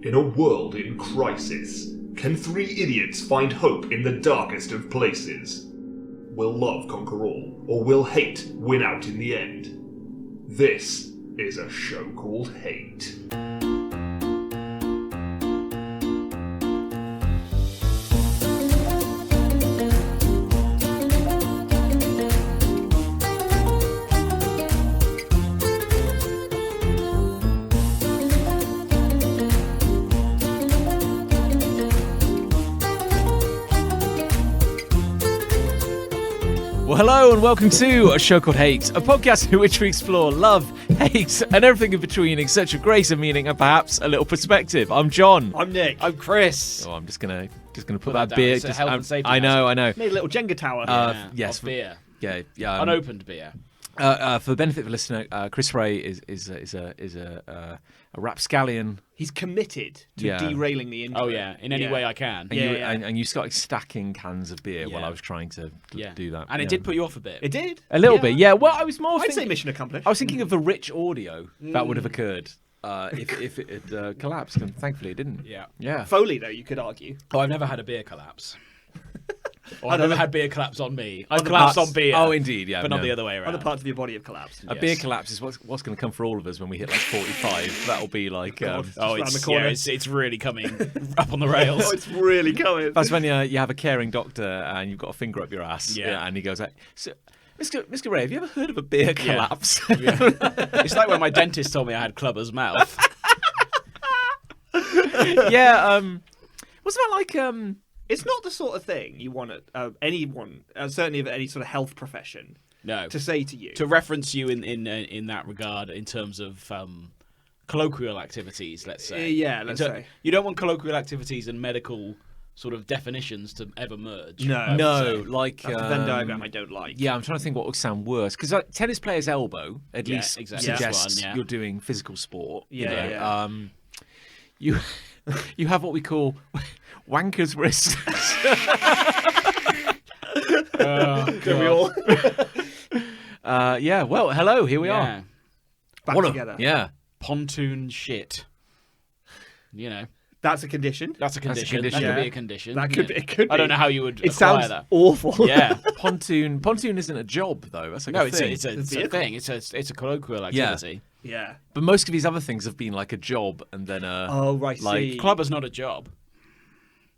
In a world in crisis, can three idiots find hope in the darkest of places? Will love conquer all, or will hate win out in the end? This is a show called Hate. Well, hello and welcome to A Show Called Hate, a podcast in which we explore love, hate, and everything in between in search of grace and meaning and perhaps a little perspective. I'm John. I'm Nick. I'm Chris. Oh, I'm just gonna put that down. beer. It's a health and safety I know. Made a little Jenga tower. Yes, Of beer. yeah. Unopened beer. For the benefit of the listener, Chris Ray is a rapscallion. He's committed to Yeah. derailing the intro. Oh, yeah. In any way I can. And, Yeah. and you started stacking cans of beer while Yeah. I was trying to do that. And it did put you off a bit. It did. a little bit, yeah. Well, I was more. I'd say thinking, mission accomplished. I was thinking of the rich audio that would have occurred if it had collapsed, and thankfully it didn't. Yeah. Foley, though, you could argue. Oh, I've never had a beer collapse. Or I've never had beer collapse on me. I've Other collapsed parts- on beer. Oh, indeed, yeah. But not no. the other way around. Other parts of your body have collapsed. A beer collapse is what's going to come for all of us when we hit like 45. That'll be like. God. Oh, round it's, the corner. yeah, it's really coming up on the rails. Oh, it's really coming. That's when you have a caring doctor and you've got a finger up your ass. Yeah. And he goes like, so, Mr. Ray, have you ever heard of a beer collapse? Yeah. It's like when my dentist told me I had clubber's mouth. Yeah. What's that like? It's not the sort of thing you want anyone, certainly of any sort of health profession, No. to say to you. To reference you in that regard in terms of colloquial activities, let's say. Yeah, let's say. You don't want colloquial activities and medical sort of definitions to ever merge. No. No, like That's a Venn diagram I don't like. Yeah, I'm trying to think what would sound worse because tennis player's elbow at Yeah, least exactly. suggests That's one, yeah. you're doing physical sport. Yeah. You have what we call wanker's wrist. Don't we all? Yeah. Well, hello. Here we Yeah. are. Back What together. Yeah. Pontoon shit. You know. That's a condition. That's a condition. condition. That Yeah. could be a condition. That could yeah. be. It could be. I don't know how you would It acquire sounds that. awful. Yeah. Pontoon isn't a job though. That's like No, a it's thing. a vehicle. thing. It's a colloquial activity. Yeah. But most of these other things have been like a job and then Oh, right. like see. Clubber's not a job.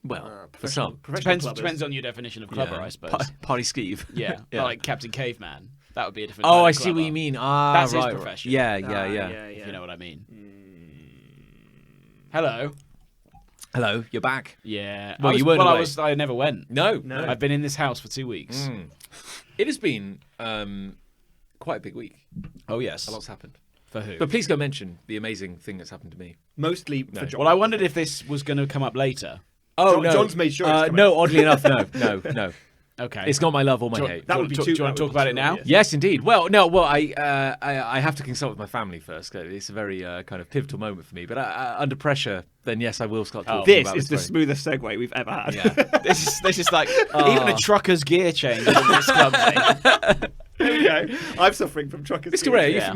well, for professional- some. professional clubbers. Depends on your definition of clubber, I suppose. Party skeeve. Yeah. Yeah. Like Captain Caveman. That would be a different. Oh, kind I of see what clubber. you mean. That's his right. profession. Yeah. If you know what I mean. Hello. Hello, you're back. Yeah. Well, you weren't away. I never went. No. I've been in this house for 2 weeks. It has been quite a big week. Oh yes. A lot's happened. For who? But please go mention the amazing thing that's happened to me. Mostly for John. Well, I wondered if this was going to come up later. Oh, no. John's made sure it's come no, oddly enough, no. Okay. It's not my love or my hate. That would be Do you want to talk about it now? Yes, indeed. Well, I have to consult with my family first. 'Cause it's a very kind of pivotal moment for me. But under pressure, then yes, I will start talking This about is the very- smoothest segue we've ever had. Yeah. This is like even a trucker's gear change in this clumsy. Okay. I'm suffering from truckers. Mr. Ray, Yeah.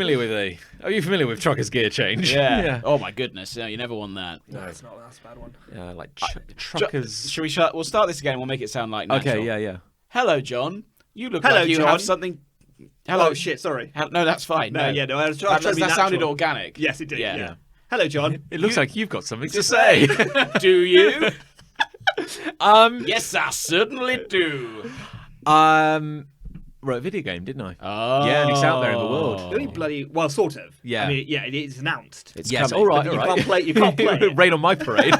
are you familiar with trucker's gear change? Yeah. Oh my goodness. No, you never want that. No, it's not. That's a bad one. Like truckers. Shall we? We'll start this again. We'll make it sound like natural. Okay, yeah. Hello, John. You look Hello, like you John. have something. Hello. Oh shit! Sorry. No, that's fine. No, yeah, no. I was trying to be that sounded natural. organic. Yes, it did. Yeah. Yeah. Hello, John. It looks like you've got something to say. Do you? Yes, I certainly do. Wrote a video game, didn't I? Oh. Yeah, and it's out there in the world. Really bloody well, sort of. Yeah. I mean, yeah, it is announced. It's Yes, coming. all right, But all you right. can't play. You can't play. it. Rain on my parade.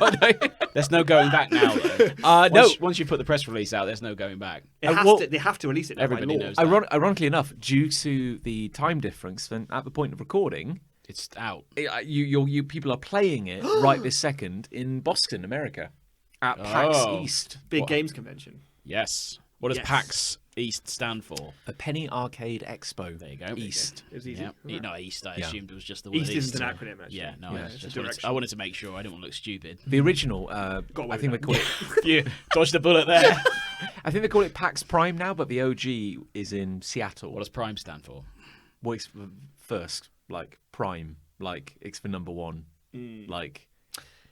There's no going back now, though. No. Once you put the press release out, there's no going back. It has well, to, they have to release it. now by everybody law. knows that. Ironically enough, due to the time difference, then at the point of recording, It's out. you people are playing it right this second in Boston, America, at PAX Oh. East, Big games convention. Yes. What does Yes. PAX East stand for? the Penny Arcade Expo. There you go. East. It was easy. Yeah. Not East. I Yeah. assumed it was just the word East East. isn't an acronym, actually. Yeah. No. Yeah, I it's a just wanted direction. I wanted to make sure I didn't want to look stupid. The original, Got away I think they with call it. You dodged a bullet there. I think they call it PAX Prime now, but the OG is in Seattle. What does Prime stand for? Well, it's first, like Prime, like it's for number one, like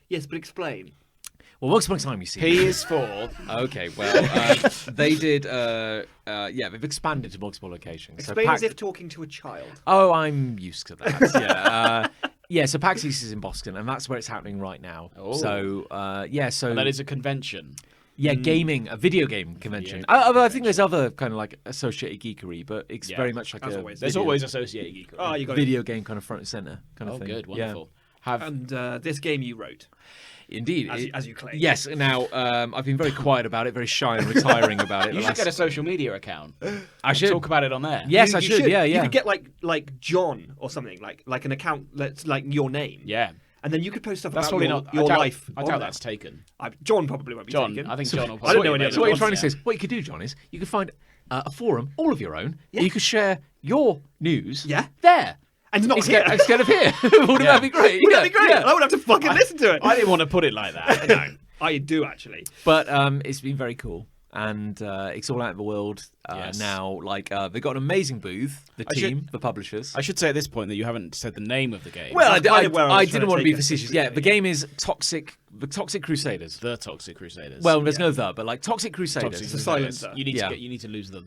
Yes, but explain. Well, once upon a time, you see. P is for. Okay, well, they did. They've expanded to multiple locations. Explain as if talking to a child. Oh, I'm used to that. Yeah. So PAX East is in Boston, and that's where it's happening right now. Oh. So, so And that is a convention. Yeah, gaming, a video game convention. I think there's other kind of like associated geekery, but it's very much like There's always associated geek. Oh, you got video game kind of front and center kind of thing. Oh, good, Yeah. wonderful. And this game you wrote, Indeed, as you claim. Yes. Now, I've been very quiet about it, very shy and retiring about it. You should get a social media account. I should talk about it on there. Yes, You I should. should. Yeah. You could get like John or something, like an account that's like your name. Yeah. And then you could post stuff That's about probably your not. life. I doubt that's taken. John probably won't be John, taken. I think John will. I don't know any possibly other So what you're Johns, trying to say is, what you could do, John, is you could find a forum, all of your own, and you could share your news. Yeah. There. And not here. Instead of here. Wouldn't that be great? Wouldn't that be great? Yeah. I would have to fucking listen to it. I didn't want to put it like that. No, I do actually. But it's been very cool. And it's all out in the world Yes. now. Like they've got an amazing booth. The team, the publishers. I should say at this point that you haven't said the name of the game. Well, That's kind of where I was I trying didn't to want to take be us facetious. specifically. Yeah, the game is the Toxic Crusaders. The Toxic Crusaders. Well, there's no the, but like Toxic Crusaders. Toxic It's a Crusaders. silencer. You need Yeah. to you need to lose the.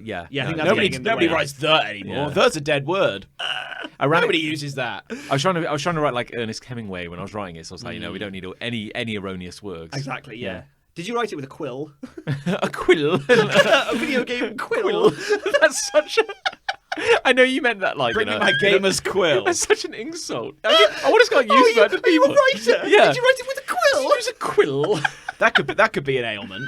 Yeah. Yeah, I think no, that's Nobody getting in the nobody way. writes the anymore. Yeah. The's a dead word. Nobody uses that. I was trying to write like Ernest Hemingway when I was writing it. So I was like, we don't need any erroneous words. Exactly. Yeah. Did you write it with a quill? A quill. A video game quill. That's such a. I know you meant that like. Bring me my gamer's quill. That's such an insult. I want to start using that to Are you people. a writer? Yeah. Did you write it with a quill? Use a quill. That could be an ailment.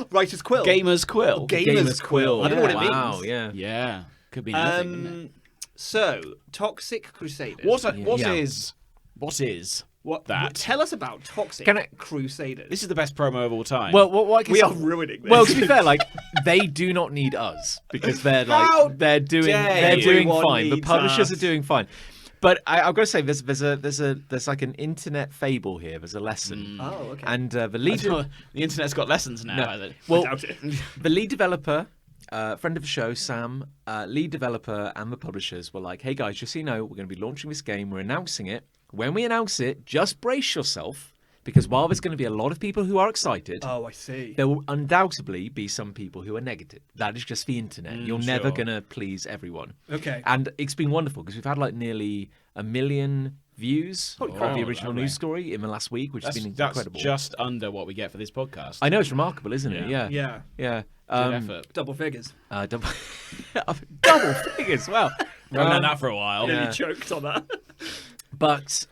Writer's quill. Gamer's quill. Gamer's quill. I don't know what it means. Wow. Yeah. Yeah, could be nothing. couldn't it? So, Toxic Crusaders. What is What that? Tell us about Toxic Can I- Crusaders. This is the best promo of all time. Well, what I can we say- are ruining this. Well, to be fair, like they do not need us because they're How like they're doing dare doing everyone fine. The needs publishers us. are doing fine. But I've got to say, there's like an internet fable here. There's a lesson. Oh, okay. And the lead, the internet's got lessons now. No. has it? well, doubt it. the lead developer, friend of the show, Sam, lead developer, and the publishers were like, "Hey guys, just so you know, we're going to be launching this game. We're announcing it. When we announce it, just brace yourself because while there's going to be a lot of people who are excited." Oh, I see. There will undoubtedly be some people who are negative. That is just the internet. You're never sure. going to please everyone. Okay. And it's been wonderful because we've had like nearly 1 million views of crap. the original lovely. news story in the last week, which has been That's incredible. just under what we get for this podcast. I know, it's remarkable, isn't it? Yeah. Yeah. Yeah. Good effort. Double figures. Double, double figures. Well, Running on that for a while. Yeah. Nearly choked on that. but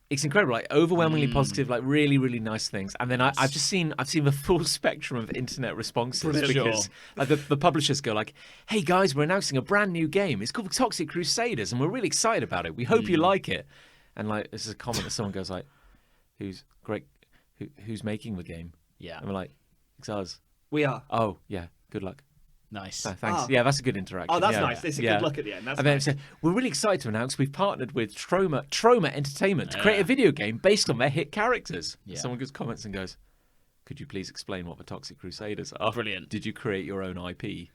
it's incredible, like overwhelmingly positive, like really, really nice things. And then I've seen the full spectrum of internet responses Brilliant. because like, the publishers go like, "Hey guys, we're announcing a brand new game. It's called Toxic Crusaders, and we're really excited about it. We hope you like it." And like, this is a comment that someone goes like, "Who's great? Who's making the game?" Yeah. And we're like, "It's us." We are. Oh yeah, good luck. Nice. Thanks. Ah. Yeah, that's a good interaction. Oh, that's yeah. nice. It's a Yeah. good look at the end. That's And then nice. it said, "We're really excited to announce we've partnered with Trauma Entertainment to create a video game based on their hit characters." Yeah. Someone gives comments and goes, "Could you please explain what the Toxic Crusaders are?" Brilliant. Did you create your own IP?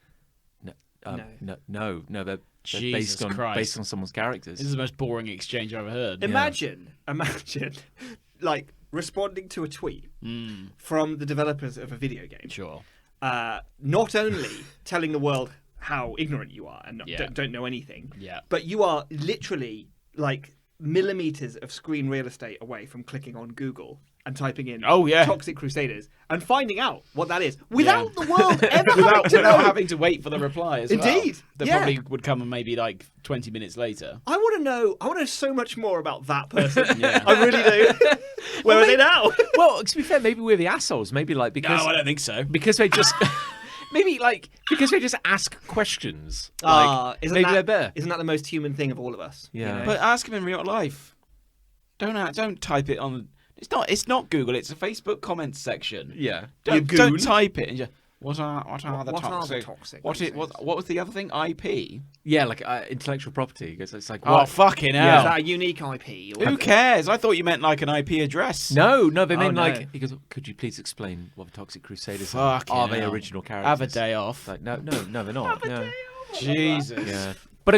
No. They're Jesus Christ. based on someone's characters. This is the most boring exchange I've ever heard. Imagine, like responding to a tweet from the developers of a video game. Sure. Not only telling the world how ignorant you are and Yeah. don't know anything, Yeah. but you are literally like millimeters of screen real estate away from clicking on Google and typing in Oh, yeah. Toxic Crusaders and finding out what that is without the world ever having Without to know. having to wait for the reply as well. Indeed, That yeah. probably would come maybe like 20 minutes later. I want to know so much more about that person. Yeah. I really do. Where are they now? Well, to be fair, maybe we're the assholes. Maybe like because No, I don't think so. because they just maybe like because they just ask questions. Like, Isn't maybe that, they're better. Isn't that the most human thing of all of us? you Yeah. know? But ask him in real life. Don't type it on. It's not Google. It's a Facebook comments section. Yeah. Don't goon. type it and just what are the What are the toxic? toxic What was the other thing? IP. Yeah, like intellectual property. Because it's like, Oh what? fucking Is hell! that a unique IP? Or Who cares? I thought you meant like an IP address. No, they mean no. like. He goes, "Could you please explain what the Toxic Crusaders Fucking are? Are they hell. original characters?" Have a day off. Like, no, they're not. Yeah. Jesus. Yeah. But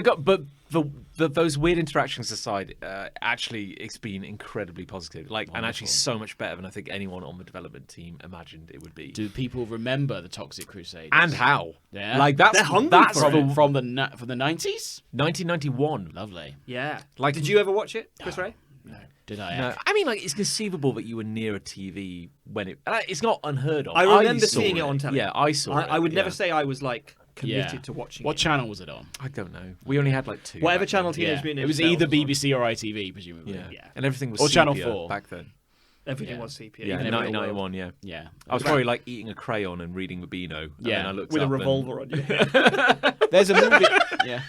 those weird interactions aside, actually, it's been incredibly positive. Like, and actually, so much better than I think anyone on the development team imagined it would be. Do people remember the Toxic Crusaders? And how? Yeah. Like that's They're hungry that's for it. from the 90s. 1991. Lovely. Yeah. Like, Did you ever watch it, Chris Ray? No. Did I? No, I mean, like, it's conceivable that you were near a TV when it. It's not unheard of. I remember saw seeing it on telly. Yeah, I saw it. I would never yeah. say I was like committed to watching What it. channel was it on? I don't know. We only had like 2. Whatever back channel then. Teenage Mutant It was Ninja either Turtles was BBC or ITV, presumably. Yeah. Yeah. And everything was Or Channel sepia 4. back then. on. Everything Yeah. was sepia. Yeah, even in real world. 1991. Yeah. Yeah. I was probably like eating a crayon and reading the Beano. And Yeah. then I looked With a up and- revolver on your head. There's a movie. Yeah.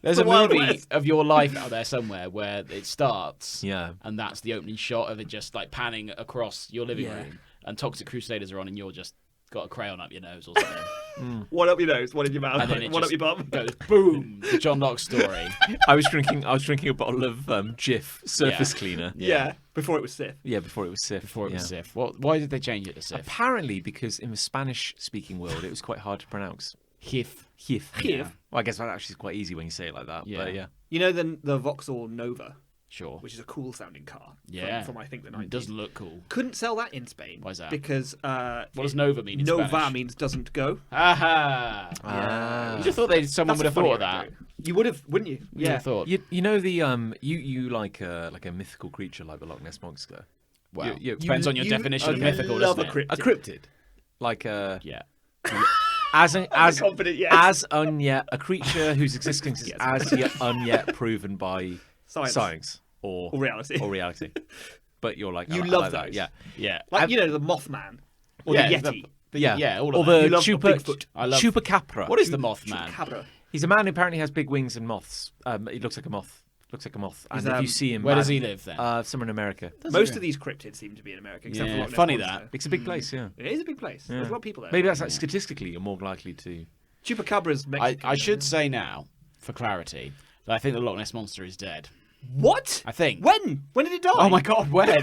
There's The a Wild movie West. of your life out there somewhere where it starts. Yeah. And that's the opening shot of it just like panning across your living Yeah. room. And Toxic Crusaders are on and you're just got a crayon up your nose or something. One up your nose, one in your mouth, And then it one up just your bum. goes boom. The John Locke story. I was drinking a bottle of Jif surface Yeah. cleaner. Yeah. Before it was Sith. Yeah, before it was Sif. Before it was yeah. Sif. Why did they change it to Sif? Apparently, because in the Spanish-speaking world, it was quite hard to pronounce. Hif. Jif. Jif. Well, I guess that actually is quite easy when you say it like that. Yeah. But yeah. You know the Vauxhall Nova, Sure. which is a cool sounding car. Yeah. From I think the 90s. It does look cool. Couldn't sell that in Spain. Why is that? Because What does Nova mean in Nova Spanish? means doesn't go. Aha! Ah. You just thought someone would have That's a thought of funny that. anecdote. You would have, wouldn't you? You would have thought. You know the you like a mythical creature like the Loch Ness monster. Well, you- depends on your definition of okay, mythical, love doesn't a it? cryptid. A cryptid, like a Yeah. as confident yes. as unyet a creature whose existence is Yes. as yet unyet proven by Science. or Or reality. or reality. But you're like You I love like that, those. yeah. Yeah. Like, you know, the Mothman. Or Yeah, the Yeti. Yeah, all or of that. You the love the Bigfoot. I love- chupacabra. What is the Mothman? Chupacabra. He's a man who apparently has big wings and moths. He looks like a moth. Looks like a moth. And if you see him, Where does he live then? Somewhere in America. Most of these cryptids seem to be in America, except Yeah, for Loch Ness funny Monster. that. It's a big place, yeah. It is a big place. There's a lot of people there. Maybe that's like statistically you're more likely to. Chupacabra's Mexican. I should say now, for clarity, that I think the Loch Ness Monster is dead. What? I think. When? When did it die? Oh my god, when?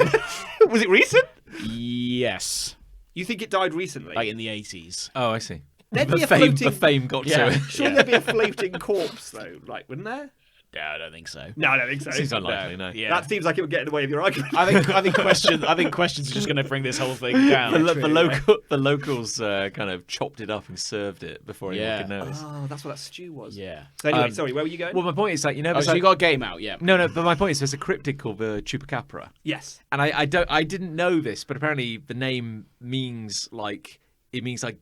Was it recent? Yes. You think it died recently? Like in the 80s. Oh, I see. There'd The be a fame, floating- the fame got Yeah. to it. Surely there'd be a floating corpse, though, like, wouldn't there? No, I don't think so. No, I don't think so. Seems unlikely, no. Yeah. That seems like it would get in the way of your argument. I think questions are just going to bring this whole thing down. The locals kind of chopped it up and served it before anyone Yeah. could notice. Oh, that's what that stew was. Yeah. So anyway, Um, sorry, where were you going? Well, my point is like Oh, there's so you like- got a game out, yeah. no, but my point is there's a cryptid called the chupacabra, yes. and I didn't know this, but apparently the name means like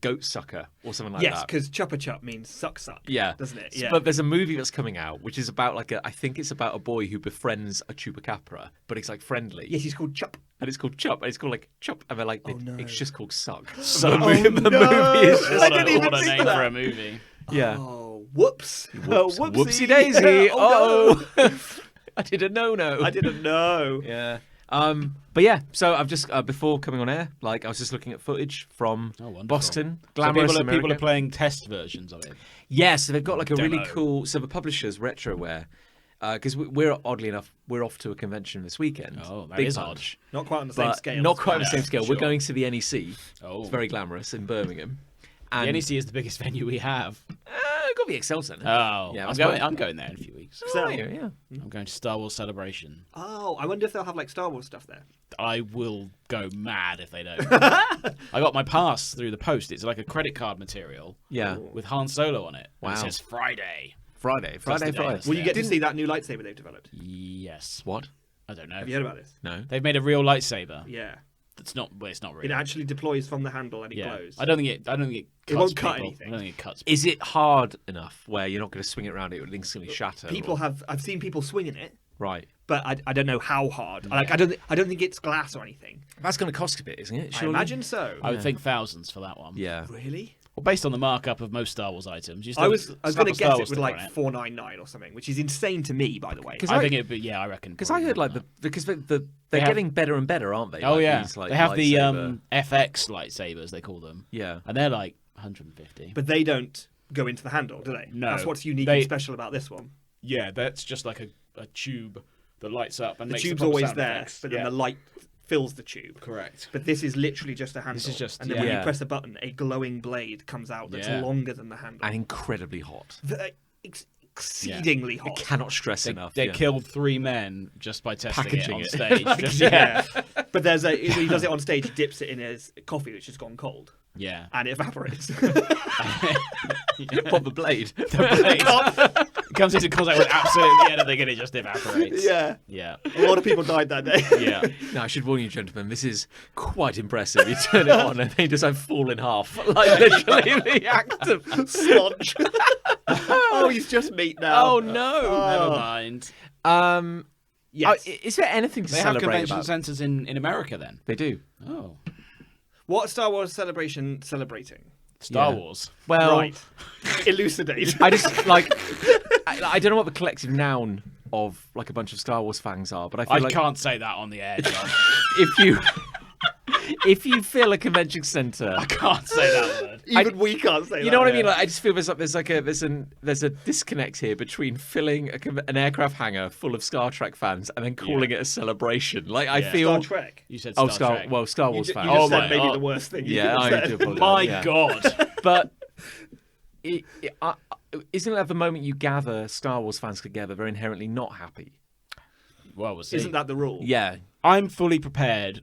goat sucker or something like Yes, that. because chuppa chup means suck suck. Yeah, Doesn't it? So- Yeah. But there's a movie that's coming out which is about I think it's about a boy who befriends a chupacabra, but it's like friendly. Yes, he's called Chup. And it's called Chup. And it's called like Chup. And they're like, no. it's just called Suck. So the movie is just I didn't even what a think name that. for a movie. yeah. Oh, whoops. Whoops, Oh, whoopsie daisy. Oh, no. I didn't know. I didn't know. Yeah. But yeah, so I've just before coming on air, like I was just looking at footage from wonderful. Boston, So glamorous people are America. playing test versions of it. Yeah, so they've got like a really Demo. cool. So the publishers Retroware, because we're oddly enough we're off to a convention this weekend. Oh, that Big is bunch, Not quite on the same but scale. not quite on the No, same scale. sure. We're going to the NEC. Oh. It's very glamorous in Birmingham. The And NEC is the biggest venue we have. got the Excel Centre. Oh, Yeah, I I'm suppose. going there in a few weeks. Oh, yeah. I'm going to Star Wars Celebration. Oh, I wonder if they'll have like Star Wars stuff there. I will go mad if they don't. I got my pass through the post. It's like a credit card material Yeah. with Han Solo on it. And Wow. it says Friday. Friday. the Friday. day that's Will you there. get to see that new lightsaber they've developed? Yes. What? I don't know. Have you heard about this? No. They've made a real lightsaber. Yeah. It's not real. It actually deploys from the handle and it yeah. glows. I don't think it cuts It won't cut people. anything. I don't think it cuts. Is it hard enough where you're not going to swing it around? It would instantly shatter. I've seen people swinging it, Right. but I don't know how hard. Like I don't think it's glass or anything. That's going to cost a bit, isn't it? I Surely? imagine so. I would think thousands for that one. Yeah. Really? Well, based on the markup of most Star Wars items, you I was slap going a to Star guess Wars it was sticker like on it. $4.99 or something, which is insane to me, by the way. Because I think it, but yeah, I reckon. Because I heard like because they're They have- getting better and better, aren't they? Oh Like yeah, these, like, they have the lightsaber- FX lightsabers they call them. Yeah. And they're like 150. But they don't go into the handle, do they? No. That's what's unique They- and special about this one. Yeah, that's just like a tube that lights up and The makes tube's proper always sound there, effects. but then Yeah. the light fills the tube. Correct. But this is literally just a handle. This is just- and then when yeah. you press a button, a glowing blade comes out that's Yeah. longer than the handle. and incredibly hot. exceedingly hot. I cannot stress enough. They yeah. killed 3 men just by testing Packaging it it. on stage. Just, Yeah. But he does it on stage, he dips it in his coffee which has gone cold. Yeah. And it evaporates. What, the blade? The blade comes into contact with absolutely anything and it just evaporates. Yeah. Yeah. A lot of people died that day. Yeah. Now, I should warn you, gentlemen, this is quite impressive. You turn it on and they just have fall in half. Like, literally, the act of... Sludge. Oh, he's just meat now. Oh, no. Never mind. Yes. Is there anything to They have celebrate convention about? centres in America then? They do. Oh. What Star Wars celebration celebrating? Star Yeah. Wars. Well, Right. Elucidate. I just, like... I don't know what the collective noun of, like, a bunch of Star Wars fans are, but I feel I like... can't say that on the air, John. If you fill a convention centre... I can't say that word. Even we can't say that. You know what I mean? Like, I just feel there's a disconnect here between filling an aircraft hangar full of Star Trek fans and then calling it a celebration. Like, I Yeah. feel Star Trek. You said Star Trek. Star You Wars ju- fans. you just Oh said my- maybe oh. the worst thing you Yeah, could I have do said. apologise. My Yeah. God. But isn't that the moment you gather Star Wars fans together, they're inherently not happy? Well, we'll see. Isn't that the rule? Yeah. I'm fully prepared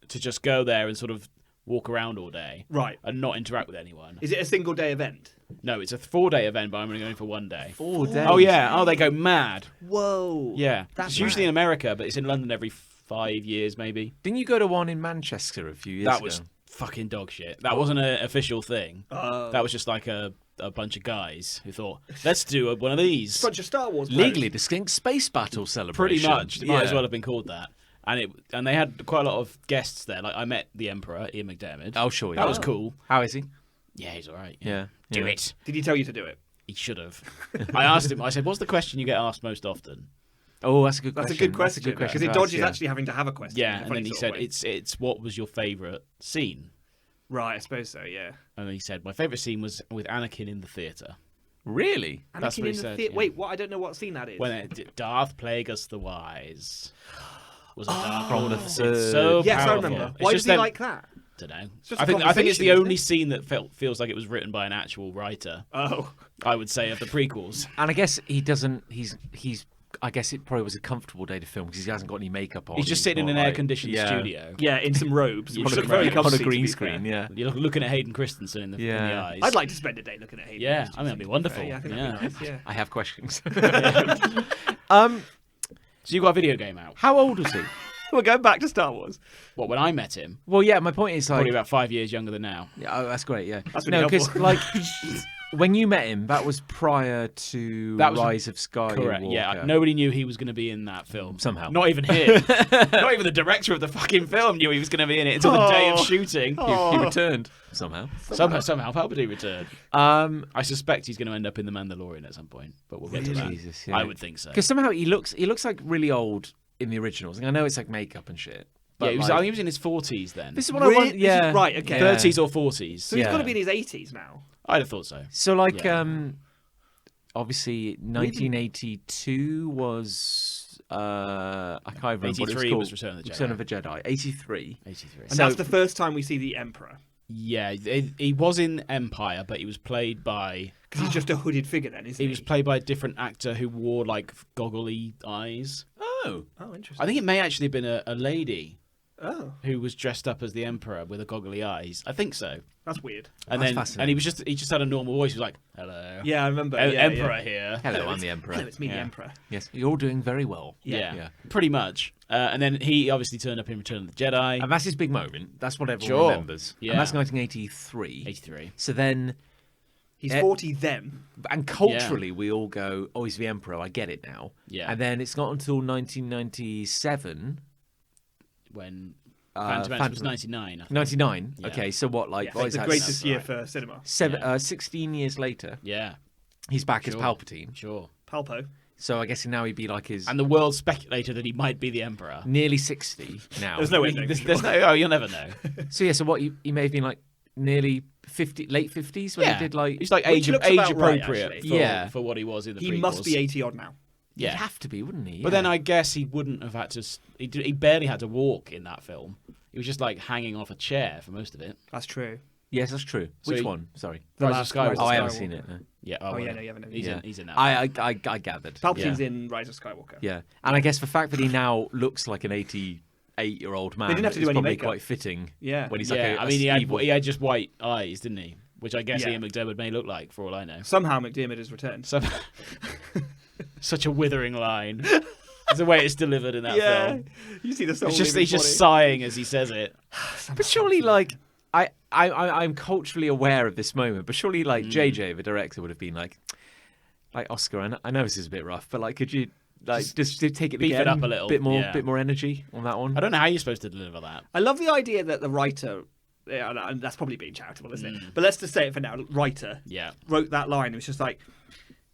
to just go there and sort of walk around all day Right. and not interact with anyone. Is it a single day event? No, it's a 4-day event, but I'm only going for 1 day. 4 days. Oh, yeah. Oh, they go mad. Whoa. Yeah. That's It's usually in mad. America, but it's in London every 5 years, maybe. Didn't you go to one in Manchester a few years That ago? was fucking dog shit. That wasn't an official thing. Oh. That was just like a bunch of guys who thought, let's do one of these. Bunch of Star Wars Legally distinct space battle celebration. Pretty much. It might as Yeah. well have been called that. And they had quite a lot of guests there. Like I met the Emperor, Ian McDiarmid. Oh, sure. That was cool. How is he? Yeah, he's all right. Yeah. Do yeah. it. Did he tell you to do it? He should have. I asked him. I said, "What's the question you get asked most often?" Oh, that's a good That's question. a good question. That's a good question. Because it to ask, dodges yeah. actually having to have a question. Yeah, in a and funny then he sort said, of way. "It's what was your favourite scene?" Right, I suppose so, yeah. And then he said, "My favourite scene was with Anakin in the theatre." Really? That's Anakin what he in the said, theatre. yeah. Wait, what? I don't know what scene that is. When Darth Plagueis the Wise was a dark From the It's third. so yes, powerful. I remember. It's Why just does he them- like that? Don't know. just a I think it's conversation, the isn't only it? scene that feels like it was written by an actual writer. Oh. I would say of the prequels. And I guess he doesn't. He's. I guess it probably was a comfortable day to film because he hasn't got any makeup on. He's just sitting in not an like- air-conditioned yeah. studio. Yeah, in some robes. You which should look very on a on a comfy, to green be screen. fair. Yeah. You're looking at Hayden Christensen in the Yeah. eyes. I'd like to spend a day looking at Hayden. Yeah, Christensen, I mean, that'd be to fair. wonderful. Yeah, I think Yeah. that'd be nice, yeah. I have questions. So you got a video game out. How old was he? We're going back to Star Wars. What, when I met him? Well, yeah. My point is like. Probably about 5 years younger than now. Yeah, oh, that's great. Yeah. That's really no, because helpful. like when you met him, that was prior to That was- Rise of Skywalker. Correct. Yeah, nobody knew he was going to be in that film. Somehow. Not even him. Not even the director of the fucking film knew he was going to be in it until the day of shooting. He returned somehow. Somehow Palpatine returned. I suspect he's going to end up in The Mandalorian at some point, but we'll get to that. Jesus, yeah. I would think so. Because somehow he looks like really old in the originals. I know it's like makeup and shit. But Yeah, like, he was in his 40s then. this is what I want. Yeah. Right, okay. Yeah. 30s or 40s. So he's Yeah. got to be in his 80s now. I'd have thought so. So like Yeah. obviously 1982 was I can't remember what it was 83 called. was Return of the Jedi. Return of the Jedi. 83. 83. And So- that's the first time we see the Emperor. Yeah, he was in Empire, but he was played by... Because he's just a hooded figure then, isn't he? He was played by a different actor who wore, like, goggly eyes. Oh. Oh, interesting. I think it may actually have been a lady Oh, who was dressed up as the Emperor with a goggly eyes. I think so. that's weird. And That's then fascinating. he just had a normal voice. He was like, "Hello, Yeah, I remember. Emperor here." Hello, I'm the Emperor. Hello, it's me, the Yeah. Emperor. Yes, you're doing very well. Yeah, Yeah. pretty much. And then he obviously turned up in Return of the Jedi. And that's his big moment. That's what everyone Sure. remembers. Yeah. And that's 1983. 83. So then, He's 40 then. and culturally, we all go, "Oh, he's the Emperor. I get it now." Yeah. And then it's not until 1997. When Phantom Menace was Phantom- 99. I think. 99. Yeah. Okay, so what? Like, Yeah, what is the that? greatest year right. for cinema. Yeah. 16 years later, Yeah, he's back as Sure. Palpatine. sure. Palpo. So I guess now he'd be like his And the world speculated that he might be the Emperor. nearly 60 now. There's no way. There's no, oh, you'll never know. So yeah, so what? He may have been like nearly 50, late 50s when Yeah, he did like. he's like Which age looks about right, appropriate actually. for, Yeah. for what he was in the He prequels. must be 80 odd now. He'd Yeah, have to be, wouldn't he? but then Yeah. I guess he wouldn't have had to. He barely had to walk in that film. He was just like hanging off a chair for most of it. That's true. Yes, that's true. So Which he- one? Sorry. Rise of Skywalker. Oh, I haven't Skywalker. seen it. No. Yeah. Oh, yeah, well, no, you haven't. He's in that. I gathered. Palpatine's yeah. in Rise of Skywalker. Yeah, and I guess the fact that he now looks like an 88-year-old man didn't have to do is any probably makeup. quite fitting. Yeah. When he's Yeah, like I mean, evil. he had just white eyes, didn't he? Which I guess Yeah. Ian McDiarmid may look like, for all I know. Somehow McDiarmid has returned. So, such a withering line. It's the way it's delivered in that film. You see the soul. It's just leaving he's his just body. sighing as he says it. But surely, like, I'm culturally aware of this moment. But surely, like, JJ, the director, would have been like Oscar. I know this is a bit rough, but like, could you just take it beef again, it up a little, bit more, yeah. bit more energy on that one? I don't know how you're supposed to deliver that. I love the idea that the writer, and that's probably being charitable, isn't it? But let's just say it for now. Writer Yeah. wrote that line. It was just like,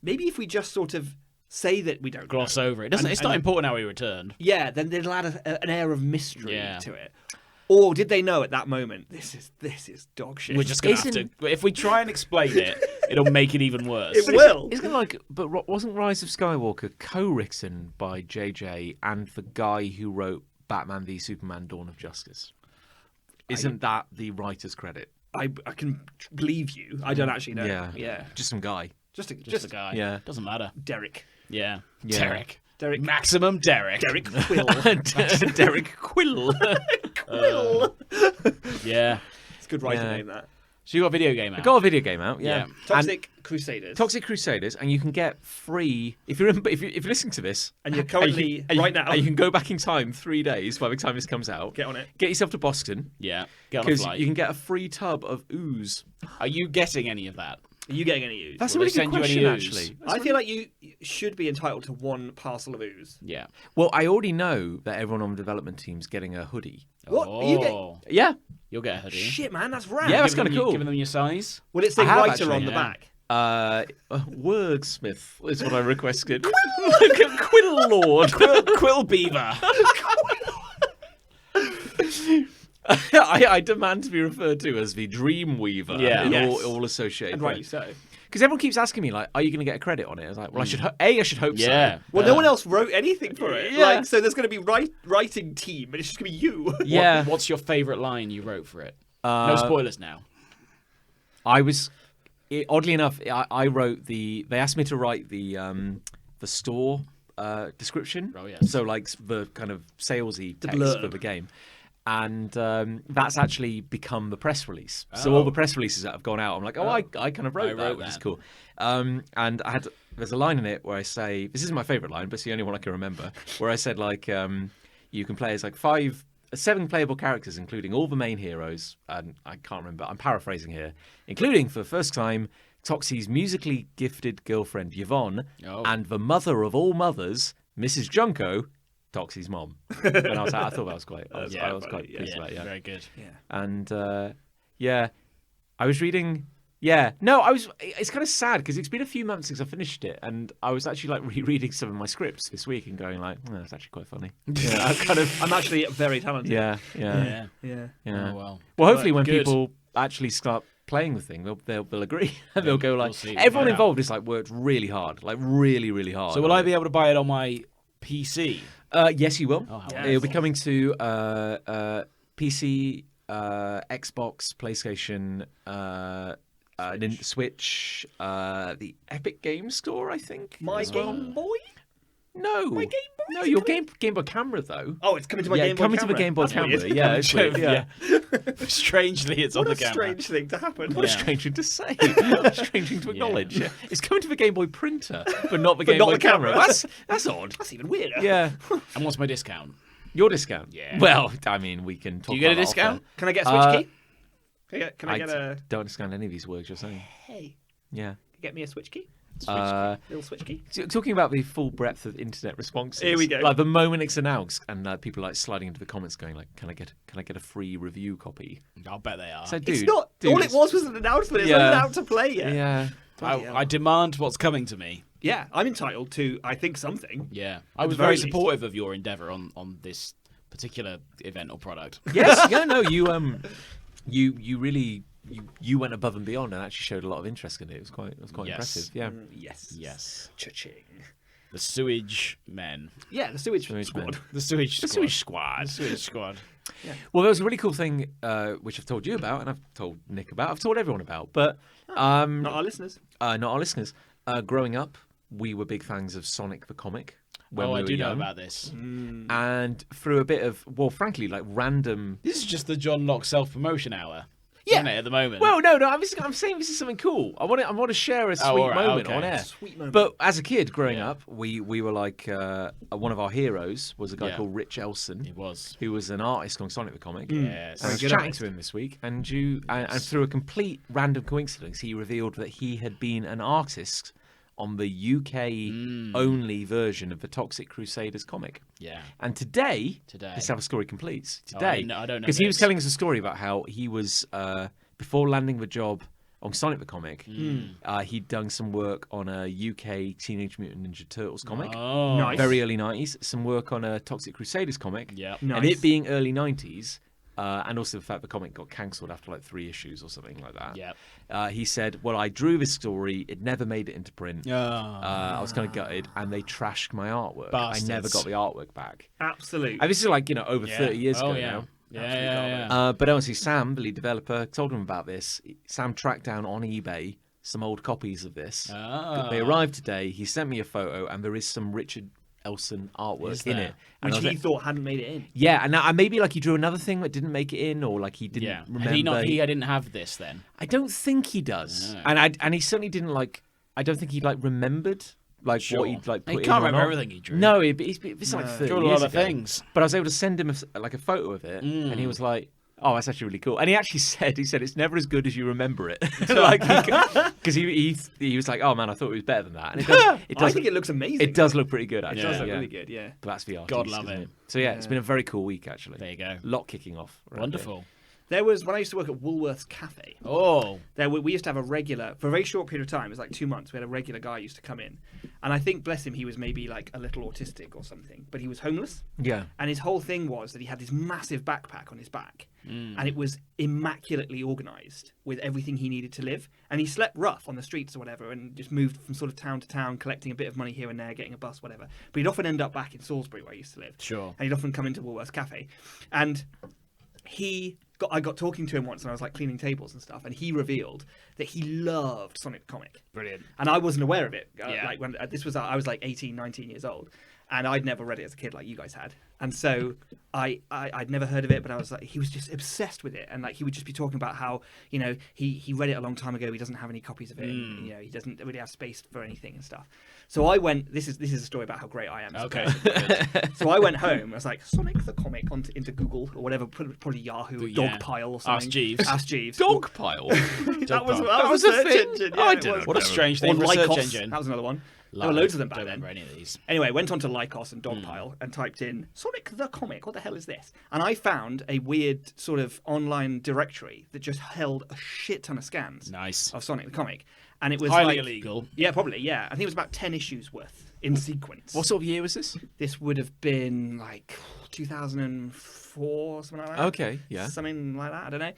maybe if we just sort of say that we don't Gloss know, over it. It's not important how he returned. Yeah, then they'll add an air of mystery Yeah. to it. Or did they know at that moment this is dog shit? We're just going to have to. If we try and explain it, it'll make it even worse. It will. Isn't it like, but wasn't Rise of Skywalker co-written by JJ and the guy who wrote Batman v Superman: Dawn of Justice? Isn't that the writer's credit? I can believe you. I don't actually know. Yeah, Yeah. just some guy. Just Just a guy. Yeah. Doesn't matter. Derek. Yeah. Yeah. Derek. Maximum Derek. Derek Quill. Derek Quill. Quill. Yeah. It's a good writer Yeah. name, that. So you got a video game out. Got a video game out, yeah. Yeah. And Toxic Crusaders. Toxic Crusaders, and you can get free if you're listening to this, And you're currently, and you- right now, and you can go back in time 3 days by the time this comes out. get on it. Get yourself to Boston Yeah. Get on a because flight. you can get a free tub of ooze. Are you getting any of that? Are you getting any ooze? That's Will a really they good send you question, any ooze? actually. I feel like you should be entitled to one parcel of ooze. Yeah. Well, I already know that everyone on the development team's getting a hoodie. What? Oh. Are you getting... Yeah, You'll get a hoodie. Shit, man, that's rad. Yeah, that's Giving kinda them- cool. Giving them your size. Will it say I have writer actually, on the yeah. back? Wordsmith is what I requested. Quill Lord. Quill Beaver. I demand to be referred to as the Dream Weaver. Yeah. in Yes. all associated. And rightly so. Because everyone keeps asking me, like, are you going to get a credit on it? I was like, well, I should hope Yeah. so. Well, no one else wrote anything for it. Yeah. Like, so there's going to be writing team, and it's just going to be you. Yeah. What's your favourite line you wrote for it? No spoilers now. Oddly enough, I wrote they asked me to write the store description. Oh, yes. So like the kind of salesy text blurb. for the game. And that's actually become the press release. So all the press releases that have gone out, I'm like, I kind of wrote that, which is cool. And there's a line in it where I say, this isn't my favourite line, but it's the only one I can remember, where I said like, you can play as like 7 playable characters, including all the main heroes, and I can't remember, I'm paraphrasing here, including for the first time, Toxie's musically gifted girlfriend Yvonne, and the mother of all mothers, Mrs. Junko, Toxie's mom. And I thought that was quite, I was quite pleased about it, yeah. Very good. Yeah. And I was reading. It's kind of sad because it's been a few months since I finished it, and I was actually like rereading some of my scripts this week and going like, oh, that's actually quite funny. Yeah, I'm actually very talented. yeah. Yeah. Yeah. Oh, well. Well, hopefully when Good. people actually start playing the thing, they'll agree and they'll go like, We'll see. everyone Find out. involved is like worked really hard, like really, really hard. So will I be able to buy it on my PC? Yes, you will. Oh, how Yes. It'll be coming to PC, Xbox, PlayStation, Switch, the Epic Games Store, I think. My as well. Game Boy? No, My Game Boy? no, your Game Boy camera though. Oh, it's coming to my Yeah, Game Boy coming camera. to the Game Boy That's camera. weird. Yeah, it's weird. Yeah. Strangely, it's What on a the camera. strange thing to happen. What a strange thing to say. What a strange thing to acknowledge. Yeah. It's coming to the Game Boy printer, but not the Game not Boy the camera. That's odd. That's even weirder. Yeah. And what's my discount? Your discount. Yeah. Well, I mean, we can talk. Do you get a about that discount? off Can I get a Switch Uh, key? Can I get a... don't understand any of these words you're saying. Hey, Yeah. get me a Switch key? Little Switch key? Talking about the full breadth of internet responses. Here we go. Like the moment it's announced, and people like sliding into the comments, going like, "Can I get a free review copy?" I'll bet they are. So, dude, It's not... all it was an announcement. It's Yeah. not out to play yet. Yeah. I demand what's coming to me. Yeah, I'm entitled to, I think, something. Yeah. I was very very least. supportive of your endeavour on this particular event or product. Yes. Yeah. No. You really you went above and beyond and actually showed a lot of interest in it. It was quite Yes. impressive. Yeah. Yes. Yes. Cha-ching. The sewage men. Yeah, the sewage Sewage squad. men. The sewage The squad. Sewage Squad. The sewage squad. Well, there was a really cool thing which I've told you about, and I've told Nick about. I've told everyone about, but Not our listeners. Growing up, we were big fans of Sonic the Comic. When we I were do know young. about this. And through a bit of, well, frankly, like random. This is just the John Locke self-promotion hour. Yeah. Isn't it, at the moment? Well, no, I'm saying this is something cool. I want to share a sweet all right, moment okay. on air. Sweet moment. But as a kid growing up, we were like one of our heroes was a guy called Rich Elson. He was. Who was an artist on Sonic the Comic. Yes. And I was Very good chatting artist. to him this week, and through a complete random coincidence, he revealed that he had been an artist on the UK only version of the Toxic Crusaders comic. Yeah. And today, Today. this is how the story completes. Oh, Today, I don't know because he was this. telling us a story about how he was before landing the job on Sonic the Comic, he'd done some work on a UK Teenage Mutant Ninja Turtles comic. Oh. Nice. Very early 90s, some work on a Toxic Crusaders comic. Yeah. Nice. And it being early 90s, and also the fact the comic got cancelled after like 3 issues or something like that. Yeah. He said, well, I drew this story, it never made it into print. Oh. I was kind of gutted, and they trashed my artwork. Bastards. I never got the artwork back. Absolute. And this is like, over 30 years ago yeah. now. Yeah. But honestly, Sam, the lead developer, told him about this. Sam tracked down on eBay some old copies of this. Ah. They arrived today. He sent me a photo, and there is some Richard Elson artwork Is in there? it. And Which I was he like, thought hadn't made it in. yeah, and now maybe like he drew another thing that didn't make it in, or like he didn't Yeah. remember. Had he didn't have this then. I don't think he does, No. and he certainly didn't like. I don't think he like remembered like Sure. what he'd like. He Put can't in or remember not. everything he drew. No, it's like 30 Drew a years lot of ago. things. But I was able to send him a photo of it, and he was like, "Oh, that's actually really cool." And he actually said, it's never as good as you remember it, like because he was like, "Oh man, I thought it was better than that." And it I does. think it looks amazing. It does look pretty good, actually. It does look yeah. really good, yeah. But that's the artist. God love isn't it. So yeah, it's been a very cool week actually. There you go. Lot kicking off. around Wonderful. There was, when I used to work at Woolworths Cafe, Oh. we used to have a regular, for a very short period of time, it was like 2 months, we had a regular guy who used to come in. And I think, bless him, he was maybe like a little autistic or something, but he was homeless. here. Yeah. And his whole thing was that he had this massive backpack on his back, and it was immaculately organised with everything he needed to live. And he slept rough on the streets or whatever, and just moved from sort of town to town, collecting a bit of money here and there, getting a bus, whatever. But he'd often end up back in Salisbury, where he used to live. Sure. And he'd often come into Woolworths Cafe, and I got talking to him once, and I was like cleaning tables and stuff, and he revealed that he loved Sonic the Comic. Brilliant. And I wasn't aware of it. Yeah. Like when this was, I was like 18, 19 years old, and I'd never read it as a kid like you guys had. And so I'd never heard of it, but I was like, he was just obsessed with it, and like he would just be talking about how he read it a long time ago. He doesn't have any copies of it. And, he doesn't really have space for anything and stuff. So I went. This is a story about how great I am. as a Okay. person. So I went home. I was like, Sonic the Comic into Google or whatever, probably Yahoo, Yeah. Dogpile or something. Ask Jeeves. Ask Jeeves. Dogpile. That was Dogpile. a was a search thing? engine. Oh, I Yeah, it didn't was. know. What a strange thing Or for a search Lycos. engine. That was another one. There were loads of them back Don't then. remember any of these. Anyway, went onto Lycos and Dogpile and typed in Sonic the Comic. What the hell is this? And I found a weird sort of online directory that just held a shit ton of scans Nice. of Sonic the Comic. And it was Highly like, illegal. Yeah, probably, yeah. I think it was about 10 issues worth in sequence. What sort of year was this? This would have been like 2004, something like that. Okay, yeah. Something like that, I don't know.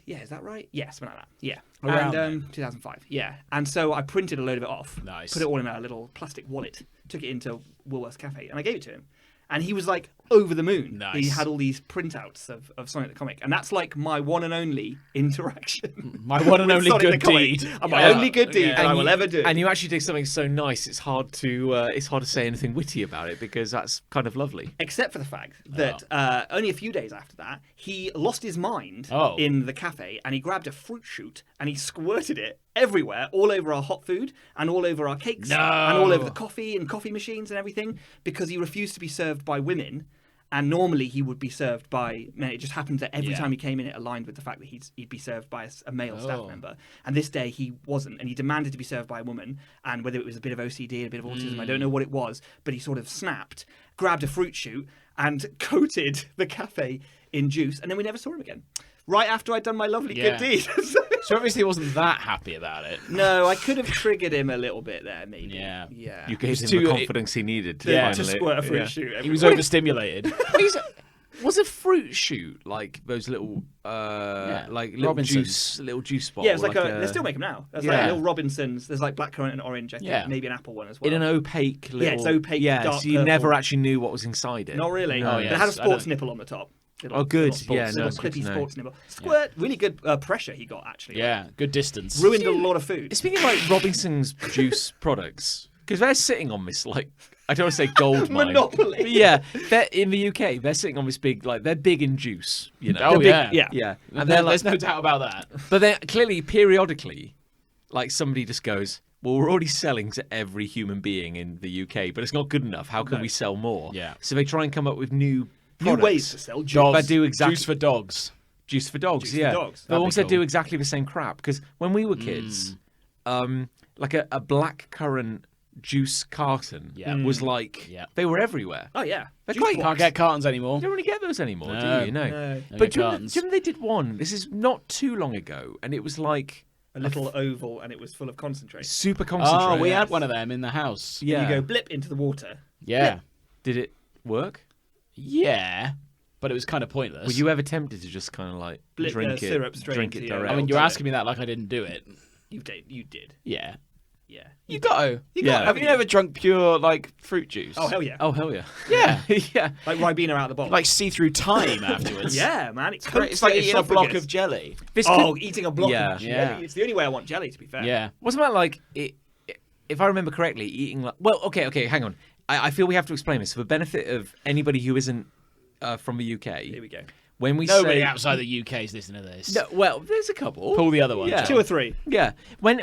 Yeah, is that right? Yeah, something like that. Yeah. Around And 2005. Yeah. And so I printed a load of it off. Nice. Put it all in a little plastic wallet. Took it into Woolworths Cafe and I gave it to him. And he was like over the moon. Nice. He had all these printouts of Sonic the Comic. And that's like my one and only interaction. My one and with only Sonic the good Comic. deed. And my only good deed Yeah. that I And will you- ever do. And you actually did something so nice. It's hard to say anything witty about it because that's kind of lovely. Except for the fact that only a few days after that, he lost his mind Oh. in the cafe and he grabbed a fruit shoot and he squirted it everywhere, all over our hot food and all over our cakes No. and all over the coffee and coffee machines and everything because he refused to be served by women. And normally he would be served by men. It just happened that every Yeah. time he came in, it aligned with the fact that he'd be served by a male staff Oh. member. And this day he wasn't, and he demanded to be served by a woman. And whether it was a bit of OCD, a bit of autism, I don't know what it was, but he sort of snapped, grabbed a fruit shoot, and coated the cafe in juice. And then we never saw him again. Right after I'd done my lovely Yeah. good deed. So obviously he wasn't that happy about it. No, I could have triggered him a little bit there, maybe. Yeah. Yeah. You gave him too- the confidence he needed to Yeah, finally. to squirt a fruit yeah. shoot. He was overstimulated. Was a fruit shoot like those little, like little Robinsons. juice bottle? Yeah, it's like they still make them now. There's like Yeah. little Robinsons. There's like blackcurrant and orange. I think Yeah. maybe an apple one as well. in an opaque little. Yeah, it's opaque, Yeah, dark so you purple. never actually knew what was inside it. Not really. No. Oh, But yes, it had a I sports know. nipple on the top. Oh, good. Little Yeah, little no, good clippy to know. sports nipple. Squirt. Really good pressure he got actually. Yeah, good distance. Ruined a lot of food. Speaking of like Robinson's juice products, because they're sitting on this like I don't want to say gold mine. Monopoly. But yeah, they're in the UK. They're sitting on this big like they're big in juice. You know. Oh, They're big, yeah. Yeah. yeah. And And they're like, there's no doubt about that. but then clearly periodically, like somebody just goes, well, we're already selling to every human being in the UK, but it's not good enough. How can we sell more? Yeah. So they try and come up with new New products. ways to sell juice. Dogs. do exactly- Juice for dogs. Juice for dogs, Juice for yeah. dogs. They That'd be also cool. do exactly the same crap because when we were kids, like a black currant juice carton Yeah. was like Yeah. they were everywhere. Oh yeah. They're Juice quite- box. Can't get cartons anymore. You don't really get those anymore, No. do you? No. No. But get do you remember cartons. they did one? This is not too long ago, and it was like A little oval and it was full of concentrate. super concentrated. Oh, we had one of them in the house. Yeah. And you go blip into the water. Yeah. Did it work? Yeah. But it was kind of pointless. Were you ever tempted to just kind of like Blip, drink it, syrup straight drink into it your- direct? I mean, I'll you're do asking me that like I didn't do it. You did. You did. Yeah. Yeah. You got to. You Yeah. got to. Have you ever drunk pure, like, fruit juice? Oh hell yeah. Oh hell yeah, Yeah. yeah. Like Ribena out of the bottle. Like, see through time afterwards. yeah, man. It's It's like eating a block of jelly. This Oh, could- eating a block Yeah. of jelly. Yeah. It's the only way I want jelly, to be fair. Yeah. wasn't that like it? If I remember correctly, eating like okay, hang on. I feel we have to explain this for the benefit of anybody who isn't from the UK. Here we go. When we Nobody say outside the UK is listening to this. no, well, there's a couple. Pull the other one. Yeah. Two or three. Yeah, when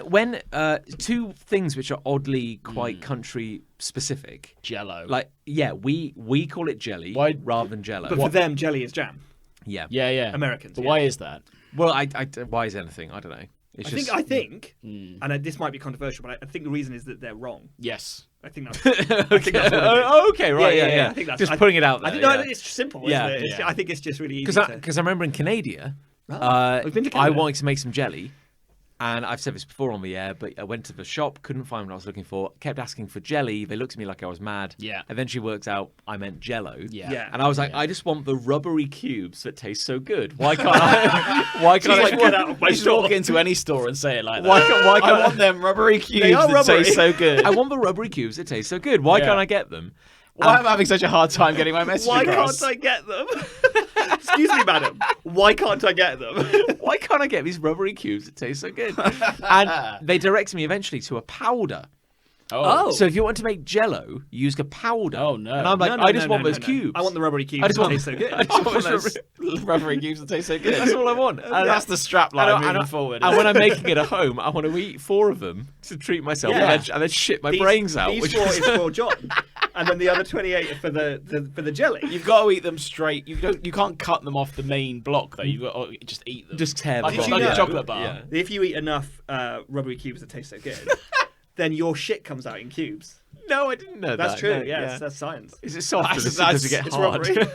two things which are oddly quite country specific. Jello. Like we call it jelly Why- rather than jello. But for them, jelly is jam. yeah. Yeah, yeah. Americans, But yeah. why is that? Well, I why is anything? I don't know. It's just I think, and this might be controversial, but I think the reason is that they're wrong. Yes. I think that's. I think that's what it is. Oh, okay, right, yeah. I think that's Just putting it out there. I think no, yeah. it's simple. Yeah. Isn't it? It's, Yeah. I think it's just really easy. Because I remember in Canada, We've been to I Canada. wanted to make some jelly, and I've said this before on the air, but I went to the shop, couldn't find what I was looking for, kept asking for jelly. They looked at me like I was mad. Yeah. Eventually worked out I meant Jello. Yeah. Yeah. And I was like, I just want the rubbery cubes that taste so good. Why can't I? Why can't like, I? get out of my You just walk into any store and say it like that. Why can't I want them rubbery cubes are that rubbery. taste so good. I want the rubbery cubes that taste so good. Why Yeah. can't I get them? Why am I having such a hard time getting my message Why across? can't I get them? Excuse me, madam. Why can't I get them? Why can't I get these rubbery cubes that taste so good? And they directed me eventually to a powder. Oh. So if you want to make Jello, you use a powder. Oh, no. And I'm like, No, no, I just no, want no, those no. cubes. I want the rubbery cubes. I just that want- taste so good. I just want those rubbery cubes that taste so good. That's all I want. And That's the strap line and moving forward. And when I'm making it at home, I want to eat 4 of them to treat myself Yeah. and then shit my brains out. These which 4 is- is for John, and then the other 28 are for the jelly. You've got to eat them straight. You can't cut them off the main block though. You've got to just eat them. just tear like, them you off. know- a chocolate bar. Yeah. If you eat enough rubbery cubes that taste so good, then your shit comes out in cubes. No, I didn't know That's that. true. No, yes, that's science. Is it soft? That's- Does it get It's hard? rubbery.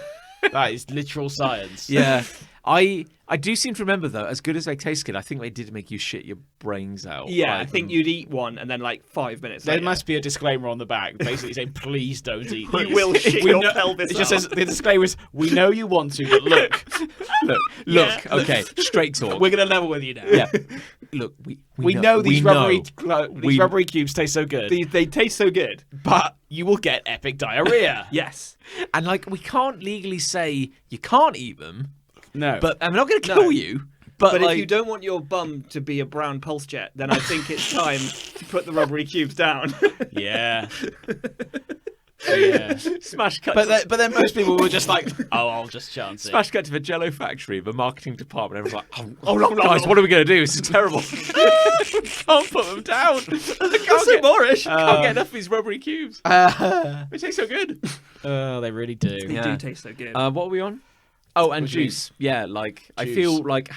That is literal science. Yeah. I do seem to remember though, as good as they taste good, I think they did make you shit your brains out. Yeah, I Like, think you'd eat one, and then like 5 minutes There later, must be a disclaimer on the back, basically saying, "Please don't eat." you these." will shit We your know- pelvis. It just out. says the disclaimer is, "We know you want to, but look, look, Yeah. okay, straight talk. we're gonna level with you now." Yeah. Look, We know these rubbery We- rubbery cubes taste so good, They taste so good. but you will get epic diarrhea. Yes. And like we can't legally say you can't eat them, No, but I'm not going to No. kill you. But, But like, if you don't want your bum to be a brown pulse jet, then I think it's time to put the rubbery cubes down. yeah, yeah. smash cut, But then most people were just like, "Oh, I'll just chance it." smash cut to the Jello factory, the marketing department. Everyone's like, oh no, guys, what are we going to do? This is terrible. Can't put them down. That's so boorish. Can't get enough of these rubbery cubes. They taste so good. Oh, they really do. They Yeah. do taste so good. What are we on? Oh, and What do you juice. Yeah, like I Juice. feel like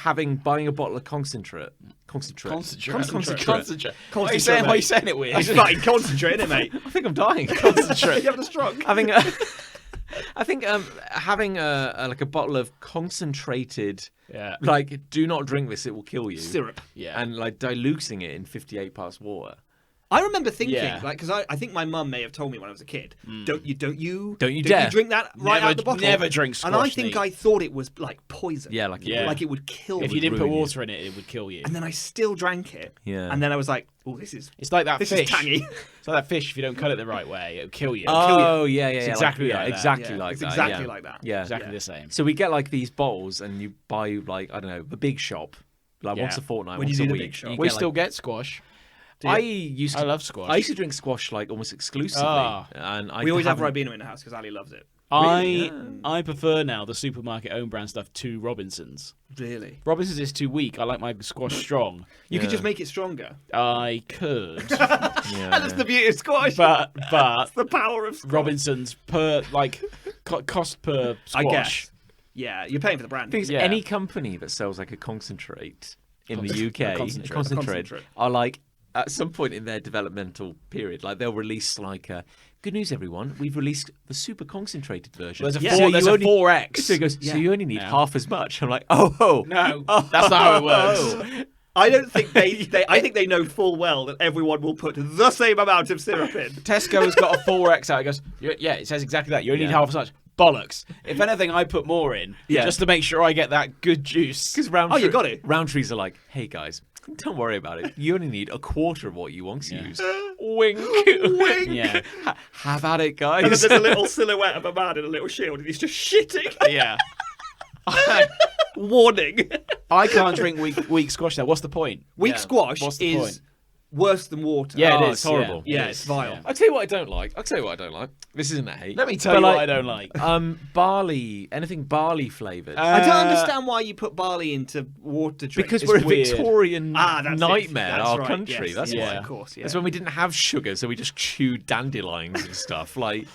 buying a bottle of concentrate. Concentrate. Concentrate. Why are you saying? Why are you saying it weird? It's fucking concentrate, innit, mate? I think I'm dying. Concentrate. You having a stroke? having I think having like a bottle of concentrated, Yeah. like do not drink this, it will kill you. Syrup. Yeah. And like diluting it in 58 parts water, I remember thinking, Yeah. like, because I think my mum may have told me when I was a kid, don't you Don't you dare drink that right Never- out the bottle. never drink squash, And I think Nate. I thought it was like poison. Yeah, like Yeah. like it would kill If me. you didn't put ruin you. water in it, it would kill you. And then I still drank it. Yeah. And then I was like, oh, this is It's like that this fish. is tangy. It's like that fish. If you don't cut it the right way, it'll kill you. Oh yeah, yeah, It's yeah. exactly like, like that. exactly Yeah, like it's that. exactly yeah. like that. Yeah, exactly the same. So we get like these bottles, and you buy like I don't know the big shop, like Yeah. once a fortnight, When you once do a the week. big shop. You We get, still like, get squash. I used to. I love squash. I used to drink squash like almost exclusively, Ah. and I We always have haven't- Ribena in the house because Ali loves it. I prefer now the supermarket own brand stuff to Robinsons. Really? Robinsons is too weak. I like my squash strong. You could Yeah. just make it stronger. I could, Yeah, That's the beauty of squash. but the power of squash. Robinsons per like cost per I squash. guess. Yeah, you're paying for the brand. thing is, Yeah. any company that sells like a concentrate in the UK, A concentrate. Concentrate. are like at some point in their developmental period, like they'll release like good news, everyone, we've released the super concentrated version. There's a Yeah. four, you there's a only- 4X. So he goes, so Yeah. you only need Yeah. half as much. I'm like, oh, No, that's not how it works. I don't think I think they know full well that everyone will put the same amount of syrup in. Tesco's got a 4X out. It goes, yeah, it says exactly that. You only need Yeah. half as much. Bollocks. If anything, I put more in Yeah. just to make sure I get that good juice. Because Oh, you got it. Roundtrees are like, hey guys, don't worry about it. You only need a quarter of what you once Yeah. used. Wink. Wink. Yeah, Have at it, And then guys. there's a little silhouette of a man in a little shield, and he's just shitting. yeah. Warning. I can't drink weak squash now. What's the point? Weak Yeah. squash What's the is point? worse than water. Yeah, Oh, it is. it's horrible. Yeah, It it's is, vile. yeah. I'll tell you what I don't like. This isn't a hate. Let me tell But you like, what I don't like. Barley, anything barley flavoured. I don't understand why you put barley into water drink. because it's we're a weird. Victorian that's it. nightmare, That's our right. country. Yes, That's yes, why. Yeah. of course. Yeah. That's when we didn't have sugar, so we just chewed dandelions and stuff. Like,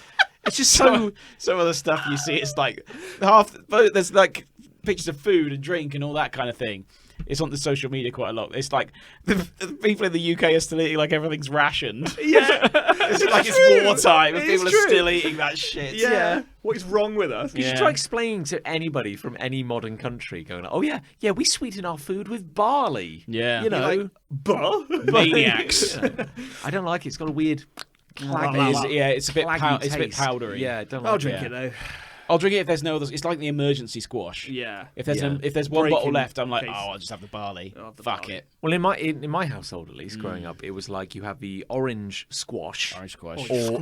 it's just so. Some of the stuff you see, it's like half. There's like pictures of food and drink and all that kind of thing. It's on the social media quite a lot. It's like the people in the UK are still eating like everything's rationed. Yeah. It's like true. it's wartime and It is people true. are still eating that shit. Yeah. What is wrong with us? You should Yeah. try explaining to anybody from any modern country, going, "Oh yeah, we sweeten our food with barley." Yeah. you know, Like, bah? Maniacs. I don't like it. It's got a weird. It's a bit claggy it's a bit taste. powdery. Yeah, I don't like I'll it. drink Yeah. it though. I'll drink it if there's no others. It's like the emergency squash. Yeah. If there's Yeah. if there's one Breaking bottle left, I'm like, case. oh, I'll just have the barley. I'll have the Fuck barley. it. Well, in my household at least, growing up, it was like you have the orange squash, Orange squash. or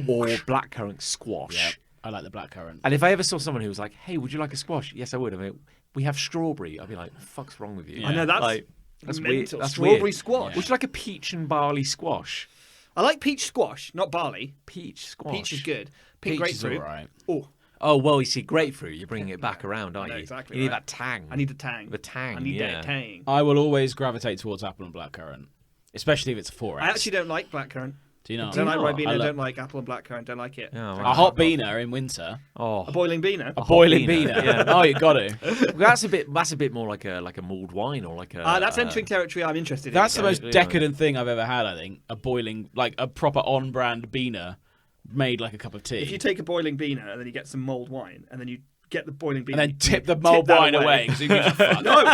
blackcurrant squash. Yeah, I like the blackcurrant. And if I ever saw someone who was like, "Hey, would you like a squash?" Yes, I would. I mean, we have strawberry. I'd be like, "The fuck's wrong with you?" I know that's like, that's weird. mental. That's Strawberry weird. squash. Would you like a peach and barley squash? I like peach squash, not barley. Peach squash. Peach is good. Pink Peach is grapefruit. all right. Oh, Oh well, you see, grapefruit. You're bringing it back around, aren't know you? exactly You need right. that tang. I need the tang. The tang. I need yeah. that tang. I will always gravitate towards apple and blackcurrant, especially if it's a 4X. I actually don't like blackcurrant. Do you know? I don't like not? Ribena. I I lo- don't like apple and blackcurrant. Don't like it. Oh, Drink wow. A hot that. beaner in winter. Oh, A boiling beaner. A boiling beaner, beaner. yeah. Oh, you got to. Well, that's a bit more like a mulled wine or like a. That's entering territory I'm interested That's in. the most yeah. decadent thing I've ever had. I think a boiling, like a proper on-brand beaner, made like a cup of tea. If you take a boiling beaner and then you get some mulled wine and then you get the boiling beaner and then you tip the tip mulled that wine away because who gives a fuck? No,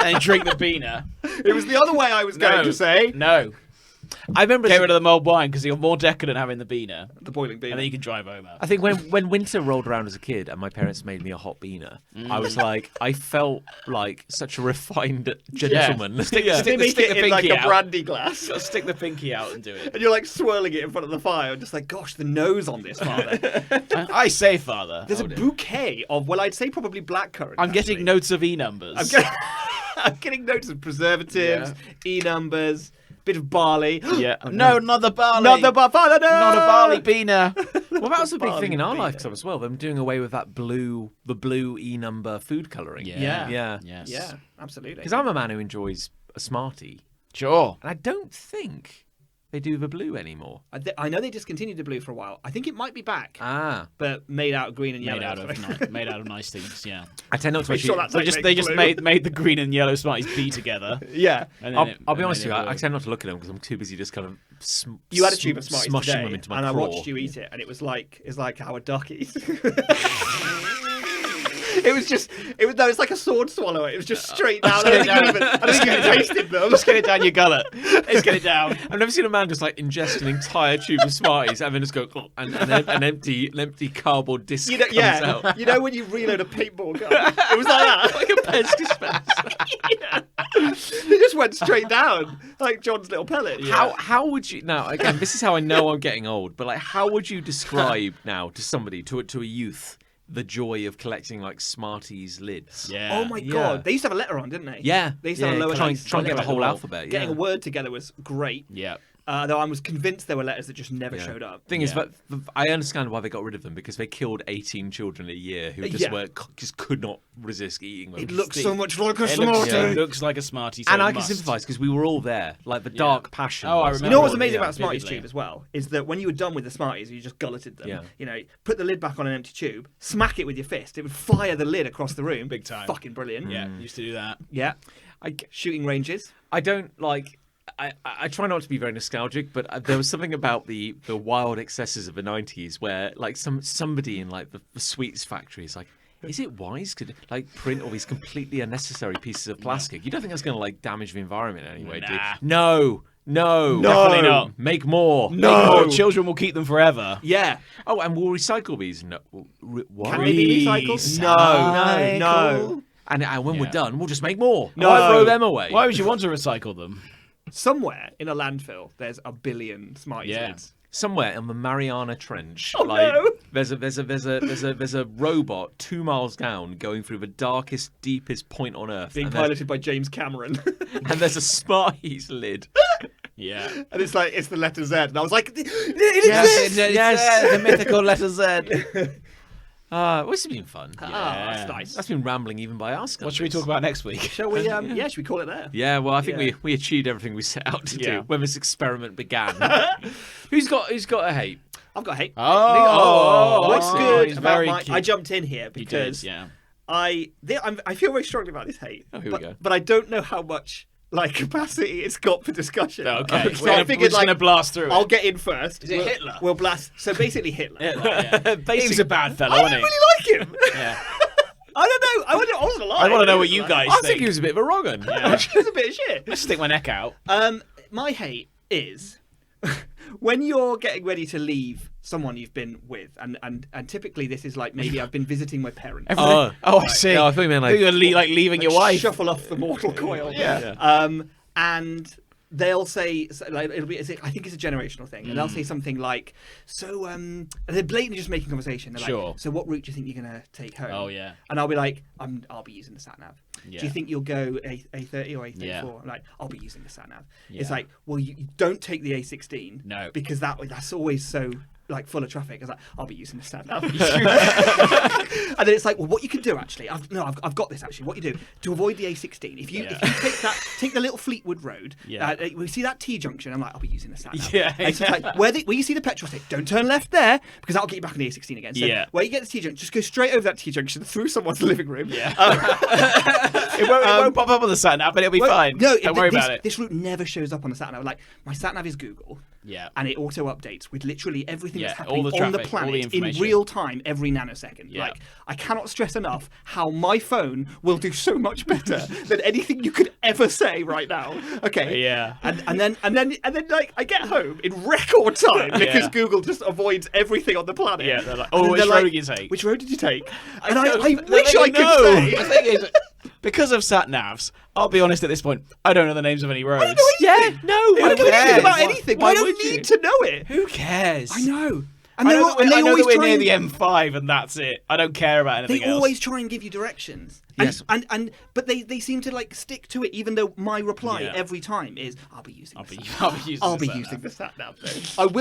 And drink the beaner. it was the other way I was going to say. No. I remember. Get rid of the mulled wine because you're more decadent having the beaner. The boiling beaner. And then you can drive home. I think when winter rolled around as a kid and my parents made me a hot beaner, I was like, I felt like such a refined gentleman. Stick, Yeah. they stick, make stick it the in like pinky a out. brandy glass. Stick the pinky out and do it. And you're like swirling it in front of the fire and just like, gosh, the nose on this, father. I say, Father. There's a bouquet of, well, I'd say probably blackcurrant. I'm actually. getting notes of E-numbers. I'm getting notes of preservatives, E-numbers, bit of barley. Yeah. No, not the barley. Not the father, no! Not a barley beaner. Well, that was a big Barley thing in our beaner. lifetime as well. Them doing away with that blue E number food colouring. Yeah. yeah. Yes. Yeah, absolutely. Because I'm a man who enjoys a Smartie, Sure. and I don't think they do the blue anymore. I know they discontinued the blue for a while. I think it might be back, Ah, but made out of green and yellow. Made out of nice things. Yeah. I tend not to Pretty sure actually. that's So how you they make just blue. made the green and yellow Smarties be together. Yeah. And then I'll be and honest then with you. it I tend not to look at them because I'm too busy just kind of. You had a tube of Smarties smushing today, them into my and craw. I watched you eat it, and it's like how a duck eats. It's like a sword swallower. It was just straight down. I don't think you even tasted them. Just get it down your gullet. Let's get it down. I've never seen a man just like ingest an entire tube of Smarties and then just go and an empty cardboard disc comes out. You know when you reload a paintball gun? It was like that. Like a Pez dispenser. It just went straight down, like John's little pellet. How would you now? Again, this is how I know I'm getting old. But like, how would you describe now to somebody, to a youth, the joy of collecting like Smarties lids? Yeah. Oh my god, they used to have a letter on, didn't they? Yeah. They used to have a lower try and get the whole alphabet. Getting a word together was great. Yeah. Though I was convinced there were letters that just never showed up. Thing is, but I understand why they got rid of them, because they killed 18 children a year who just could not resist eating them. It looks so much like a It Smartie. looks like a Smartie. So And I it can must. sympathise because we were all there, like the dark passion. Oh, I was- remember. You know what's Yeah, amazing about Smarties vividly. tube as well is that when you were done with the Smarties, you just gulleted them. Yeah. You know, put the lid back on an empty tube, smack it with your fist. It would fire the lid across the room. Big time. Fucking brilliant. Yeah, used to do that. Yeah. Shooting ranges. I don't like. I try not to be very nostalgic, but there was something about the wild excesses of the 90s where like somebody in like the sweets factory is like, is it wise to like print all these completely unnecessary pieces of plastic? You don't think that's going to like damage the environment in any way, do you? Nah. No, Definitely not. Make more. No, children will keep them forever. Yeah. Oh, and we'll recycle these. No, what? Can they be recycled? No. And when we're done, we'll just make more. No. Why throw them away? Why would you want to recycle them? Somewhere in a landfill, there's a billion Smarties lids. Somewhere in the Mariana Trench, Oh, no. there's a robot 2 miles down going through the darkest, deepest point on Earth, Being and piloted by James Cameron. there's a Smarties lid. Yeah. And it's like, it's the letter Z. And I was like, Yes, the mythical letter Z. This has been fun. that's nice. That's been rambling even by us. What should we talk about next week? Shall we, should we call it there? Yeah, well, I think Yeah. we achieved everything we set out to Yeah. do when this experiment began. Who's got a hate? I've got hate. What's What's good He's about very my... cute. I jumped in here You did, because yeah. I feel very strongly about this hate. Oh, here we go. But I don't know how much like capacity it's got for discussion. Okay, So we're I gonna, figured we're just gonna blast through it. I'll get in first. Is it Hitler? We'll blast. So basically Hitler. He was a bad fellow, I wasn't didn't he? really like him. Yeah. I don't know. I wasn't alive. I want to know what you guys I think. think he was a bit of a wrong un. It was a bit of shit. Let's stick my neck out. My hate is when you're getting ready to leave someone you've been with, and typically this is like maybe I've been visiting my parents. Oh, I see. No, I thought you meant I think you're leaving your wife. Shuffle off the mortal coil. Yeah. And they'll say, like, I think it's a generational thing, and they'll say something like, so, and they're blatantly just making conversation. They're Sure. like, so what route do you think you're gonna take home? Oh, yeah. And I'll be like, I'll be using the sat nav. Yeah. Do you think you'll go A30 or A34? Yeah. I'm like, I'll be using the sat nav. Yeah. It's like, well, you don't take the A16. No. Because that's always so like full of traffic. I was like, I'll be using the sat nav. And then it's like, well, what you can do actually, I've got this actually. What you do to avoid the A16, if you take the little Fleetwood Road, we see that T junction. I'm like, I'll be using the sat nav. Yeah. And it's like, where you see the petrol station, don't turn left there because that'll get you back on the A16 again. So where you get the T junction, just go straight over that T junction through someone's living room. Yeah. It won't pop up on the sat nav, but it'll be fine. No, don't worry about it. This route never shows up on the sat nav. Like my sat nav is Google. Yeah. And it auto updates with literally everything that's all happening the on the traffic, all the planet in information. real time every nanosecond. Yeah. Like I cannot stress enough how my phone will do so much better than anything you could ever say right now. Okay. Yeah. And then like I get home in record time because Google just avoids everything on the planet. Yeah, they're like, And then which they're road like, did you take? Which road did you take? And No, I they wish I don't could know. say. The thing is, because of sat navs, I'll be honest at this point, I don't know the names of any roads. I don't know anything. no, I don't know anything cares? about anything. Why I don't would you? need to know it. Who cares? I know. I And know, they I know always that we're try near and- the M5 and that's it. I don't care about anything They else. always try and give you directions. Yes. And but they seem to like stick to it, even though my reply Yeah. every time is I'll be using I'll the be sat nav. using the sat nav. the sat nav.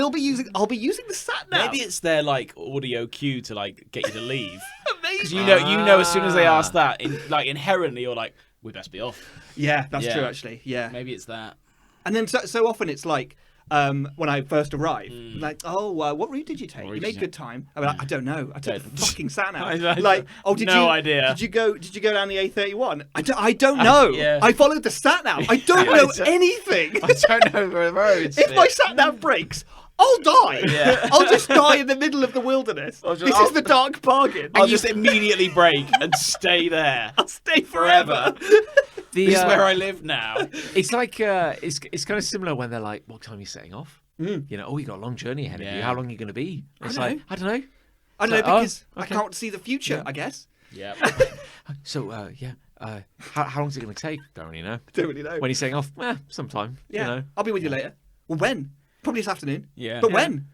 I'll be using the sat nav. Maybe it's their like audio cue to like get you to leave. Because Maybe. you know as soon as they ask that, inherently you're like, we best be off. Yeah, that's Yeah. true actually. Yeah. Maybe it's that. And then so often it's like when I first arrive, like, what route did you take? route You did made you good time. I'm like, I don't know. I took the fucking sat nav. I- Like, did no you? idea. Did you go down the A31? I don't know. Yeah. I followed the sat nav. I don't know anything. I don't know the roads. If my sat nav breaks, I'll die. Yeah. I'll just die in the middle of the wilderness. This is the dark bargain. I'll just immediately break and stay there. I'll stay forever. This is where I live now. It's like it's kind of similar when they're like, "What time are you setting off?" You know, "Oh, you got a long journey ahead of you. Yeah. How long are you going to be?" It's I don't like, know. I don't know. I don't know, So, because I okay. can't see the future, I guess. Yeah. So how long is it going to take? Don't really know. Don't really know. When you're saying off, sometime. Yeah, You know. I'll be with you later. Well, when? Probably this afternoon. Yeah. But Yeah. when?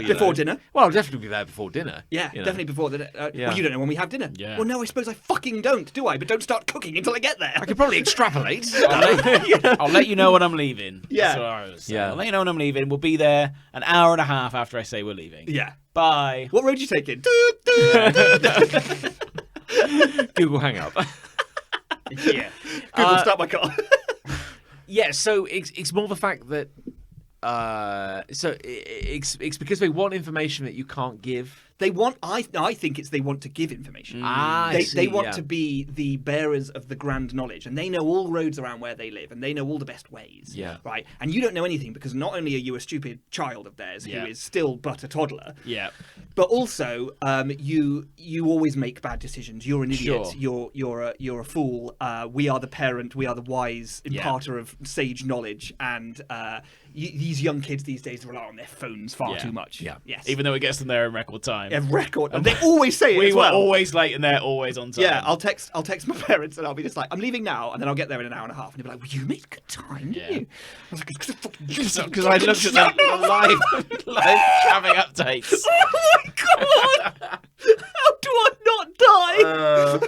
Before dinner? Well, I'll definitely be there before dinner. Yeah, you know. definitely before dinner. Yeah. Well, you don't know when we have dinner. Yeah. Well, no, I suppose I fucking don't, do I? But don't start cooking until I get there. I could probably extrapolate. I'll let you know when I'm leaving. Yeah. That's what I was saying. Yeah. I'll let you know when I'm leaving. We'll be there an hour and a half after I say we're leaving. Yeah. Bye. What road you taking? Google Hangout. Yeah. Google start my car. Yeah, so it's more the fact that it's because they want information that you can't give. They want. I think it's they want to give information. They want to be the bearers of the grand knowledge, and they know all roads around where they live, and they know all the best ways. Yeah. Right. And you don't know anything because not only are you a stupid child of theirs Yeah. who is still but a toddler, Yeah. but also you always make bad decisions. You're an idiot. Sure. You're a fool. We are the parent. We are the wise Yeah. imparter of sage knowledge, and these young kids these days rely on their phones far Yeah. too much. Yeah. Yes. Even though it gets them there in record time. a record, and they always say it We as were well. always late and they're always on time. Yeah, I'll text my parents and I'll be just like, I'm leaving now, and then I'll get there in an hour and a half, and they'll be like, well, you made good time, didn't Yeah. you? I was like, because Because I looked at the live traffic updates. Oh my god! How do I not die?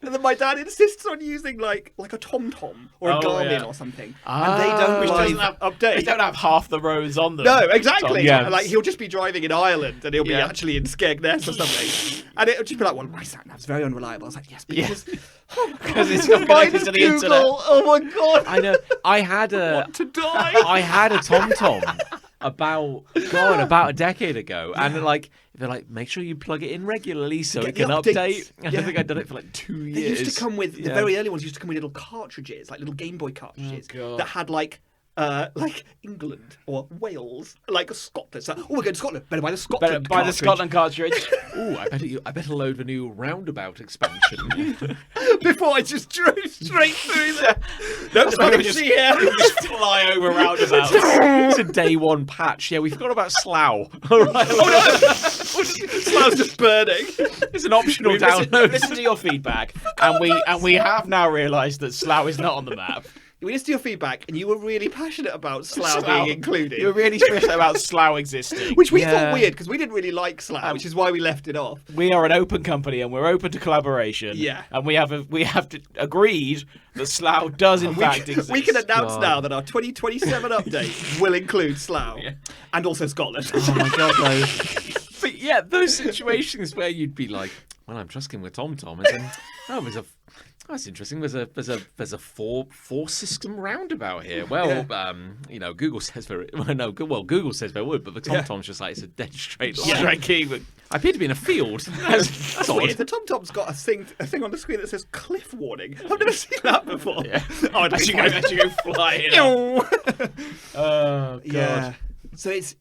And then my dad insists on using like a TomTom or a Oh, Garmin yeah. or something, and they don't Which doesn't live have update. They don't have half the roads on them. No, exactly. Yeah. And, like he'll just be driving in Ireland, and he'll be Yeah. actually in Skegness or something, and it'll just be like, "Well, my sat nav's very unreliable." I was like, "Yes, because Because it's not mine connected is to the Google. internet. Oh my god, I know. I had a to die." I had a TomTom about a decade ago, and like they're like, make sure you plug it in regularly so it get can the update. updates. And Yeah. I think I'd done it for like 2 They years. used to come with the Yeah. very early ones. Used to come with little cartridges, like little Game Boy cartridges God. that had like England or Wales, like Scotland. So, we're going to Scotland. Better buy the Better Scotland. buy the cartridge. Scotland cartridge. Ooh, I better load the new roundabout expansion. Before I just drove straight through there. No, there's why nothing we to just- see here. Just fly over roundabouts. It's a day one patch. Yeah, we forgot about Slough. All right. Slough's just burning. It's an optional We've download. listened to your feedback, and we have now realised that Slough is not on the map. We listened to your feedback, and you were really passionate about Slough Slough. being included. You were really stressed about Slough existing. Which we Yeah. thought weird because we didn't really like Slough, which is why we left it off. We are an open company, and we're open to collaboration. Yeah. and we have agreed that Slough does in fact exist. We can announce God. now that our 2027 update will include Slough and also Scotland. Oh my god, no. But yeah, those situations where you'd be like, well, I'm trusting with TomTom, and then that's interesting. There's a four system roundabout here. Well, Google says Google says there would, but the TomTom's just like it's a dead straight line. Straight key. I appear to be in a field. That's odd. Weird. The TomTom's got a thing on the screen that says cliff warning. I've never seen that before. Yeah. Oh, I As you go flying. up. Oh god. Yeah. So it's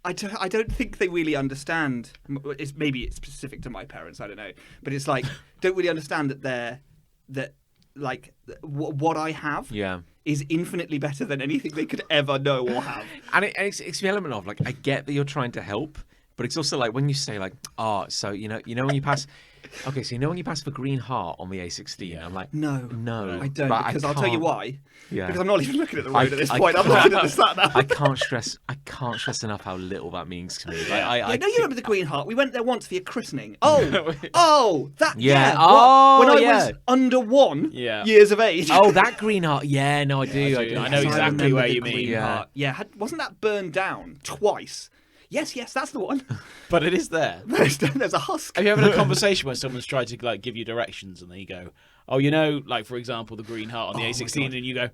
I don't think they really understand. Maybe it's specific to my parents. I don't know, but it's like don't really understand that what I have Yeah. is infinitely better than anything they could ever know or have. And it's the element of like I get that you're trying to help, but it's also like when you say like, so you know when you pass, okay, so when you pass the green heart on the A16, I'm like, No, no, I don't, but because I'll tell you can't- why. Yeah. Because I'm not even looking at the road at this I point. I'm can't- looking at the sat nav. I can't stress enough how little that means to me. Like, Yeah, no, you remember the Green Heart? We went there once for your christening. Oh, that. Yeah. Yeah. Oh, when I yeah. was under 1 Yeah. years of age. Oh, that green heart. Yeah, no, I do. I I do. do. I know So exactly remember where the you mean. Green Yeah. Heart. Yeah, wasn't that burned down twice? Yes, that's the one. But it is there. There's a husk. Have you ever had a conversation where someone's tried to like give you directions and then you go, oh, like for example, the Green Heart on the A16, and you go,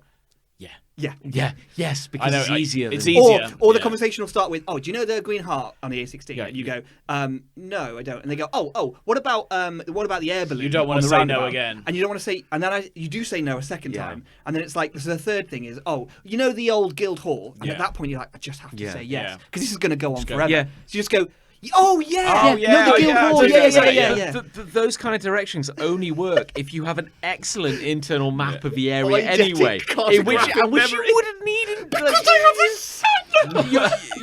Yeah. Yes, I because know, it's easier. it's than... easier. Or the Yeah. conversation will start with, "Oh, do you know the Green Heart on the A16?" Yeah, And you go, "No, I don't." And they go, "Oh, what about the air balloon?" You don't want on to the say no roundabout?" again. And you don't want to say, and then you do say no a second Yeah. time, and then it's like, so the third thing is, "Oh, you know the old Guildhall?" And Yeah. at that point, you're like, "I just have to Yeah. say yes," Yeah. because this is going to go on go, forever. yeah. So you just go, "Oh yeah, Oh, yeah, no, the oh, yeah, Guildhall, I was gonna say, yeah." Those kind of directions only work if you have an excellent internal map of the area Eidetic anyway, in which cartographic you memory. wouldn't need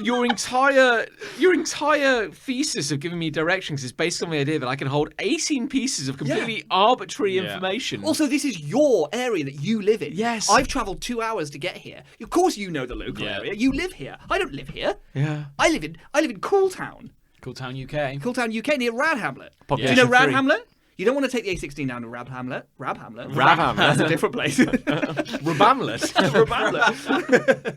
your entire thesis of giving me directions is based on the idea that I can hold 18 pieces of completely arbitrary Yeah. information. Also, this is your area that you live in. Yes. I've travelled 2 hours to get here. Of course, you know the local Yeah. area. You live here. I don't live here. Yeah. I live in Cooltown, Cooltown, UK. UK, near Radhamlet. Do you Population know 3. Radhamlet? You don't want to take the A16 down to Radhamlet. Radhamlet. That's a different place. Rabamlet. Radhamlet.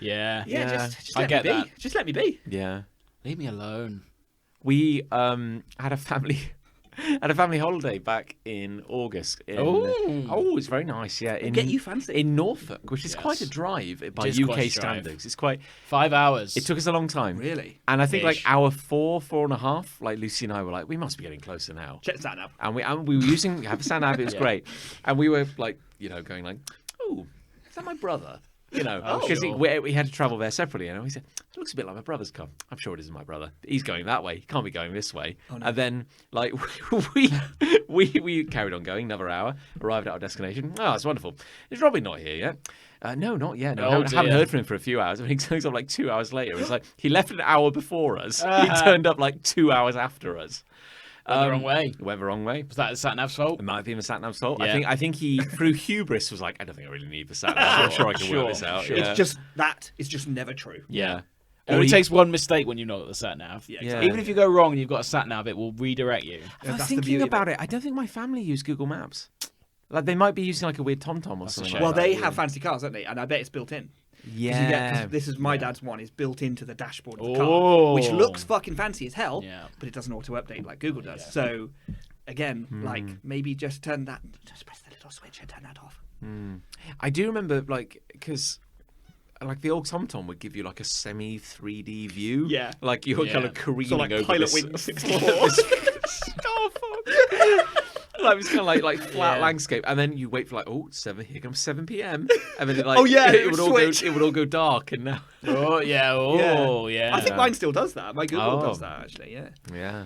Yeah. Yeah, Yeah. just I let get me be. that. Just let me be. Yeah. Leave me alone. We had a family holiday back in August. It's very nice. Yeah, Get you fancy. in Norfolk, which is Yes. quite a drive by is quite UK a drive. standards. It's quite. 5 hours. It took us a long time, Really? and I think like Ish. hour 4.5. Like Lucy and I were like, we must be getting closer now. Check that out. And we were using have a stand app. It was Yeah. great, and we were like, going like, oh, is that my brother? Because sure. we had to travel there separately, and we said it looks a bit like my brother's car. I'm sure it isn't my brother. He's going that way. He can't be going this way. Oh, no. And then like we carried on going another hour. Arrived at our destination. Oh, it's wonderful. Is Robbie not here yet? No, not yet. No, Oh, haven't dear. heard from him for a few hours. I mean, he turns up like 2 hours later. It's like he left an hour before us. He turned up like 2 hours after us. Went the wrong way. Went the wrong way. Was that the sat-nav's fault? It might have been the sat-nav's fault. Yeah. I think he, through hubris, was like, I don't think I really need the sat-nav. I'm sure I can work this out. Sure. Yeah. It's just never true. Yeah. It Or only he- takes one mistake when you know the sat-nav. Yeah, exactly. Even if you go wrong and you've got a sat-nav, it will redirect you. I was That's the thinking beauty of about it. I don't think my family use Google Maps. Like they might be using like a weird TomTom or That's a something. shame. Like Well, that. they have fancy cars, don't they? And I bet it's built in. 'Cause Yeah. this is my dad's one. Is built into the dashboard of the Oh. car, which looks fucking fancy as hell. Yeah. But it doesn't auto update like Google does. So, again, like maybe just press the little switch and turn that off. I do remember like because. Like the old TomTom would give you like a semi 3D view. Yeah. Like you're Yeah. kind of careening So like over Pilot this. Wings Explorer. Like it was kind of like flat Yeah. landscape, and then you wait for like here comes 7 p.m. and then it Oh, yeah, it it would would all go switch. it would all go dark, and now Oh, yeah. Oh, yeah. I think mine still does that. My Google Oh. does that actually. Yeah. yeah.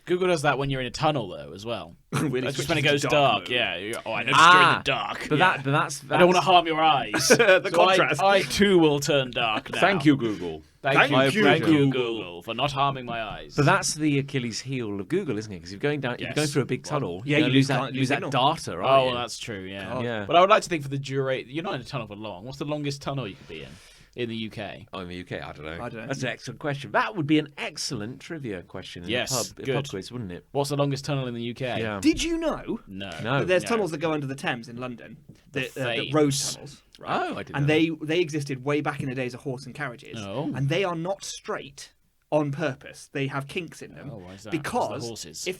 Google does that when you're in a tunnel, though, as well. Really That's just when it switches goes to dark dark. mode. Yeah. I noticed you're in Ah, the dark. But Yeah. that's I don't want to harm your eyes. The So contrast. I too will turn dark now. Thank you, Google. Thank Thank you, you, thank you, Google. Google, for not harming my eyes. But that's the Achilles heel of Google, isn't it? Because if you're going down, if you're going Yes. through a big tunnel, Yeah, you're you gonna lose lose that signal. data, Oh, right? well, that's true, yeah. Yeah. But I would like to think for the duration, you're not in a tunnel for long. What's the longest tunnel you could be in the UK? Oh, in the UK, I don't know. I don't know. That's an excellent question. That would be an excellent trivia question in Yes, a pub good. quiz, wouldn't it? What's the longest tunnel in the UK? Yeah. Did you know No. No. that there's No. tunnels that go under the Thames in London? The Thames. road tunnels. Oh, I didn't And know. they existed way back in the days of horse and carriages. Oh. And they are not straight on purpose. They have kinks in them. Oh, why is that? Because the horses. if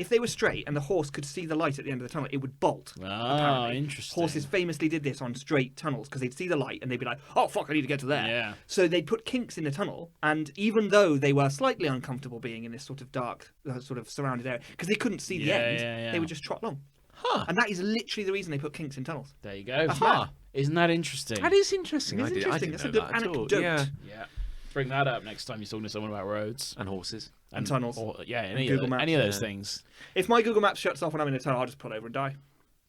they were straight and the horse could see the light at the end of the tunnel, it would bolt. Ah, apparently. interesting. Horses famously did this on straight tunnels because they'd see the light and they'd be like, "Oh fuck, I need to get to there." Yeah. So they'd put kinks in the tunnel, and even though they were slightly uncomfortable being in this sort of dark, sort of surrounded area, because they couldn't see the Yeah, end, yeah, yeah. they would just trot along. Huh. And that is literally the reason they put kinks in tunnels. There you go. Huh. Isn't that interesting? That is interesting. It is I interesting. didn't That's a know good that at all. anecdote. Yeah. Yeah. Bring that up next time you're talking to someone about roads. And horses. And tunnels. Or, yeah, And any, Google of, Maps. any of those Yeah. things. If my Google Maps shuts off when I'm in a tunnel, I'll just pull over and die.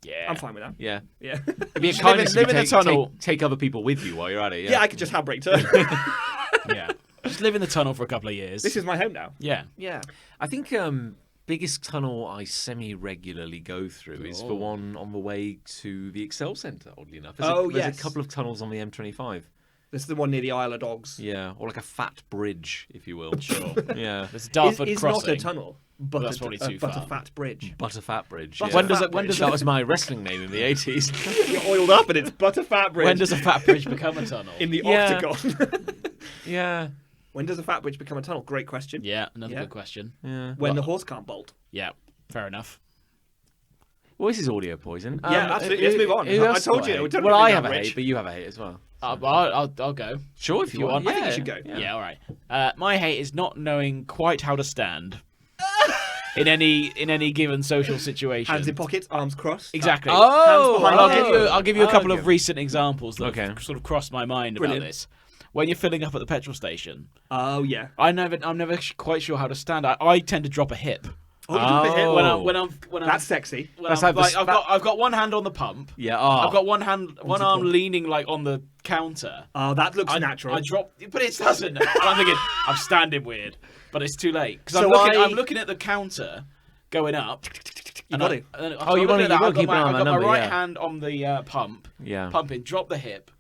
Yeah. I'm fine with that. Yeah. Yeah. It'd be a Just kindness live if in you the tunnel. Take other people with you while you're at it. Yeah, Yeah. I could just handbrake turn. Yeah. Just live in the tunnel for a couple of years. This is my home now. Yeah. Yeah. I think biggest tunnel I semi-regularly go through is the one on the way to the Excel Centre, oddly enough. There's yes. a couple of tunnels on the M25. This is the one near the Isle of Dogs. Yeah, or like a fat bridge, if you will. Sure. Yeah. There's Dartford Is Crossing. not a tunnel, but, That's probably too but a far. fat bridge. Butterfat Bridge. Butter Yeah. When does it- when does that was my wrestling name in the 80s. You're oiled up and it's Butterfat Bridge. When does a fat bridge become a tunnel? in the Yeah. octagon? Yeah. When does a fat bridge become a tunnel? Great question. Yeah, another Yeah. good question. Yeah. When the horse can't bolt. Yeah, fair enough. Well, this is audio poison. Yeah, absolutely. Let's move on. Who I else told got you a it would hate? totally Well, be I that have a rich. hate, but you have a hate as well. I'll go. Sure, if you want. I think you should go. Yeah, all right. My hate is not knowing quite how to stand in any given social situation. Hands in pockets, arms crossed. Exactly. Oh, Hands behind Well, you. I'll give you a couple Okay. of recent examples that Okay. have sort of crossed my mind Brilliant. about this. When you're filling up at the petrol station, Oh yeah. I'm never quite sure how to stand. I tend to drop a hip Oh, you drop a hit. Oh. when I'm That's sexy. when That's I'm, like the I've got one hand on the pump. Yeah. I've Oh. got one arm leaning like on the counter. Oh, that looks natural. I drop, but it doesn't. I'm thinking I'm standing weird, but it's too late because So I'm looking at the counter going up. You got to. Oh, you wanna keep an eye on that I've got my number, right yeah. hand on the pump, Yeah. pumping, drop the hip,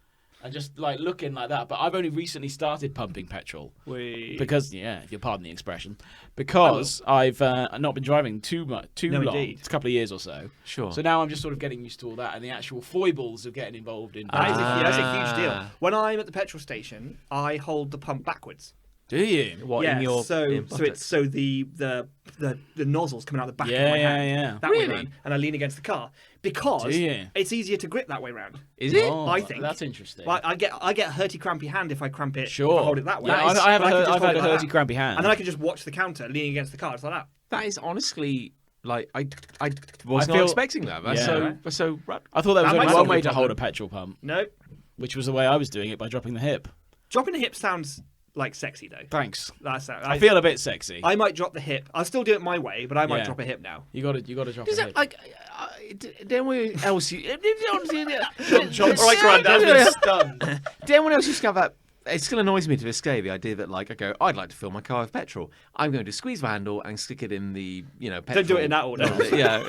and just like looking like that. But I've only recently started pumping petrol because, if you pardon the expression, because I've not been driving too long. Indeed. It's a couple of years or so. Sure. So now I'm just sort of getting used to all that and the actual foibles of getting involved in. That's a huge deal. When I'm at the petrol station, I hold the pump backwards. Do you? What yeah, in your so in so it's so the nozzle's coming out the back of Yeah, my yeah, hand. yeah. That way Really? round, and I lean against the car because Do you? it's easier to grip that way round. Is it? Oh, I think. that's interesting. Like I get a hurty crampy hand if I cramp it. Sure. If I hold it that way. Yeah, I've But I can just had hold a it like hurty, that. crampy hand. And then I can just watch the counter leaning against the car. It's like that. That is honestly like I was I not feel- expecting that. That's Yeah. so. I thought there was That only might one solve way the to hold a problem. petrol pump, No, which was the way I was doing it by dropping the hip. dropping a hip sounds like sexy though. Thanks. That's I feel a bit sexy. I might drop the hip. I'll still do it my way, but I might Yeah. drop a hip now. You got to drop Does a that hip. like? Then we else you. John's All right, Grandad. stunned. Then anyone else used to have that? It still annoys me to this day, the idea that like I go, I'd like to fill my car with petrol. I'm going to squeeze the handle and stick it in the petrol. Don't do it in that order. Yeah.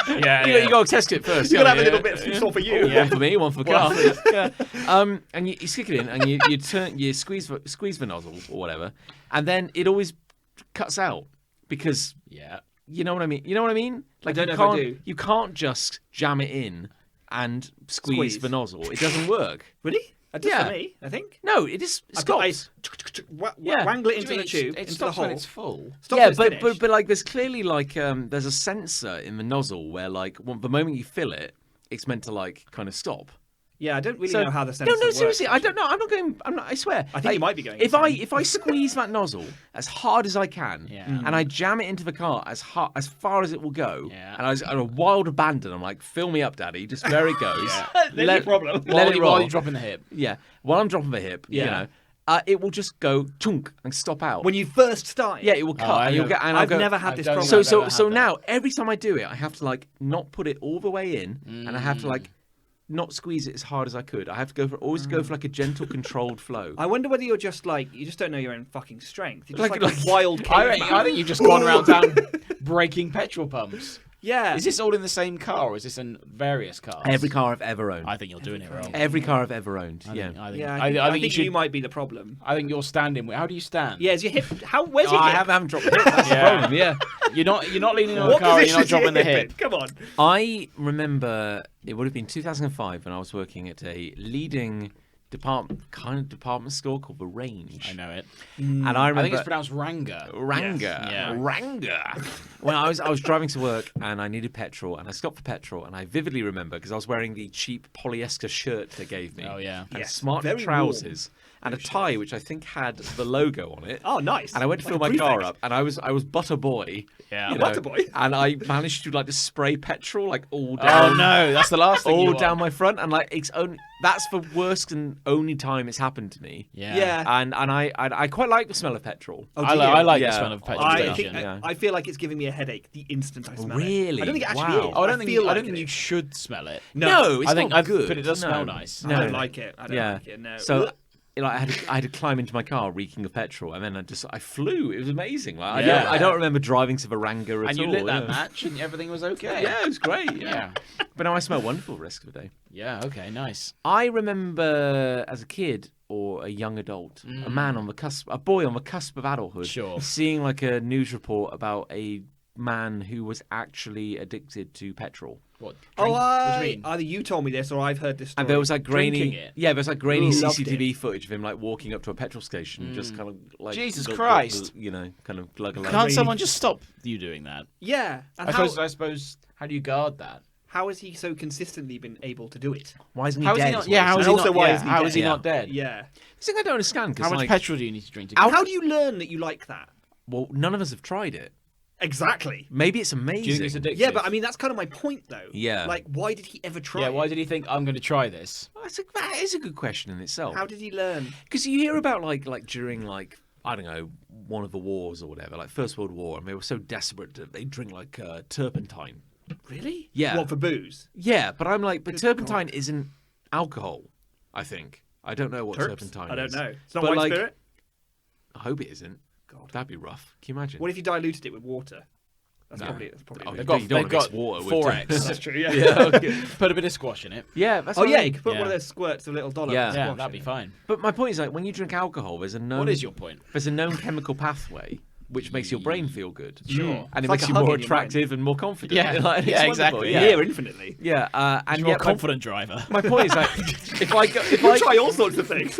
Yeah, You got to test it first. You gotta have yeah. a little bit of salt for you. One for me, one for the car. Yeah. And you stick it in, and you squeeze the nozzle or whatever, and then it always cuts out because Yeah. you know what I mean. You know what I mean? Like don't you know if I can't do. you can't just jam it in and squeeze the nozzle. It doesn't work. Really? That does Yeah. for me, I think. No, it just I've got stops. wangle it Do you into mean the tube, it into stops the when hole. it's full. Stops Yeah, when it's but finished. like there's clearly like there's a sensor in the nozzle where like the moment you fill it, it's meant to like kind of stop. Yeah, I don't really So- know how the sensor No, works. seriously, I don't know. I'm not going. I'm not. I swear. I think you might be going If insane. I squeeze that nozzle as hard as I can, Yeah. and I jam it into the car as far as it will go, Yeah. and I was on a wild abandon, I'm like, fill me up, daddy. Just where it goes. There's your problem. Let it roll. While you're dropping the hip. Yeah. While I'm dropping the hip, you Yeah. know, it will just go chunk and stop out. When you first start, yeah, it will cut. I and you'll know. get. And I'll I've go, never had I this don't problem. know. So never so had now every time I do it, I have to like not put it all the way in, and I have to like not squeeze it as hard as I could. I have to always go for like a gentle, controlled flow. I wonder whether you're just like you just don't know your own fucking strength. You're just Like- like, a wild I caveman. think you've just gone around town breaking petrol pumps. Yeah. Is this all in the same car or is this in various cars? Every car I've ever owned. I think you're doing it wrong. Every car I've ever owned. I Yeah. think, I think, Yeah, I think you should. might be the problem. I think you're standing. How do you stand? Yeah, is your hip? Where's Oh, your I hip? haven't dropped the hip. That's the Yeah. problem. Yeah. You're not leaning on the What car. And you're position not is your dropping the hip in? hip. Come on. I remember it would have been 2005 when I was working at a leading department store called The Range. I know it. And I I remember think it's pronounced Ranga. Ranga. Yes. Yeah. Ranga. When I was driving to work and I needed petrol and I stopped for petrol and I vividly remember because I was wearing the cheap polyester shirt they gave me. Oh, yeah. And Yes, smart very trousers and a tie which I think had the logo on it. Oh, nice. And I went to Like fill a my car prefect. up, and I was butter boy. Yeah. you know, Butter boy? And I managed to like just spray petrol like all Oh down, no, that's the last thing. all you down want. my front, and like it's only that's the worst and only time it's happened to me. Yeah. Yeah. And I quite like the smell of petrol. Oh, I, do li- you? I like Yeah. the smell of petrol I station. think yeah. I feel like it's giving me a headache the instant I smell it. Really? I don't think it actually Wow. is. Oh, I don't think feel like you it. should smell it. No, it's I think not good. but it does No. smell nice. No. I don't like it. I don't Yeah. like it. No. So like I had to climb into my car reeking of petrol, and then I flew. It was amazing. Like, Yeah. I don't remember driving to the Ranga at all. And you lit that yeah. match, and everything was okay. Yeah, it was great. Yeah. Yeah. But now I smell wonderful the rest of the day. Yeah. Okay. Nice. I remember as a kid or a young adult, a boy on the cusp of adulthood, Sure. seeing like a news report about a man who was actually addicted to petrol. What? Oh, what do you mean? either you told me this or I've heard this story. And there was like Drinking grainy, it? yeah, there was like grainy Ooh, loved CCTV footage of him like walking up to a petrol station, just kind of like Jesus Christ. you know, kind of glug along. Can't someone just stop you doing that? Yeah. And I how, suppose. How do you guard that? how has he so consistently been able to do it? Why isn't he How is dead? he not? is what Yeah, he how said. is And he also, not? why Yeah, is he how dead? is he Yeah. not dead? Yeah. It's the thing I don't understand How because much like, petrol do you need to drink to? How do you learn that you like that? well, none of us have tried it. Exactly. Maybe it's amazing. Do you think it's addictive? Yeah, but I mean, that's kind of my point, though. Yeah. Like, why did he ever try Yeah, it? why did he think I'm going to try this? That is a good question in itself. How did he learn? Because you hear about like during like I don't know one of the wars or whatever, like First World War, and they were so desperate that they drink like turpentine. Really? Yeah. What, for booze? Yeah, but I'm like, but turpentine isn't alcohol. I think I don't know what Terps? turpentine I don't is. know. It's not But, white like, spirit? I hope it isn't. God. That'd be rough. Can you imagine? What if you diluted it with water? That's No. probably Oh, really you don't they've want to mix got water with 4X. That's true, yeah. yeah, okay. Put a bit of squash in it. Yeah, that's Oh, what I yeah, mean. you could put one of Yeah. those squirts of little dollar. Yeah. of Yeah, squash that'd in be it. fine. But my point is like when you drink alcohol, there's a known. What is your point? There's a known chemical pathway which makes your brain feel good. Sure. And it It's like makes a you hug more in your attractive and more confident. Yeah. Like, it's Yeah, wonderful, exactly. Yeah, Here, infinitely. yeah. And You're a yet, confident driver. my point is like, if I go, if You'll I try all sorts of things.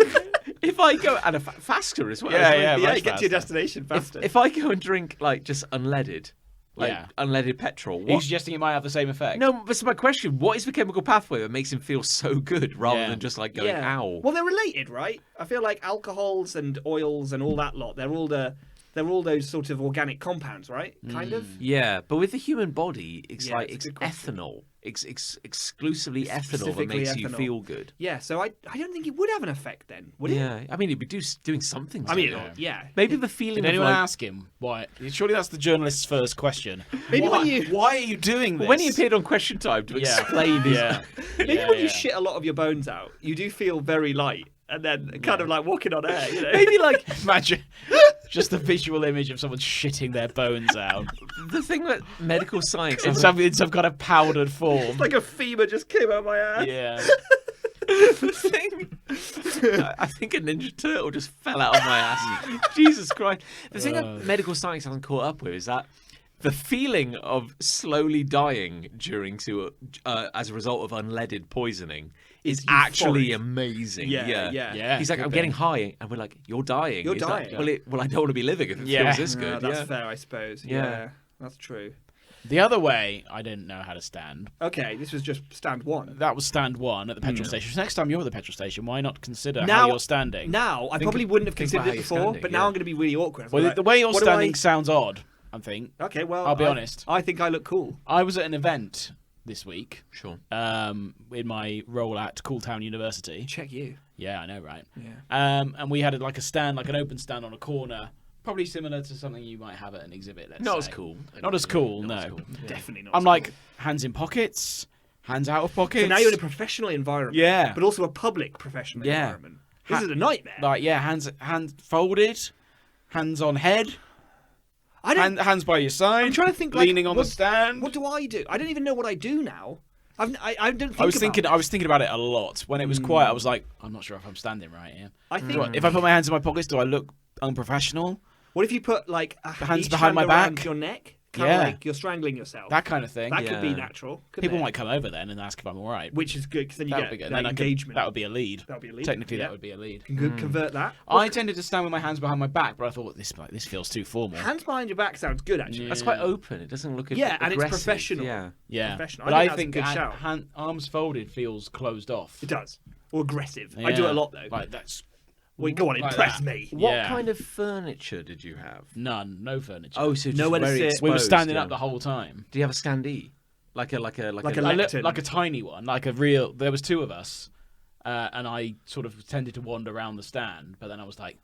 if I go and faster as well. Yeah, isn't it? yeah, Yeah, much you get to your faster. destination faster. If I go and drink like just unleaded, like Yeah. unleaded petrol, Are you what? suggesting it might have the same effect? No, that's my question. What is the chemical pathway that makes him feel so good rather Yeah. than just like going, ow? Well, they're related, right? I feel like alcohols and oils and all that lot. They're all those sort of organic compounds, right? Kind of. Yeah, but with the human body, it's Yeah, like it's a it's good question. ethanol. It's exclusively ethanol that Specifically makes you ethanol. feel good. Yeah. So I don't think it would have an effect then, would it? Yeah, I mean, it'd be doing something. I mean, to it. yeah. Maybe the feeling Did of anyone like, ask him why? Surely that's the journalist's first question. Maybe why, when you- why are you doing this? when he appeared on Question Time to Yeah. explain his Yeah. Maybe Yeah, when you yeah. shit a lot of your bones out, you do feel very light, and then kind of like walking on air. You know? maybe like Imagine just the visual image of someone shitting their bones out the thing that medical science in some kind of powdered form. like a femur just came out my ass. Yeah. the thing. I think a Ninja Turtle just fell out of my ass. Jesus Christ! The thing that medical science hasn't caught up with is that the feeling of slowly dying as a result of unleaded poisoning is actually euphoric. amazing. Yeah. Yeah, He's like, could I'm be. getting high, and we're like, you're dying. You're He's like, dying. well, I don't want to be living if it Yeah. feels this good. That's yeah. fair, I suppose. Yeah. Yeah, that's true. The other way, I didn't know how to stand. Okay, this was just stand one. That was stand one at the petrol station. So next time you're at the petrol station, why not consider Now- how you're standing? Now, I Think probably of- wouldn't have think about considered how it you're before, standing, but yeah. now I'm going to be really awkward. I'm Well, like, the way you're what do standing I- sounds odd, I think. Okay, well, I'll be honest. I think I look cool. I was at an event this week Sure. in my role at Cool Town University. Check you. Yeah, I know, right? Yeah. And we had like a stand, like an open stand on a corner, probably similar to something you might have at an exhibit. Let's Not as say. cool. Not as cool, Not as no. cool. Definitely not. I'm as like cool. hands in pockets, hands out of pockets. So now you're in a professional environment. Yeah. But also a public professional Yeah. environment. This is a nightmare. like hands folded, hands on head, I don't. hands by your side. I'm trying to think. Like, leaning on what, the stand. What do I do? I don't even know what I do now. I don't think. I was about thinking. it. I was thinking about it a lot when it was quiet. I was like, I'm not sure if I'm standing right here. I think. If I put my hands in my pockets, do I look unprofessional? What if you put like hands each behind hand my around back? your neck? Kind Yeah. of like you're strangling yourself. That kind of thing. That could be Yeah. natural. People might. might come over then and ask if I'm all right. Which is good because then you That would get be good. that Then I could- engagement. that would be a lead. That would be a lead. Technically, Yeah. that would be a lead. Can convert that. I tended to stand with my hands behind my back, but I thought this feels too formal. Hands behind your back sounds good actually. That's quite open. It doesn't look Yeah, and it's aggressive. professional. Yeah. Yeah, Professional. but I I think think that's a good shout. arms folded feels closed off. It does. Or aggressive. I do it a lot though. Like that's Well, go on, like impress that. me. What Yeah. kind of furniture did you have? none, no furniture. Oh, so just Nowhere to very sit. exposed, we were standing yeah. up the whole time. Do you have a standee? Like a Like a A lectern. like a tiny one, like a real. There was two of us, and I sort of tended to wander around the stand, but then I was like,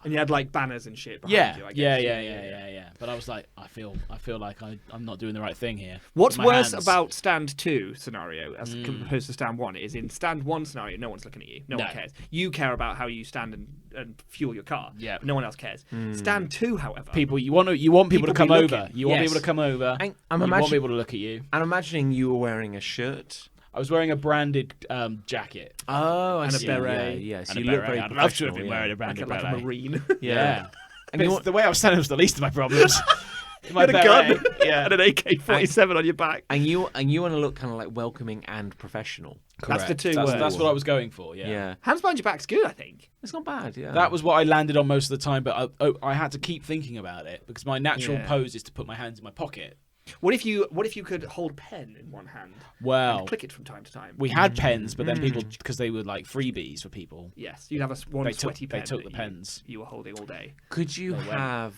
And you had like banners and shit behind yeah, you, I yeah, guess. yeah. But I was like, I feel like I'm not doing the right thing here. What's My worse hands. about stand 2 scenario as opposed to stand 1 is in stand 1 scenario, no one's looking at you. No one No. cares. You care about how you stand and fuel your car. Yeah. But no one else cares. Stand 2, however. People, you want people People to come be over. looking. You want Yes. people to come over. I'm You want imagining. people to look at you. I'm imagining you were wearing a shirt. I was wearing a branded jacket. Oh, I And a see. beret. Yeah, yeah. So and you a look beret. very I'd love to have professional, been yeah. wearing a branded like a beret. marine. Yeah. And But you the way I was standing was the least of my problems. You My had a gun beret, yeah. and an AK-47 on your back. And you want to look kind of like welcoming and professional. That's the two That's, words. that's what I was going for. Yeah. Hands behind your back's good, I think. It's not bad. Yeah. That was what I landed on most of the time, but I had to keep thinking about it because my natural Yeah. pose is to put my hands in my pocket. What if you could hold a pen in one hand Well, and click it from time to time? we had pens, but then people, because they were like freebies for people, Yes, you'd have one they sweaty pen. took the that pens. you were holding all day. Could you No way. have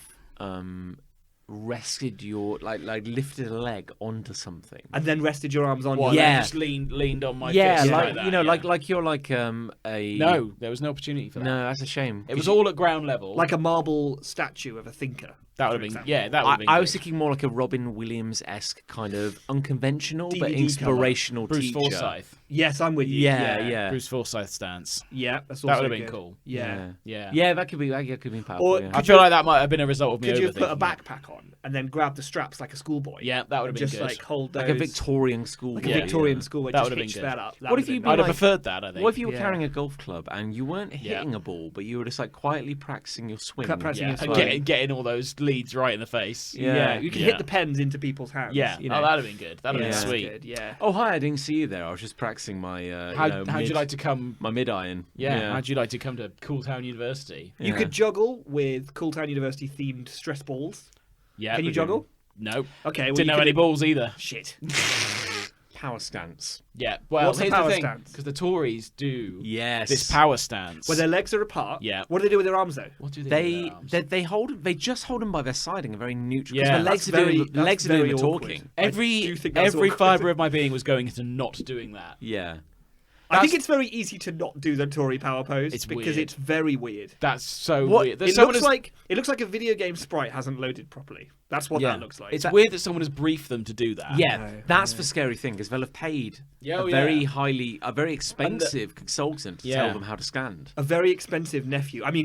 rested your like lifted a leg onto something? And then rested your arms on What, you. Yeah. then just leaned on my Yeah, fist like that, you know, yeah. like you're like a No, there was no opportunity for that. No, that's a shame. It was all at ground level. Like a marble statue of a thinker. that for would have been, example. yeah, that would have been. I was good. thinking more like a Robin Williams-esque kind of unconventional but DVD inspirational Bruce teacher. Forsyth. Yes, I'm with you. Yeah. Bruce Forsyth stance. Yeah, that's also That would have been good. cool. Yeah. Yeah. Yeah, that could be powerful. Or yeah. I feel like that might have been a result of me Could you have put a overthinking it. backpack on and then grab the straps like a schoolboy? Yeah, that would have And been just good. like hold those Like a Victorian school. like a Yeah. Victorian schoolboy. That Just would have been hitch good. that up. That What would if you have be I'd have like- preferred that, I think. What if you were Yeah. carrying a golf club and you weren't Yeah. hitting a ball, but you were just like quietly practicing your swing? Practicing yeah, your and swing. getting all those leads right in the face. Yeah. you can Yeah. hit the pens into people's hands. Yeah. you know. Oh, that'd have been good. That'd have Yeah. been sweet. Good, yeah. Oh, hi! I didn't see you there. I was just practicing my. How'd you like to come? my mid iron? Yeah. How'd you like to come to Cooltown University? You could juggle with Cooltown University themed stress balls. Yeah. Can you juggle? No. Okay. Well, Didn't you know any could- balls either. Shit. power stance. Yeah. Well, What's a here's power the thing, stance? because the Tories do Yes. this power stance. Where their legs are apart. Yeah. What do they do with their arms though? What do they do with They their arms? they just hold them by their side in a very neutral. 'cause Yeah. the legs That's are doing very- the legs that's are doing the very awkward. talking. I do Every think that's awkward. fibre of my being was going into not doing that. Yeah. I think it's very easy to not do the Tory power pose It's because weird. it's very weird. That's so What- weird. There's It someone looks has- like a video game sprite hasn't loaded properly. That's what Yeah. that looks like. It's weird that someone has briefed them to do that. Yeah, No, that's the scary thing because they'll have paid Yeah, a oh, very yeah. a very expensive consultant to Yeah. tell them how to stand. a very expensive